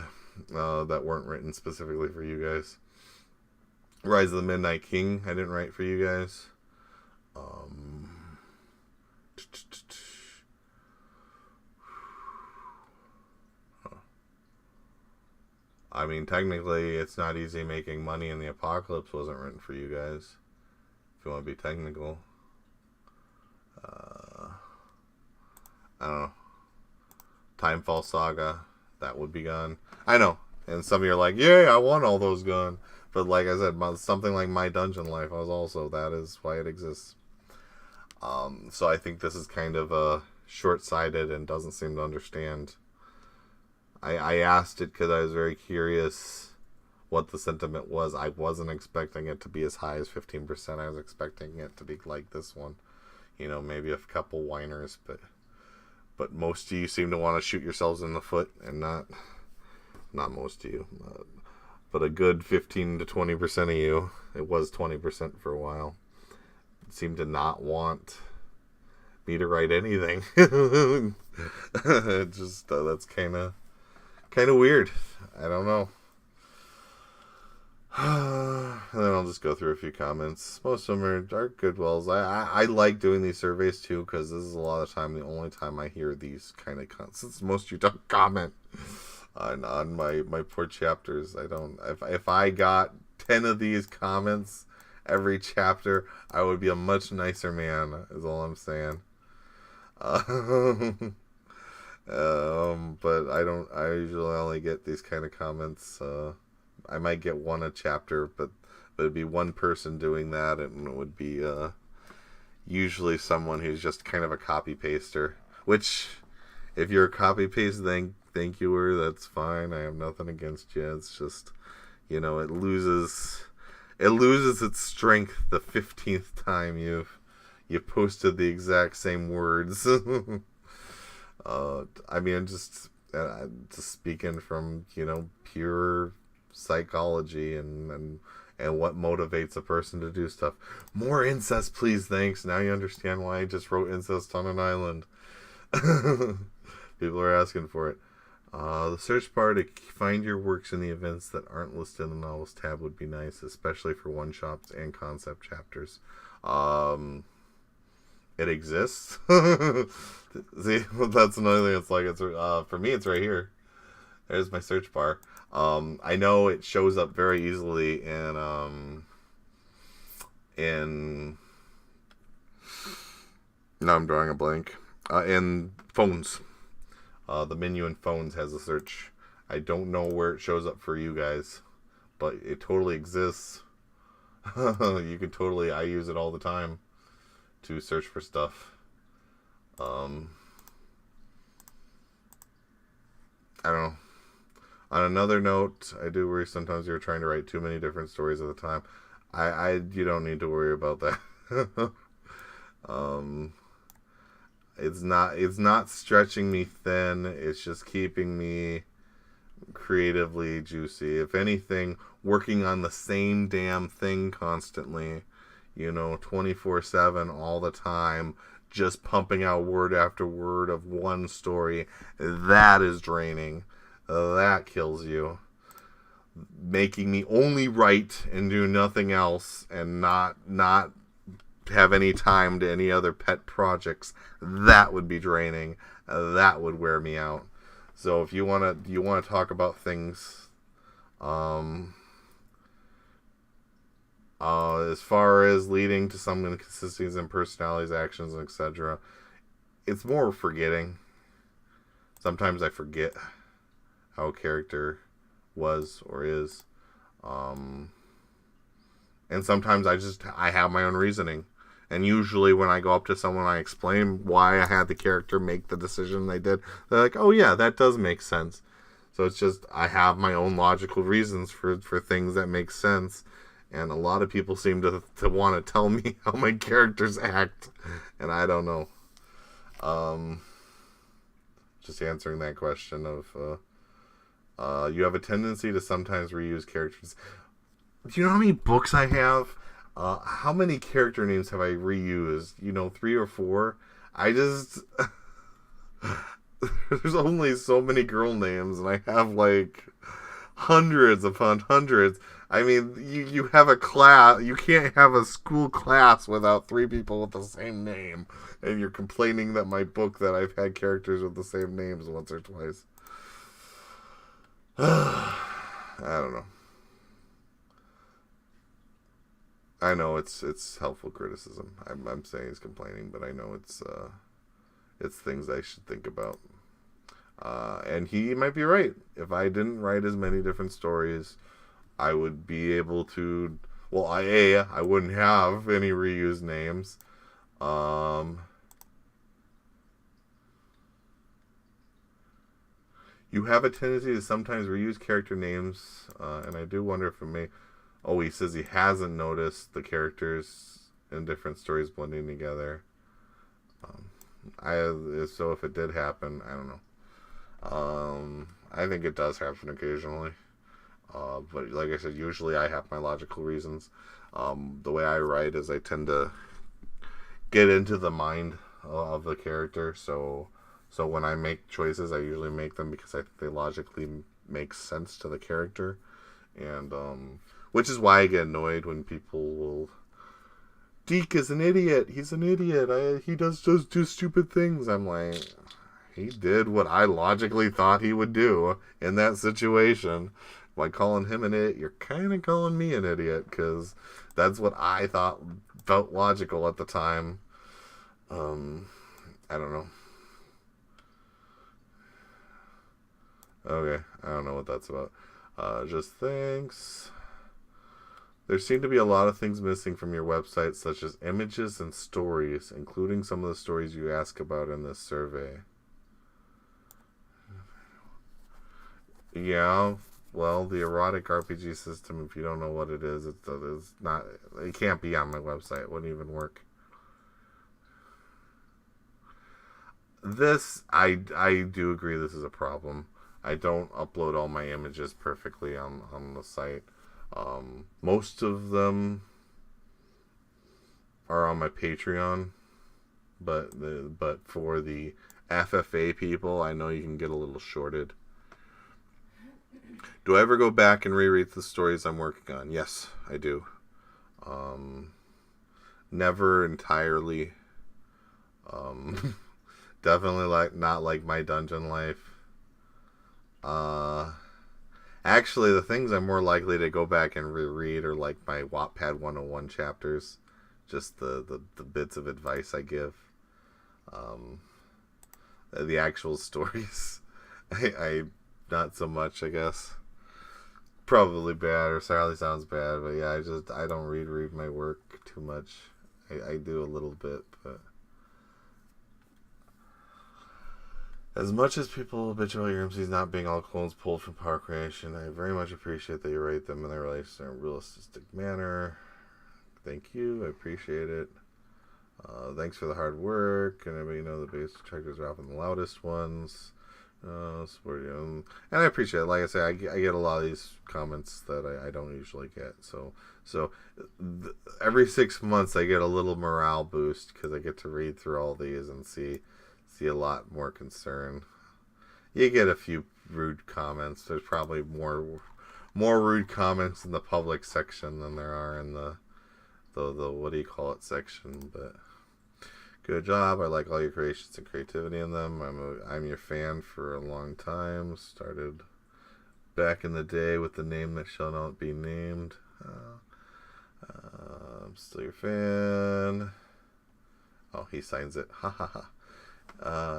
that weren't written specifically for you guys? Rise of the Midnight King, I didn't write for you guys. Technically, It's Not Easy Making Money in the Apocalypse wasn't written for you guys, if you want to be technical. I don't know. Timefall Saga, that would be gone. I know, and some of you are like, yeah, I want all those gone. But like I said, something like My Dungeon Life that is why it exists. So I think this is kind of short-sighted and doesn't seem to understand. I asked it because I was very curious what the sentiment was. I wasn't expecting it to be as high as 15%. I was expecting it to be like this one. Maybe a couple whiners, but most of you seem to want to shoot yourselves in the foot, and not most of you, but a good 15 to 20% of you. It was 20% for a while. Seem to not want me to write anything. Just that's kind of weird. I don't know. And then I'll just go through a few comments. Most of them are good wells. I like doing these surveys too, because this is a lot of time the only time I hear these kind of since most of you don't comment on my poor chapters. I don't. If I got 10 of these comments every chapter, I would be a much nicer man, is all I'm saying. But I usually only get these kind of comments. I might get one a chapter, but it'd be one person doing that, and it would be usually someone who's just kind of a copy paster. Which, if you're a copy paste thank youer, that's fine. I have nothing against you. It's just, it loses its strength the 15th time you've posted the exact same words. I'm just speaking from pure psychology and what motivates a person to do stuff. More incest, please, thanks. Now you understand why I just wrote incest on an island. People are asking for it. The search bar to find your works in the events that aren't listed in the novels tab would be nice, especially for one-shots and concept chapters. It exists. See, that's another thing. It's like, it's for me, it's right here. There's my search bar. I know it shows up very easily in now I'm drawing a blank. In phones. The menu in phones has a search. I don't know where it shows up for you guys, but it totally exists. You can totally, I use it all the time to search for stuff. I don't know. On another note, I do worry sometimes you're trying to write too many different stories at a time. You don't need to worry about that. It's not stretching me thin. It's just keeping me creatively juicy. If anything, working on the same damn thing constantly, 24/7 all the time, just pumping out word after word of one story, that is draining. That kills you. Making me only write and do nothing else and not have any time to any other pet projects, that would be draining. That would wear me out. So if you want to talk about things as far as leading to some inconsistencies in personalities, actions, etc., it's more forgetting. Sometimes I forget how a character was or is. And sometimes I have my own reasoning. And usually when I go up to someone, I explain why I had the character make the decision they did. They're like, oh yeah, that does make sense. So it's just, I have my own logical reasons for things that make sense. And a lot of people seem to want to tell me how my characters act. And I don't know. Just answering that question of, you have a tendency to sometimes reuse characters. Do you know how many books I have? How many character names have I reused? 3 or 4? There's only so many girl names, and I have like hundreds upon hundreds. I mean, you have a class. You can't have a school class without 3 people with the same name, and you're complaining that my book that I've had characters with the same names once or twice. I don't know. I know it's helpful criticism. I'm saying he's complaining, but I know it's things I should think about. And he might be right. If I didn't write as many different stories, I would be able to. Well, I wouldn't have any reused names. You have a tendency to sometimes reuse character names, and I do wonder if it may. Oh, he says he hasn't noticed the characters in different stories blending together. So if it did happen, I don't know. I think it does happen occasionally. But like I said, usually I have my logical reasons. The way I write is I tend to get into the mind of the character. So when I make choices, I usually make them because I think they logically make sense to the character. And, which is why I get annoyed when people will... Deke is an idiot. He's an idiot. He does do stupid things. I'm like, he did what I logically thought he would do in that situation. By calling him an idiot, you're kind of calling me an idiot, because that's what I thought felt logical at the time. I don't know. Okay, I don't know what that's about. Just thanks. There seem to be a lot of things missing from your website, such as images and stories, including some of the stories you ask about in this survey. Yeah, well, the erotic RPG system, if you don't know what it is, it can't be on my website. It wouldn't even work. I do agree this is a problem. I don't upload all my images perfectly on the site. Most of them are on my Patreon, but for the FFA people, I know you can get a little shorted. Do I ever go back and reread the stories I'm working on? Yes, I do. Never entirely. Definitely not like my dungeon life. Actually, the things I'm more likely to go back and reread are like my Wattpad 101 chapters. Just the bits of advice I give. The actual stories, I not so much, I guess. Probably bad, or sadly sounds bad, but yeah, I don't read my work too much. I do a little bit, but as much as people bitch about your MCs not being all clones pulled from Power Creation, I very much appreciate that you write them in a realistic manner. Thank you, I appreciate it. Thanks for the hard work, and everybody the bass characters are often the loudest ones. And I appreciate it. Like I say, I get a lot of these comments that I don't usually get. So every 6 months I get a little morale boost because I get to read through all these and see a lot more concern. You get a few rude comments. There's probably more rude comments in the public section than there are in the what do you call it section, but good job. I like all your creations and creativity in them. I'm your fan for a long time. Started back in the day with the name that shall not be named. I'm still your fan. Oh, he signs it. Ha ha ha.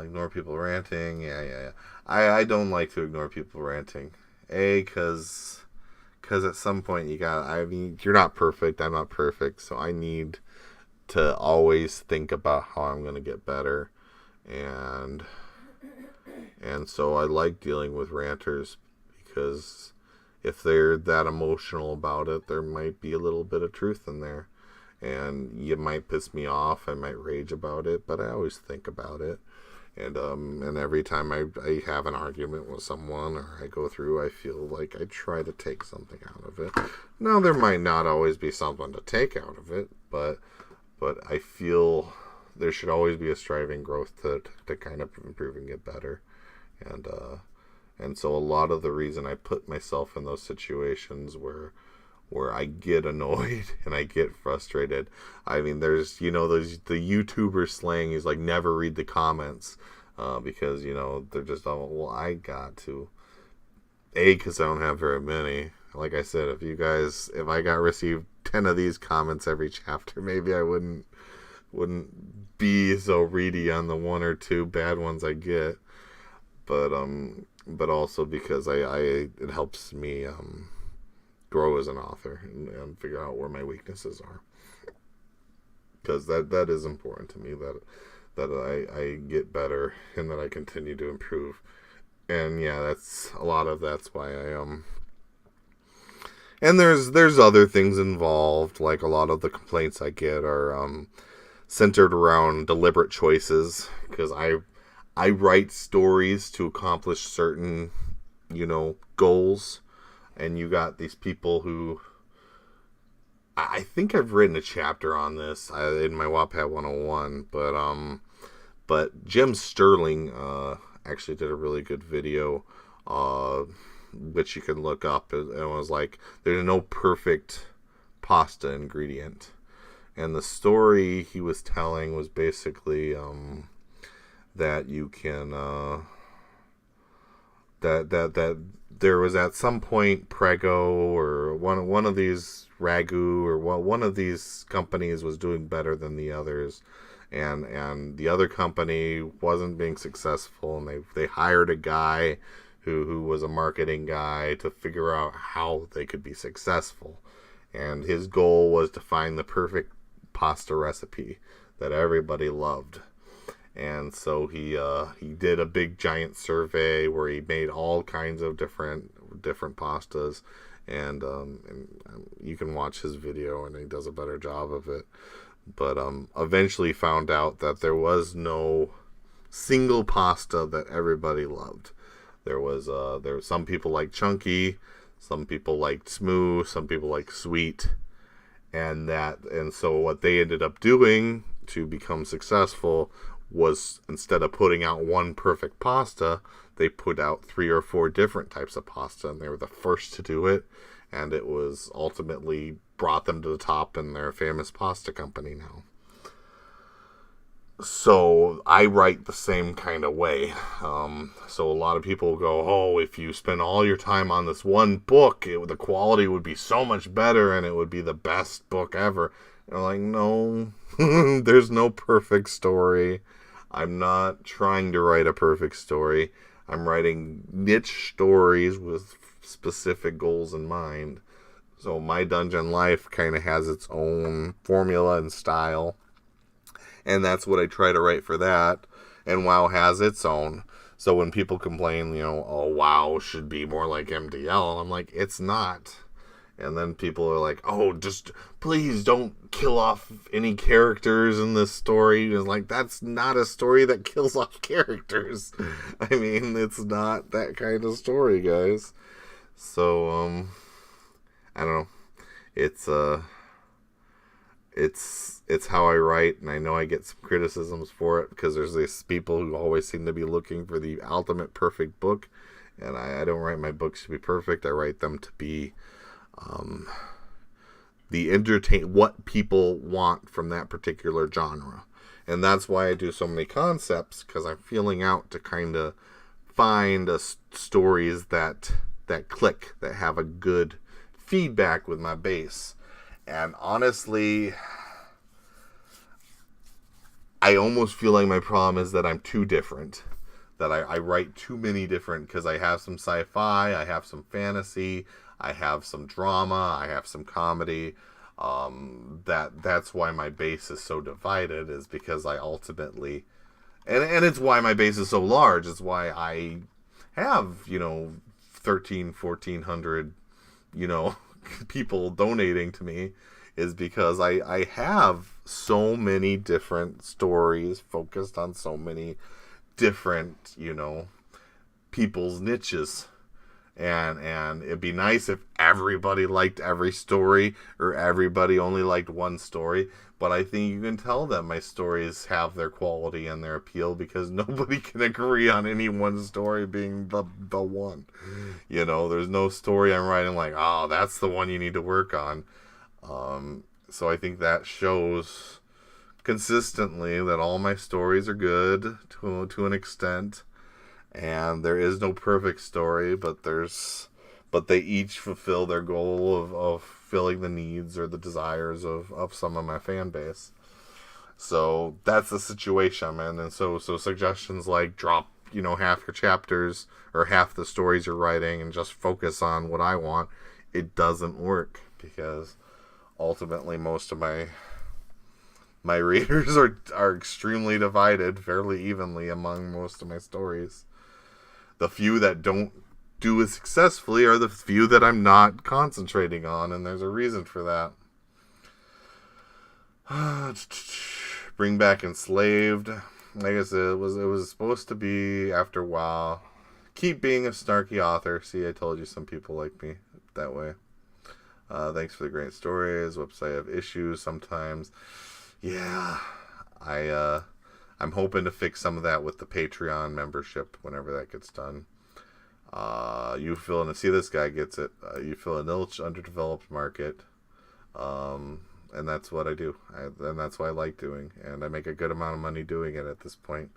Ignore people ranting. Yeah. I don't like to ignore people ranting. Because at some point you're not perfect. I'm not perfect. So I need to always think about how I'm going to get better. And so I like dealing with ranters because if they're that emotional about it, there might be a little bit of truth in there. And you might piss me off. I might rage about it, but I always think about it. And every time I have an argument with someone or I go through, I feel like I try to take something out of it. Now, there might not always be something to take out of it, but I feel there should always be a striving growth to kind of improve and get better. And so a lot of the reason I put myself in those situations where I get annoyed and I get frustrated. I mean, there's, the YouTuber slang is like never read the comments because, they're just, I got to. Because I don't have very many. Like I said, if I got received 10 of these comments every chapter, maybe I wouldn't be so ready on the one or two bad ones I get. But also because it helps me grow as an author and figure out where my weaknesses are, because that is important to me, that I get better and that I continue to improve. And yeah, that's why I and there's other things involved, like a lot of the complaints I get are centered around deliberate choices, because I write stories to accomplish certain goals. And you got these people who, I think I've written a chapter on this in my Wattpad 101, but Jim Sterling actually did a really good video, which you can look up. And it was like, there's no perfect pasta ingredient. And the story he was telling was basically that you can, that there was at some point Prego or one of these Ragu or one of these companies was doing better than the others, and the other company wasn't being successful, and they hired a guy who was a marketing guy to figure out how they could be successful, and his goal was to find the perfect pasta recipe that everybody loved. And so he did a big giant survey where he made all kinds of different pastas, and you can watch his video and he does a better job of it. But eventually found out that there was no single pasta that everybody loved. There was some people like chunky, some people liked smooth, some people like sweet, and so what they ended up doing to become successful was, instead of putting out one perfect pasta, they put out 3 or 4 different types of pasta, and they were the first to do it, and it was ultimately brought them to the top, and they're a famous pasta company now. So I write the same kind of way. So a lot of people go, oh, if you spend all your time on this one book, the quality would be so much better and it would be the best book ever. And I'm like, no, there's no perfect story. I'm not trying to write a perfect story. I'm writing niche stories with specific goals in mind. So my dungeon life kind of has its own formula and style. And that's what I try to write for that. And WoW has its own. So when people complain, oh, WoW should be more like MDL, I'm like, it's not. And then people are like, oh, just please don't kill off any characters in this story. It's like, that's not a story that kills off characters. I mean, it's not that kind of story, guys. So, I don't know. It's how I write, and I know I get some criticisms for it because there's these people who always seem to be looking for the ultimate perfect book, and I don't write my books to be perfect. I write them to be what people want from that particular genre, and that's why I do so many concepts, because I'm feeling out to kind of find stories that click, that have a good feedback with my base. And honestly, I almost feel like my problem is that I'm too different. That I write too many different, because I have some sci-fi, I have some fantasy, I have some drama, I have some comedy. That's why my base is so divided, is because I ultimately... And it's why my base is so large. It's why I have, 1,400, people donating to me, is because I have so many different stories focused on so many different, people's niches. And it'd be nice if everybody liked every story, or everybody only liked one story. But I think you can tell that my stories have their quality and their appeal, because nobody can agree on any one story being the one. There's no story I'm writing like, oh, that's the one you need to work on. So I think that shows consistently that all my stories are good to an extent. And there is no perfect story, but they each fulfill their goal of filling the needs or the desires of some of my fan base. So that's the situation I'm in. And so suggestions like drop, half your chapters or half the stories you're writing and just focus on what I want, it doesn't work, because ultimately most of my readers are extremely divided fairly evenly among most of my stories. The few that don't do as successfully are the few that I'm not concentrating on, and there's a reason for that. Bring back Enslaved. Like I said, it was supposed to be after WoW. Keep being a snarky author. See, I told you some people like me that way. Thanks for the great stories. Whoops, I have issues sometimes. Yeah, I'm hoping to fix some of that with the Patreon membership whenever that gets done. See, this guy gets it. You fill a niche, underdeveloped market. And that's what I do. And that's what I like doing. And I make a good amount of money doing it at this point.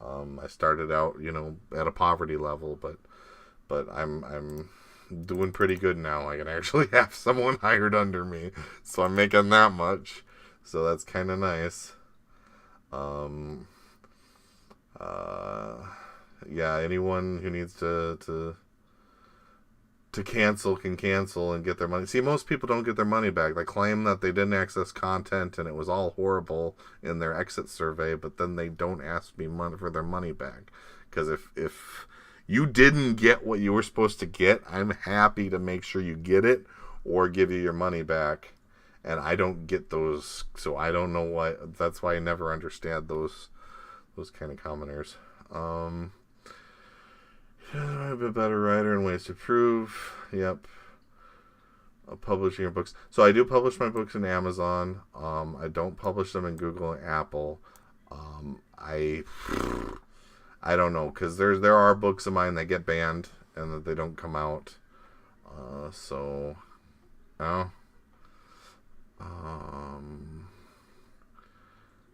I started out, at a poverty level, but I'm doing pretty good now. I can actually have someone hired under me. So I'm making that much. So that's kind of nice. Yeah, anyone who needs to cancel can cancel and get their money. See, most people don't get their money back. They claim that they didn't access content and it was all horrible in their exit survey, but then they don't ask me for their money back. Because if you didn't get what you were supposed to get, I'm happy to make sure you get it or give you your money back. And I don't get those, so I don't know why. That's why I never understand those kind of commenters. I'm a better writer and ways to prove. Yep. Publishing your books. So I do publish my books in Amazon. I don't publish them in Google and Apple. I don't know, because there are books of mine that get banned and that they don't come out. So, oh,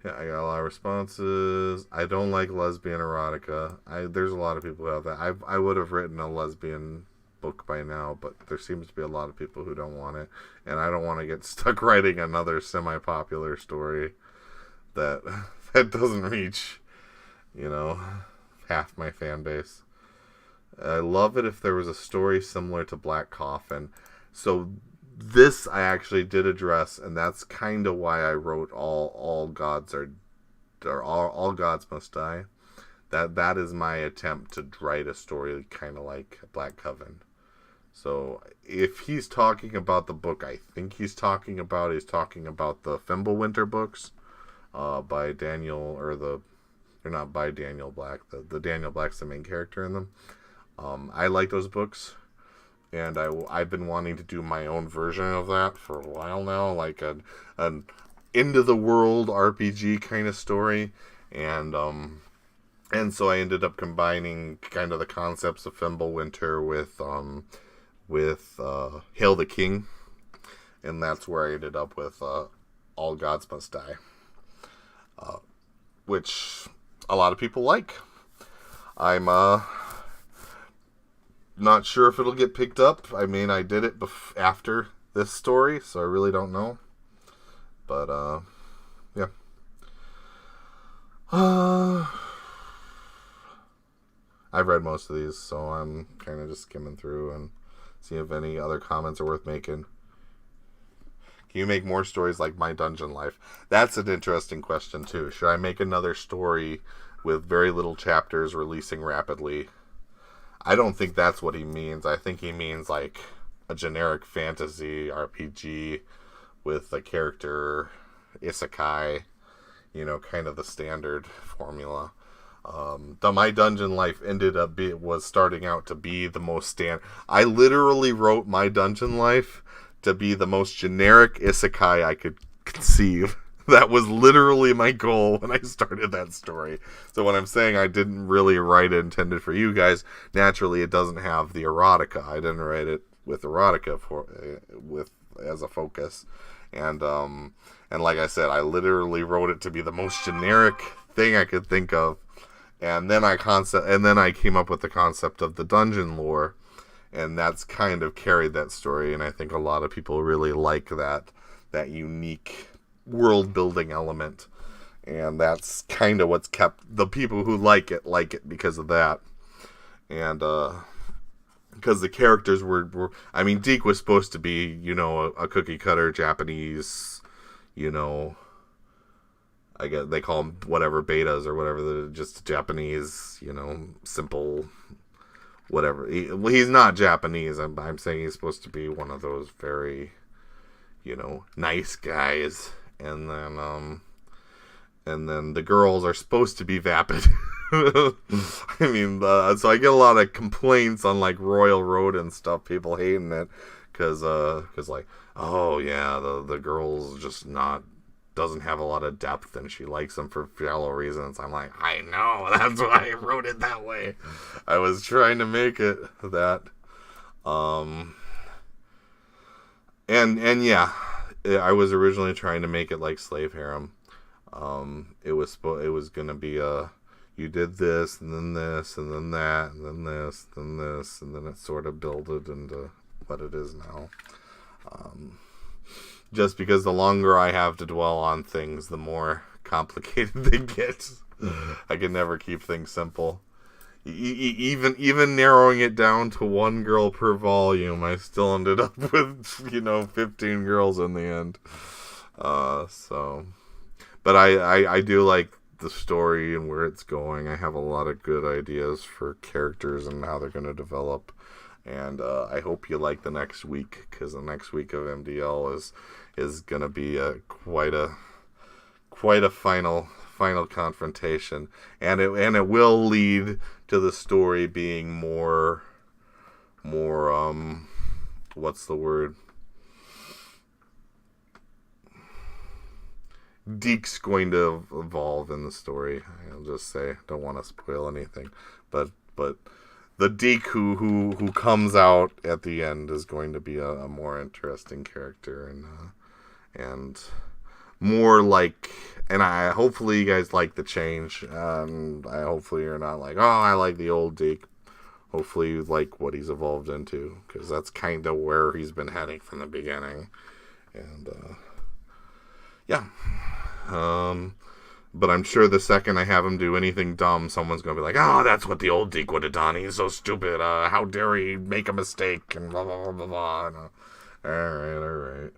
yeah, I got a lot of responses. I don't like lesbian erotica. There's a lot of people out there. I would have written a lesbian book by now, but there seems to be a lot of people who don't want it, and I don't want to get stuck writing another semi-popular story that that doesn't reach, half my fan base. I love it if there was a story similar to Black Coffin. So this I actually did address, and that's kind of why I wrote all gods all gods must die. That is my attempt to write a story kind of like Black Coven. So if he's talking about the book, I think he's talking about the Fimbulwinter books, by Daniel, they're not by Daniel Black. The Daniel Black's the main character in them. I like those books, and I've been wanting to do my own version of that for a while now, like an into the world RPG kind of story, and so I ended up combining kind of the concepts of Fimbulwinter with Hail the King, and that's where I ended up with All Gods Must Die, which a lot of people like. I'm not sure if it'll get picked up. I mean, I did it after this story, so I really don't know. But, yeah. I've read most of these, so I'm kind of just skimming through and see if any other comments are worth making. Can you make more stories like My Dungeon Life? That's an interesting question, too. Should I make another story with very little chapters releasing rapidly? I don't think that's what he means. I think he means like a generic fantasy RPG with a character isekai, kind of the standard formula. The My Dungeon Life was starting out to be the most I literally wrote My Dungeon Life to be the most generic isekai I could conceive. That was literally my goal when I started that story. So when I'm saying I didn't really write it intended for you guys, naturally it doesn't have the erotica. I didn't write it with erotica as a focus. And like I said, I literally wrote it to be the most generic thing I could think of. And then I came up with the concept of the dungeon lore, and that's kind of carried that story. And I think a lot of people really like that unique world building element, and that's kind of what's kept the people who like it because of that. And because the characters were I mean, Deke was supposed to be a cookie cutter Japanese, I guess they call them whatever betas or whatever, just Japanese, simple whatever. He's not Japanese. I'm saying he's supposed to be one of those very nice guys. And then the girls are supposed to be vapid. I mean, so I get a lot of complaints on like Royal Road and stuff, people hating it because like, oh yeah, the girl's just doesn't have a lot of depth and she likes them for shallow reasons. I'm like, I know, that's why I wrote it that way. I was trying to make it that. And yeah, I was originally trying to make it like Slave Harem. It was gonna be you did this and then this and then that and then this and then this, and then it sort of builded into what it is now. Just because the longer I have to dwell on things, the more complicated they get. I can never keep things simple. Even narrowing it down to one girl per volume, I still ended up with 15 girls in the end. But I do like the story and where it's going. I have a lot of good ideas for characters and how they're going to develop, and I hope you like the next week, because the next week of MDL is going to be quite a final confrontation, and it will lead to the story being more what's the word? Deke's going to evolve in the story. I'll just say, don't want to spoil anything, but the Deke who comes out at the end is going to be a more interesting character and more like. And I hopefully you guys like the change. I hopefully you're not like, oh, I like the old Deke. Hopefully you like what he's evolved into, because that's kind of where he's been heading from the beginning. And yeah. But I'm sure the second I have him do anything dumb, someone's going to be like, oh, that's what the old Deke would have done. He's so stupid. How dare he make a mistake? And blah, blah, blah, blah, blah. And, all right.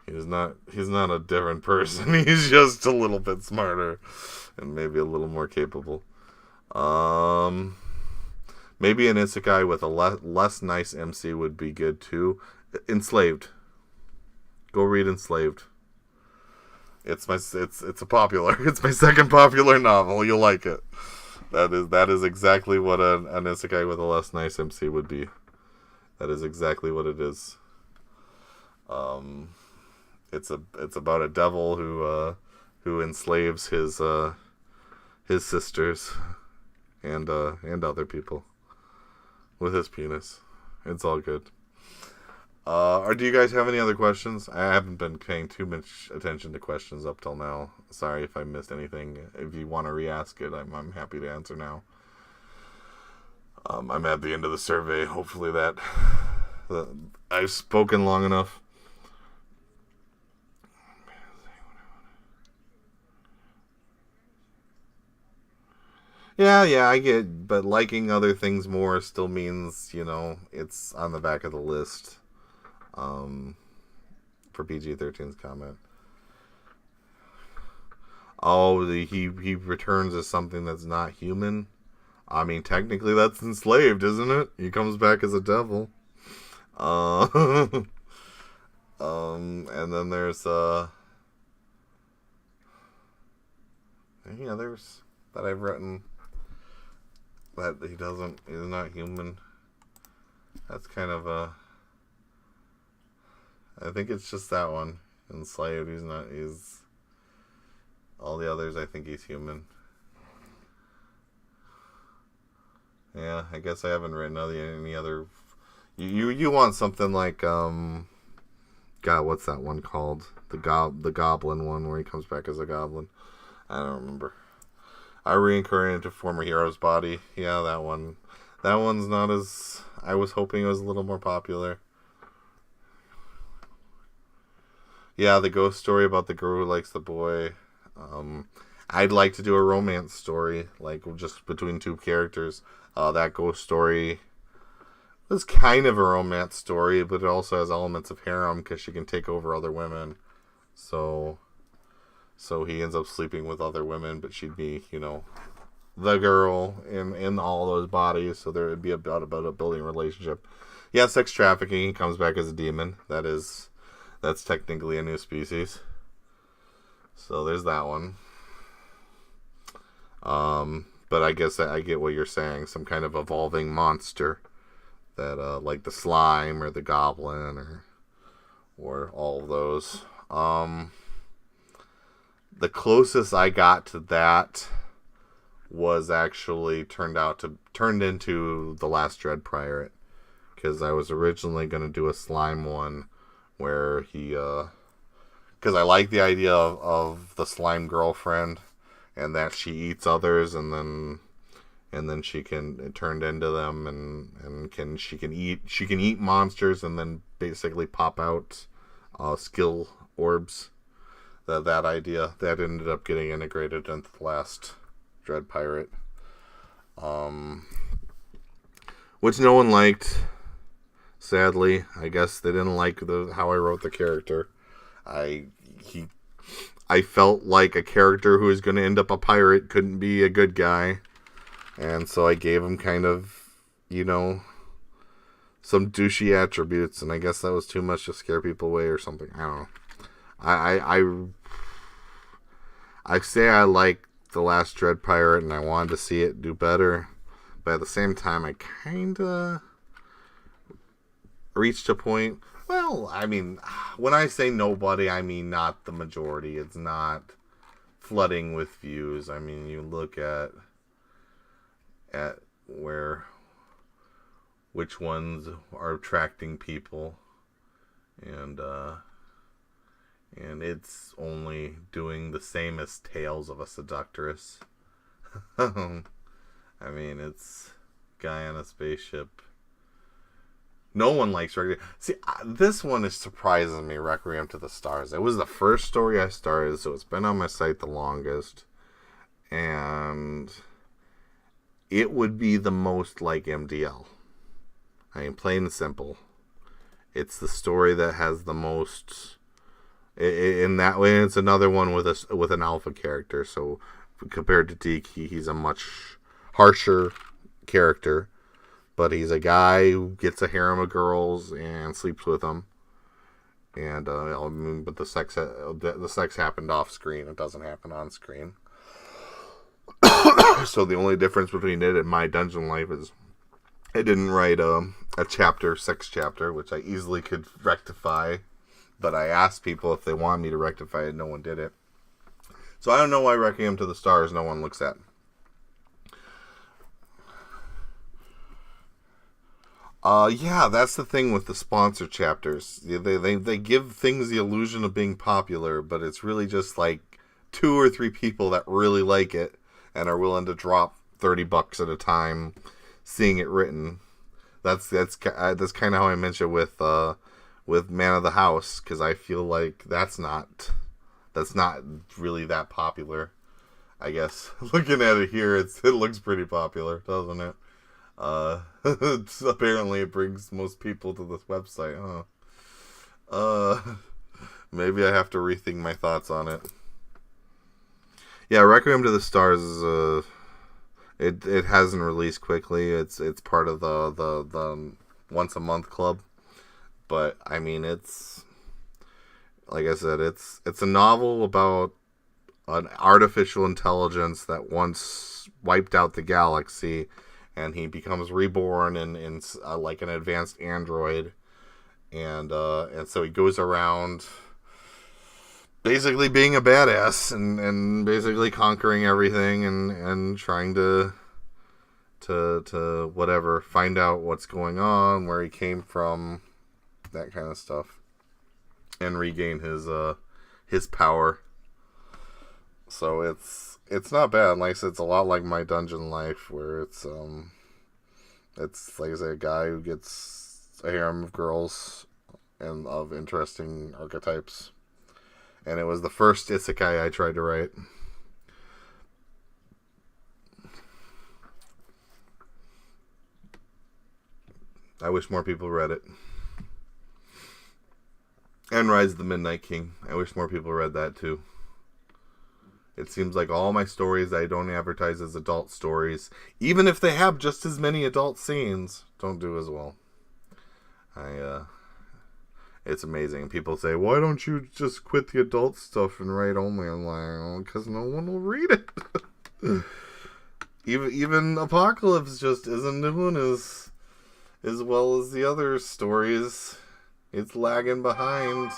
He's not a different person. He's just a little bit smarter and maybe a little more capable. Maybe an isekai with a less nice MC would be good too. Enslaved. Go read Enslaved. It's my second popular novel. You'll like it. That is exactly what an isekai with a less nice MC would be. That is exactly what it is. It's about a devil who enslaves his sisters and other people with his penis. It's all good. Do you guys have any other questions? I haven't been paying too much attention to questions up till now. Sorry if I missed anything. If you want to re-ask it, I'm happy to answer now. I'm at the end of the survey. Hopefully that I've spoken long enough. Yeah, I get, but liking other things more still means, it's on the back of the list. For PG-13's comment. Oh, he returns as something that's not human. I mean, technically that's enslaved, isn't it? He comes back as a devil. And then there's any others that I've written that he's not human. That's kind of I think it's just that one. Enslaved, he's all the others I think he's human. Yeah, I guess I haven't written any other. You want something like God, what's that one called? The goblin one where he comes back as a goblin. I don't remember. I reincarnated into former hero's body. Yeah, that one. That one's not as. I was hoping it was a little more popular. Yeah, the ghost story about the girl who likes the boy. I'd like to do a romance story, like just between two characters. That ghost story was kind of a romance story, but it also has elements of harem because she can take over other women. So he ends up sleeping with other women, but she'd be, the girl in all those bodies. So there would be about a building relationship. Yeah, sex trafficking. He comes back as a demon. That's technically a new species. So there's that one. But I guess I get what you're saying. Some kind of evolving monster that, like the slime or the goblin or all of those. The closest I got to that was actually turned into The Last Dread Pirate, because I was originally going to do a slime one where he, because I like the idea of the slime girlfriend, and that she eats others, and then she can turn into them, and she can eat monsters, and then basically pop out skill orbs. That idea that ended up getting integrated into The Last Dread Pirate, which no one liked. Sadly, I guess they didn't like how I wrote the character. I felt like a character who was going to end up a pirate couldn't be a good guy, and so I gave him kind of, some douchey attributes, and I guess that was too much to scare people away or something. I don't know. I say I like The Last Dread Pirate, and I wanted to see it do better, but at the same time, I kind of reached a point. Well, I mean, when I say nobody, I mean not the majority. It's not flooding with views. I mean, you look at where which ones are attracting people, and it's only doing the same as Tales of a Seductress. I mean, it's guy on a spaceship. No one likes Requiem. See, this one is surprising me, Requiem to the Stars. It was the first story I started, so it's been on my site the longest. And it would be the most like MDL. I mean, plain and simple. It's the story that has the most... In that way, it's another one with an alpha character. So compared to Deke, he's a much harsher character. But he's a guy who gets a harem of girls and sleeps with them. And but the sex happened off screen. It doesn't happen on screen. So the only difference between it and My Dungeon Life is I didn't write a sex chapter, which I easily could rectify. But I asked people if they wanted me to rectify it. No one did it. So I don't know why Requiem to the Stars no one looks at. Yeah, that's the thing with the sponsor chapters. They give things the illusion of being popular, but it's really just like 2 or 3 people that really like it and are willing to drop $30 at a time seeing it written. That's kind of how I mentioned with Man of the House, because I feel like that's not really that popular. I guess looking at it here, it looks pretty popular, doesn't it? Apparently it brings most people to this website, huh? Maybe I have to rethink my thoughts on it. Yeah, Requiem to the Stars is it hasn't released quickly. It's part of the once a month club. But I mean, it's like I said, it's a novel about an artificial intelligence that once wiped out the galaxy. And he becomes reborn in like an advanced android, and so he goes around basically being a badass and basically conquering everything and trying to whatever, find out what's going on, where he came from, that kind of stuff, and regain his power. So it's not bad. Like I said, it's a lot like My Dungeon Life, where it's like I say, a guy who gets a harem of girls and of interesting archetypes. And it was the first isekai I tried to write. I wish more people read it. And Rise of the Midnight King. I wish more people read that too. It seems like all my stories I don't advertise as adult stories, even if they have just as many adult scenes, don't do as well. It's amazing. People say, why don't you just quit the adult stuff and write only? I'm like, because no one will read it. even Apocalypse just isn't doing as well as the other stories. It's lagging behind,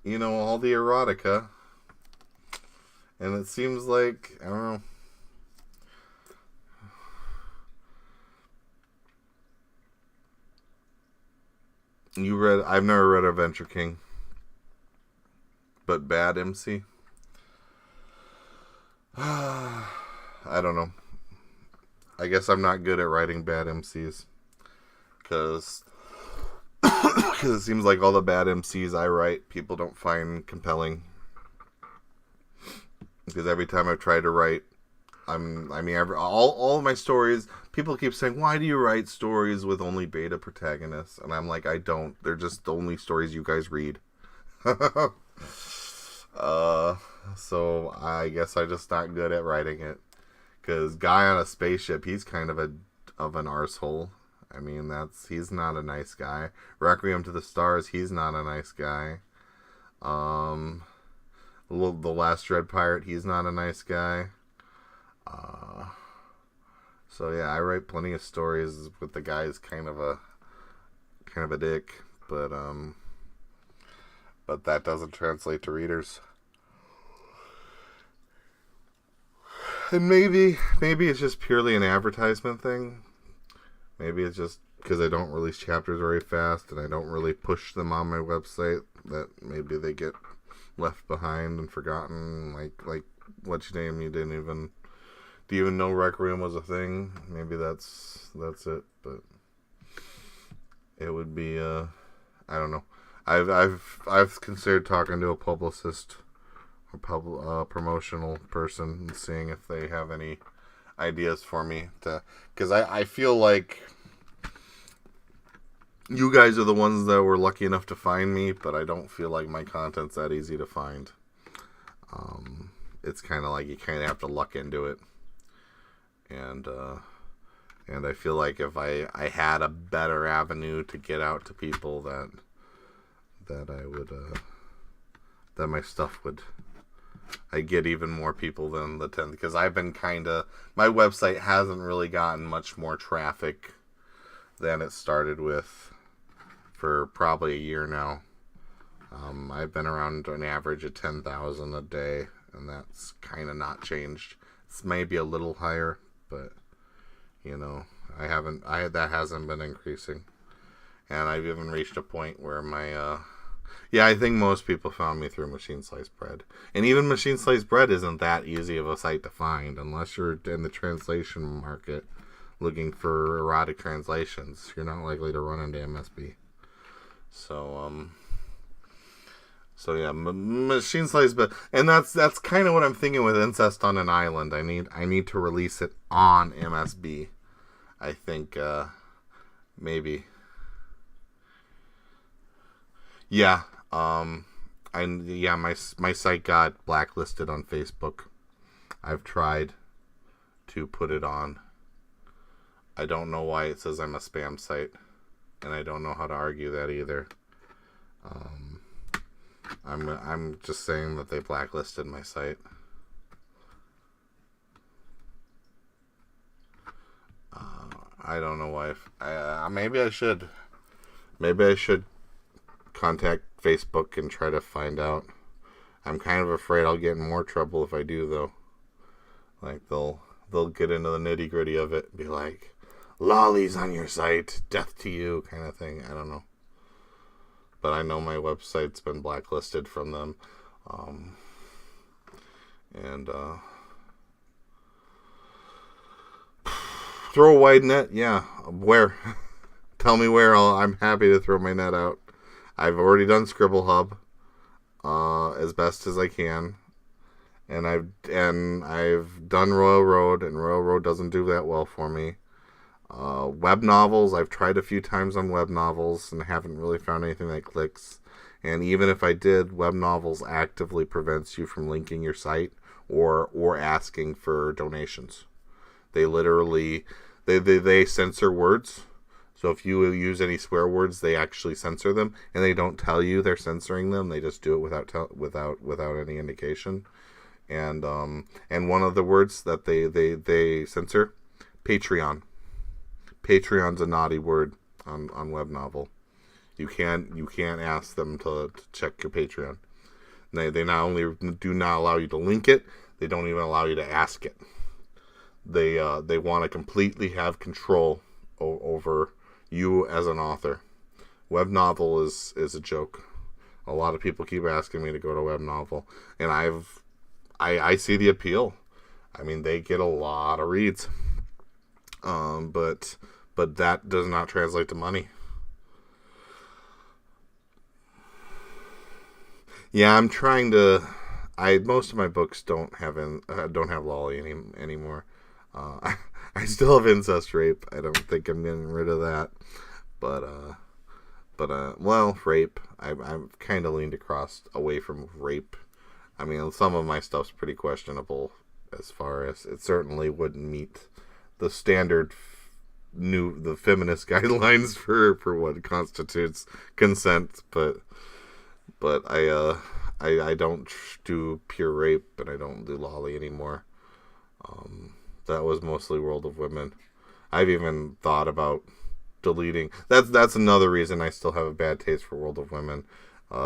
all the erotica. And it seems like, I don't know. I've never read Adventure King. But Bad MC? I don't know. I guess I'm not good at writing bad MCs. Because it seems like all the bad MCs I write, people don't find compelling. Because every time I've tried to write, all of my stories, people keep saying, why do you write stories with only beta protagonists? And I'm like, I don't. They're just the only stories you guys read. So I guess I'm just not good at writing it. Because Guy on a Spaceship, he's kind of an arsehole. I mean, he's not a nice guy. Requiem to the Stars, he's not a nice guy. The Last Dread Pirate, he's not a nice guy. So yeah, I write plenty of stories with the guy's kind of a dick. but that doesn't translate to readers. And maybe it's just purely an advertisement thing. Maybe it's just because I don't release chapters very fast and I don't really push them on my website that maybe they get left behind and forgotten. Like what's your name? Do you even know Rec Room was a thing? Maybe that's it. But it would be I don't know. I've considered talking to a publicist or promotional person and seeing if they have any ideas for me because I feel like you guys are the ones that were lucky enough to find me, but I don't feel like my content's that easy to find. It's kind of like you kind of have to luck into it. And I feel like if I had a better avenue to get out to people that I would that my stuff would I get even more people than the 10, because I've been my website hasn't really gotten much more traffic than it started with for probably a year now. I've been around an average of 10,000 a day, and that's kind of not changed. It's maybe a little higher, but that hasn't been increasing. And I've even reached a point where I think most people found me through Machine Sliced Bread. And even Machine Sliced Bread isn't that easy of a site to find unless you're in the translation market looking for erotic translations. You're not likely to run into MSB. So yeah, Machine Sliced Bread, and that's kind of what I'm thinking with Incest on an Island. I need to release it on MSB. I think maybe. Yeah. My site got blacklisted on Facebook. I've tried to put it on. I don't know why it says I'm a spam site, and I don't know how to argue that either. I'm just saying that they blacklisted my site. I don't know why. Maybe I should contact Facebook and try to find out. I'm kind of afraid I'll get in more trouble if I do, though. Like they'll get into the nitty gritty of it, be like, "Lollies on your site, death to you," kind of thing. I don't know. But I know my website's been blacklisted from them. Throw a wide net? Yeah. Where? Tell me where. I'm happy to throw my net out. I've already done Scribble Hub as best as I can. And I've done Royal Road, and Royal Road doesn't do that well for me. Web novels, I've tried a few times on web novels and haven't really found anything that clicks. And even if I did, web novels actively prevents you from linking your site or asking for donations. They literally they censor words. So if you use any swear words, they actually censor them, and they don't tell you they're censoring them. They just do it without any indication. And one of the words that they censor, Patreon. Patreon's a naughty word on web novel. You can't ask them to check your Patreon. They not only do not allow you to link it, they don't even allow you to ask it. They want to completely have control over you as an author. Web novel is a joke. A lot of people keep asking me to go to web novel, and I see the appeal. I mean, they get a lot of reads. But that does not translate to money. Yeah, I'm trying to. Most of my books don't have lolly anymore. I still have incest rape. I don't think I'm getting rid of that. But rape. I've kind of leaned away from rape. I mean, some of my stuff's pretty questionable as far as it certainly wouldn't meet the standard the feminist guidelines for what constitutes consent, but I don't do pure rape, and I don't do lolly anymore. That was mostly World of Women. I've even thought about deleting. That's another reason I still have a bad taste for World of Women,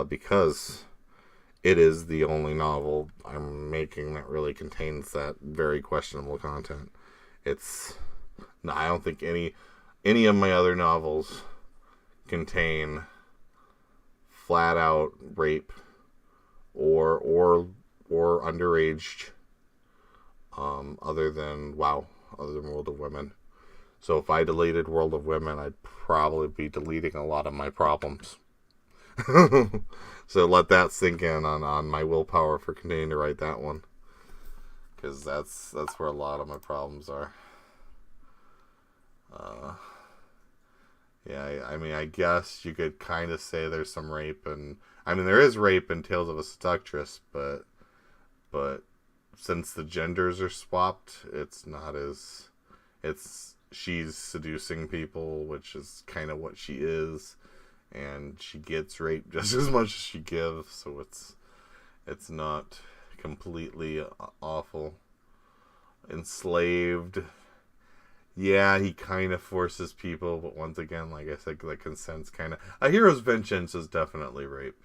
because it is the only novel I'm making that really contains that very questionable content. No, I don't think any of my other novels contain flat out rape or underaged, other than World of Women. So if I deleted World of Women, I'd probably be deleting a lot of my problems. So let that sink in on my willpower for continuing to write that one, because that's where a lot of my problems are. Yeah, I mean, I guess you could kind of say there's some rape, and I mean there is rape in Tales of a Seductress, but since the genders are swapped, it's not as she's seducing people, which is kind of what she is, and she gets raped just as much as she gives, so it's not completely awful. Enslaved, yeah, he kind of forces people, but once again, like I said, the consent's kind of... A Hero's Vengeance is definitely rape.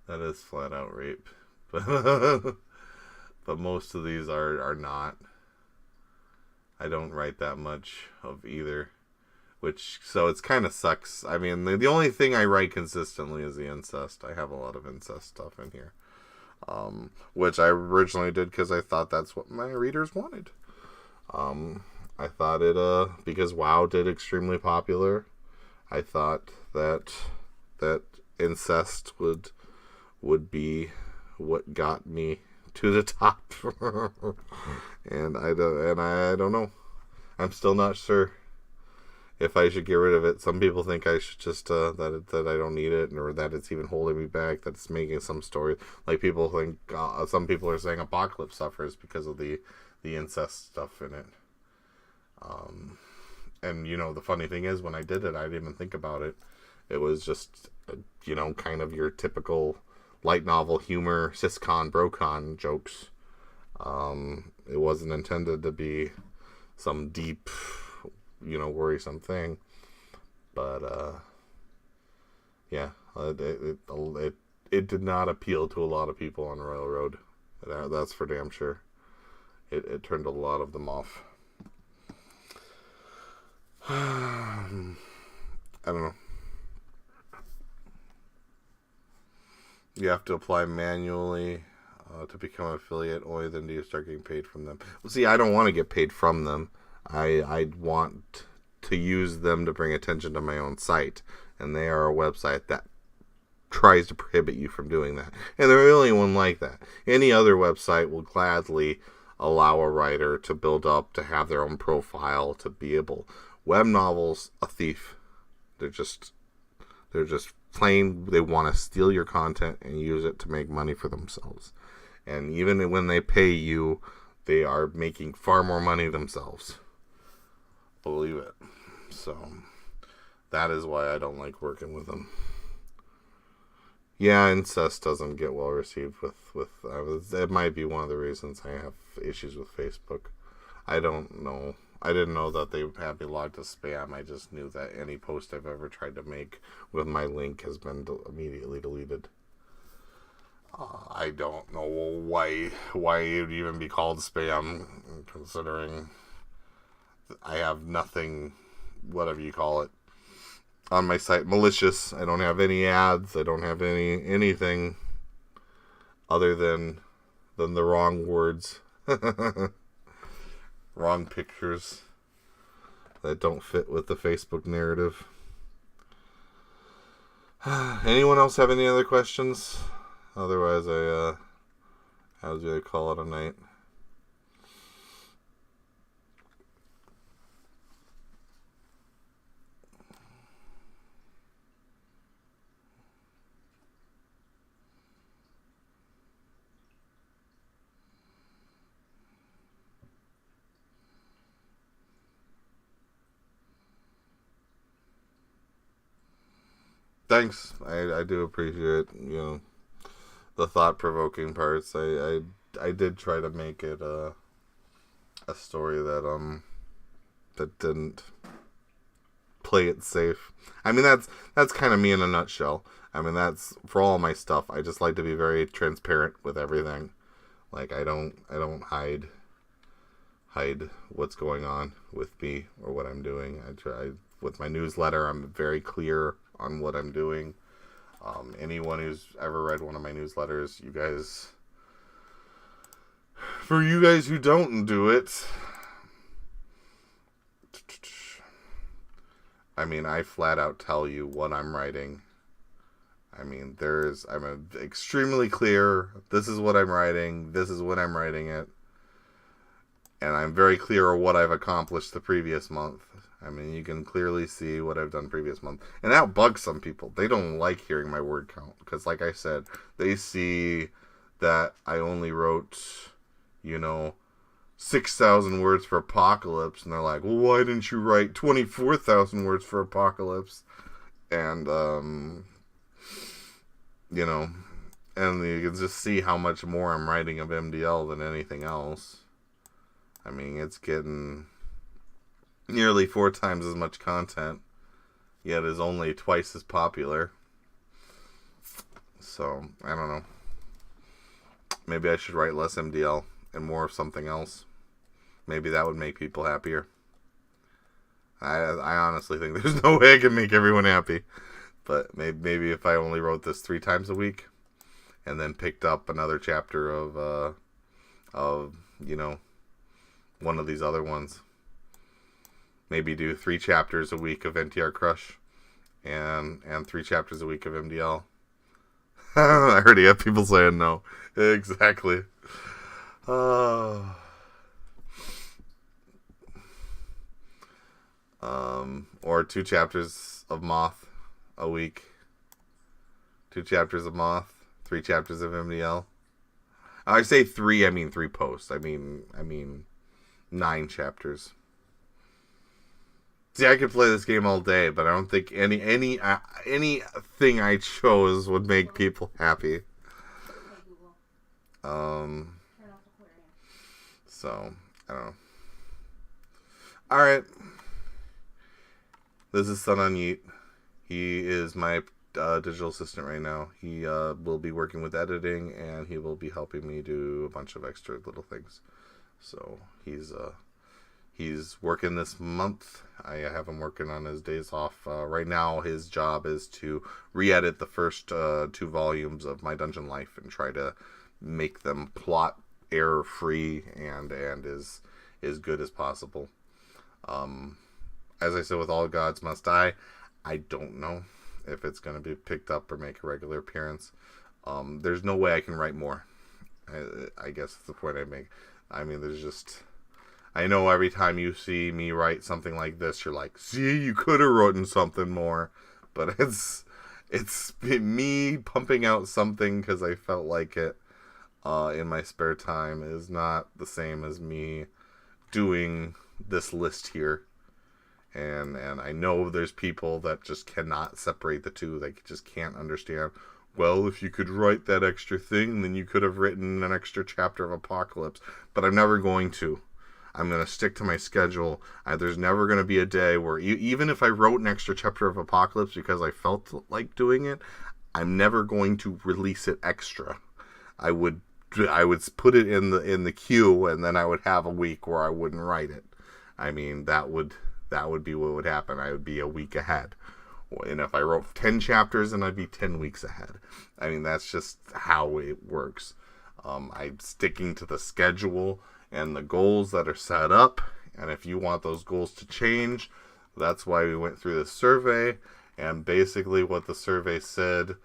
That is flat out rape. But most of these are not. I don't write that much of either. So it's kind of sucks. I mean, the only thing I write consistently is the incest. I have a lot of incest stuff in here. Which I originally did because I thought that's what my readers wanted. I thought it, because WoW did extremely popular, I thought that incest would be what got me to the top. and I don't know. I'm still not sure if I should get rid of it. Some people think I should just that I don't need it, or that it's even holding me back. That it's making some story. Like people think, some people are saying Apocalypse suffers because of the incest stuff in it. And the funny thing is, when I did it, I didn't even think about it. It was just, kind of your typical light novel humor, siscon, brocon jokes. It wasn't intended to be some deep, worrisome thing. But, yeah, it did not appeal to a lot of people on Royal Road. That's for damn sure. It turned a lot of them off. I don't know. You have to apply manually to become an affiliate. Only then do you start getting paid from them. Well, see, I don't want to get paid from them. I want to use them to bring attention to my own site, and they are a website that tries to prohibit you from doing that. And they're the only one like that. Any other website will gladly allow a writer to build up, to have their own profile, to be able... Web novels, a thief. They're just plain, they want to steal your content and use it to make money for themselves. And even when they pay you, they are making far more money themselves. Believe it. So, that is why I don't like working with them. Yeah, incest doesn't get well received it might be one of the reasons I have issues with Facebook. I don't know. I didn't know that they had me logged as spam. I just knew that any post I've ever tried to make with my link has been immediately deleted. I don't know why it would even be called spam, considering I have nothing, whatever you call it, on my site. Malicious. I don't have any ads. I don't have anything other than the wrong words. Wrong pictures that don't fit with the Facebook narrative. Anyone else have any other questions? Otherwise, I was going to call it a night. Thanks. I do appreciate, the thought-provoking parts. I did try to make it a story that didn't play it safe. I mean, that's kind of me in a nutshell. I mean, that's for all my stuff. I just like to be very transparent with everything. Like, I don't hide what's going on with me or what I'm doing. I try with my newsletter. I'm very clear on what I'm doing. Anyone who's ever read one of my newsletters, for you guys who don't do it, I mean, I flat out tell you what I'm writing. I mean, I'm extremely clear. This is what I'm writing. This is when I'm writing it. And I'm very clear on what I've accomplished the previous month. I mean, you can clearly see what I've done previous month. And that bugs some people. They don't like hearing my word count. Because like I said, they see that I only wrote, 6,000 words for Apocalypse. And they're like, well, why didn't you write 24,000 words for Apocalypse? And, and you can just see how much more I'm writing of MDL than anything else. I mean, it's getting nearly 4 times as much content, yet is only twice as popular. So, I don't know. Maybe I should write less MDL and more of something else. Maybe that would make people happier. I honestly think there's no way I can make everyone happy. But maybe if I only wrote this 3 times a week, and then picked up another chapter of one of these other ones. Maybe do 3 chapters a week of NTR Crush, and 3 chapters a week of MDL. I heard you have people saying no. Exactly. Or 2 chapters of Moth a week. 2 chapters of Moth, 3 chapters of MDL. I say 3, I mean 3 posts. I mean 9 chapters. See, I could play this game all day, but I don't think anything I chose would make people happy. So, I don't know. Alright. This is Sun on Yeet. He is my digital assistant right now. He will be working with editing, and he will be helping me do a bunch of extra little things. So, he's working this month. I have him working on his days off. Right now, his job is to re-edit the first 2 volumes of My Dungeon Life and try to make them plot error-free and as good as possible. As I said, with All Gods Must Die, I don't know if it's going to be picked up or make a regular appearance. There's no way I can write more. I guess that's the point I make. I mean, there's just... I know every time you see me write something like this, you're like, see, you could have written something more. But it's me pumping out something because I felt like it in my spare time is not the same as me doing this list here. And I know there's people that just cannot separate the two. They just can't understand. Well, if you could write that extra thing, then you could have written an extra chapter of Apocalypse. But I'm never going to. I'm going to stick to my schedule. There's never going to be a day where, even if I wrote an extra chapter of Apocalypse because I felt like doing it, I'm never going to release it extra. I would put it in the queue, and then I would have a week where I wouldn't write it. I mean, that would be what would happen. I would be a week ahead. And if I wrote 10 chapters, then I'd be 10 weeks ahead. I mean, that's just how it works. I'm sticking to the schedule and the goals that are set up. And if you want those goals to change, that's why we went through this survey. And basically what the survey said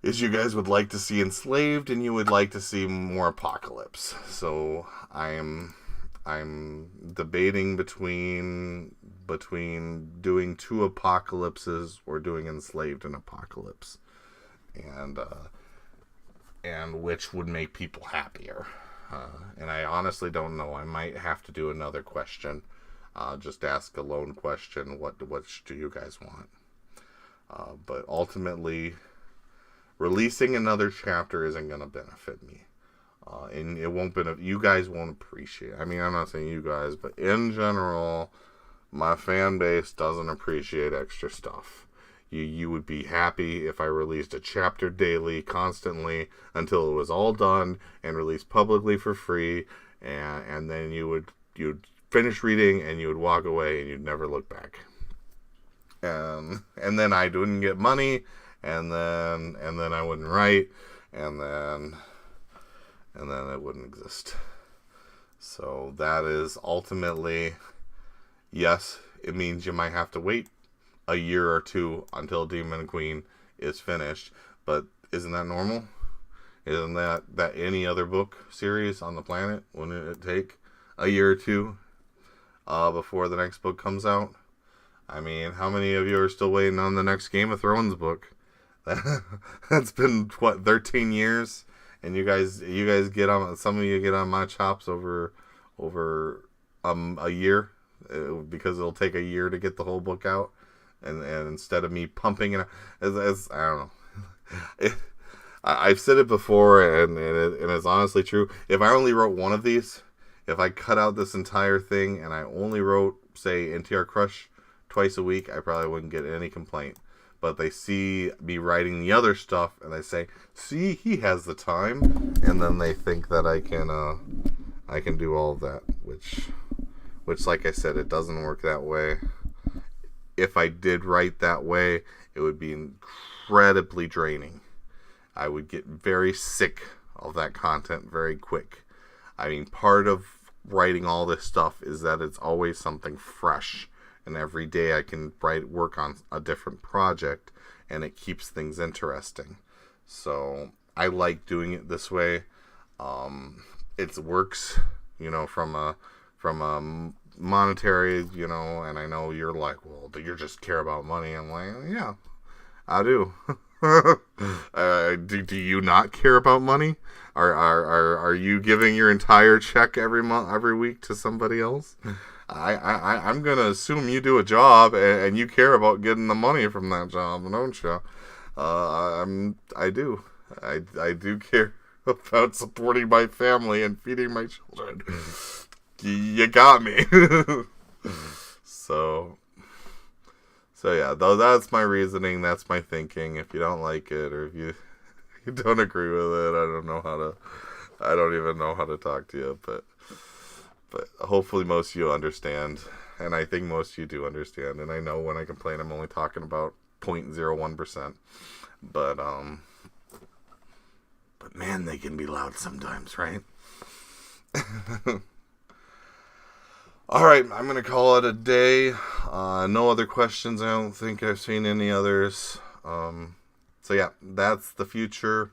is you guys would like to see Enslaved and you would like to see more Apocalypse. So I'm debating between doing 2 Apocalypses or doing Enslaved and Apocalypse, and which would make people happier. And I honestly don't know. I might have to do another question. Just ask a lone question. What do you guys want? But ultimately, releasing another chapter isn't going to benefit me. And it won't benefit, you guys won't appreciate it. I mean, I'm not saying you guys, but in general, my fan base doesn't appreciate extra stuff. You would be happy if I released a chapter daily, constantly, until it was all done and released publicly for free, and then you'd finish reading and you would walk away and you'd never look back. And then I wouldn't get money, and then I wouldn't write, and then it wouldn't exist. So that is ultimately, yes, it means you might have to wait a year or two until Demon Queen is finished, but isn't that normal? Isn't that any other book series on the planet? Wouldn't it take a year or two before the next book comes out? I mean, how many of you are still waiting on the next Game of Thrones book? That's been, 13 years? And you guys get on, some of you get on my chops over a year, because it'll take a year to get the whole book out. And instead of me pumping it, as I don't know. I've said it before, and it's honestly true. If I only wrote one of these, if I cut out this entire thing and I only wrote, say, NTR Crush twice a week, I probably wouldn't get any complaint. But they see me writing the other stuff, and they say, "See, he has the time," and then they think that I can do all of that, which, like I said, it doesn't work that way. If I did write that way, it would be incredibly draining. I would get very sick of that content very quick. I mean, part of writing all this stuff is that it's always something fresh. And every day I can work on a different project, and it keeps things interesting. So I like doing it this way. It works, from a monetary, and I know you're like, well, you just care about money. I'm like, yeah, I do. Do you not care about money? Are you giving your entire check every week to somebody else? I'm gonna assume you do a job and you care about getting the money from that job, don't you? I do. I do care about supporting my family and feeding my children. You got me. So yeah, though, that's my reasoning, that's my thinking. If you don't like it, or if you don't agree with it, I don't even know how to talk to you, but hopefully most of you understand, and I think most of you do understand, and I know when I complain I'm only talking about 0.01%, but man, they can be loud sometimes, right? Alright, I'm going to call it a day. No other questions. I don't think I've seen any others. So yeah, that's the future.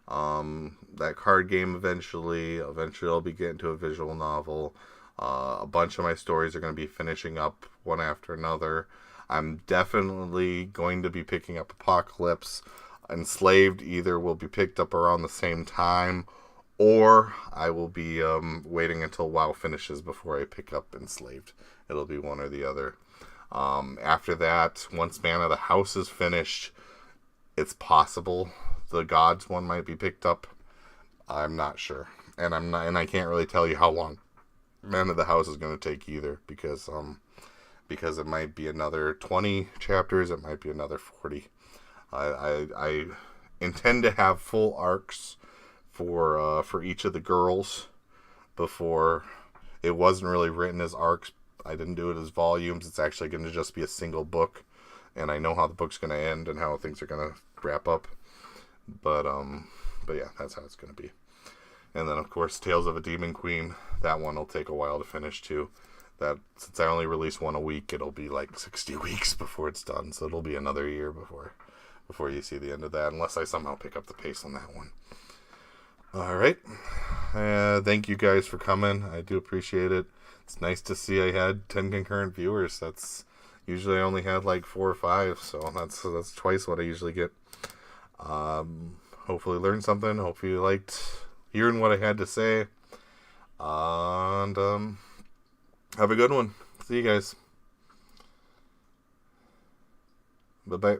That card game eventually I'll be getting to a visual novel. A bunch of my stories are going to be finishing up one after another. I'm definitely going to be picking up Apocalypse. Enslaved either will be picked up around the same time, or I will be waiting until WoW finishes before I pick up Enslaved. It'll be one or the other. After that, once Man of the House is finished, it's possible the Gods one might be picked up. I'm not sure, and I can't really tell you how long Man of the House is going to take either, because it might be another 20 chapters, it might be another 40. I intend to have full arcs for each of the girls before. It wasn't really written as arcs. I didn't do it as volumes. It's actually going to just be a single book, and I know how the book's going to end and how things are going to wrap up. But yeah, that's how it's going to be. And then, of course, Tales of a Demon Queen. That one will take a while to finish, too. That, since I only release one a week, it'll be like 60 weeks before it's done. So it'll be another year before you see the end of that, unless I somehow pick up the pace on that one. All right. Thank you guys for coming. I do appreciate it. It's nice to see I had 10 concurrent viewers. That's usually I only had like 4 or 5, so that's twice what I usually get. Hopefully learned something. Hopefully you liked hearing what I had to say. And have a good one. See you guys. Bye-bye.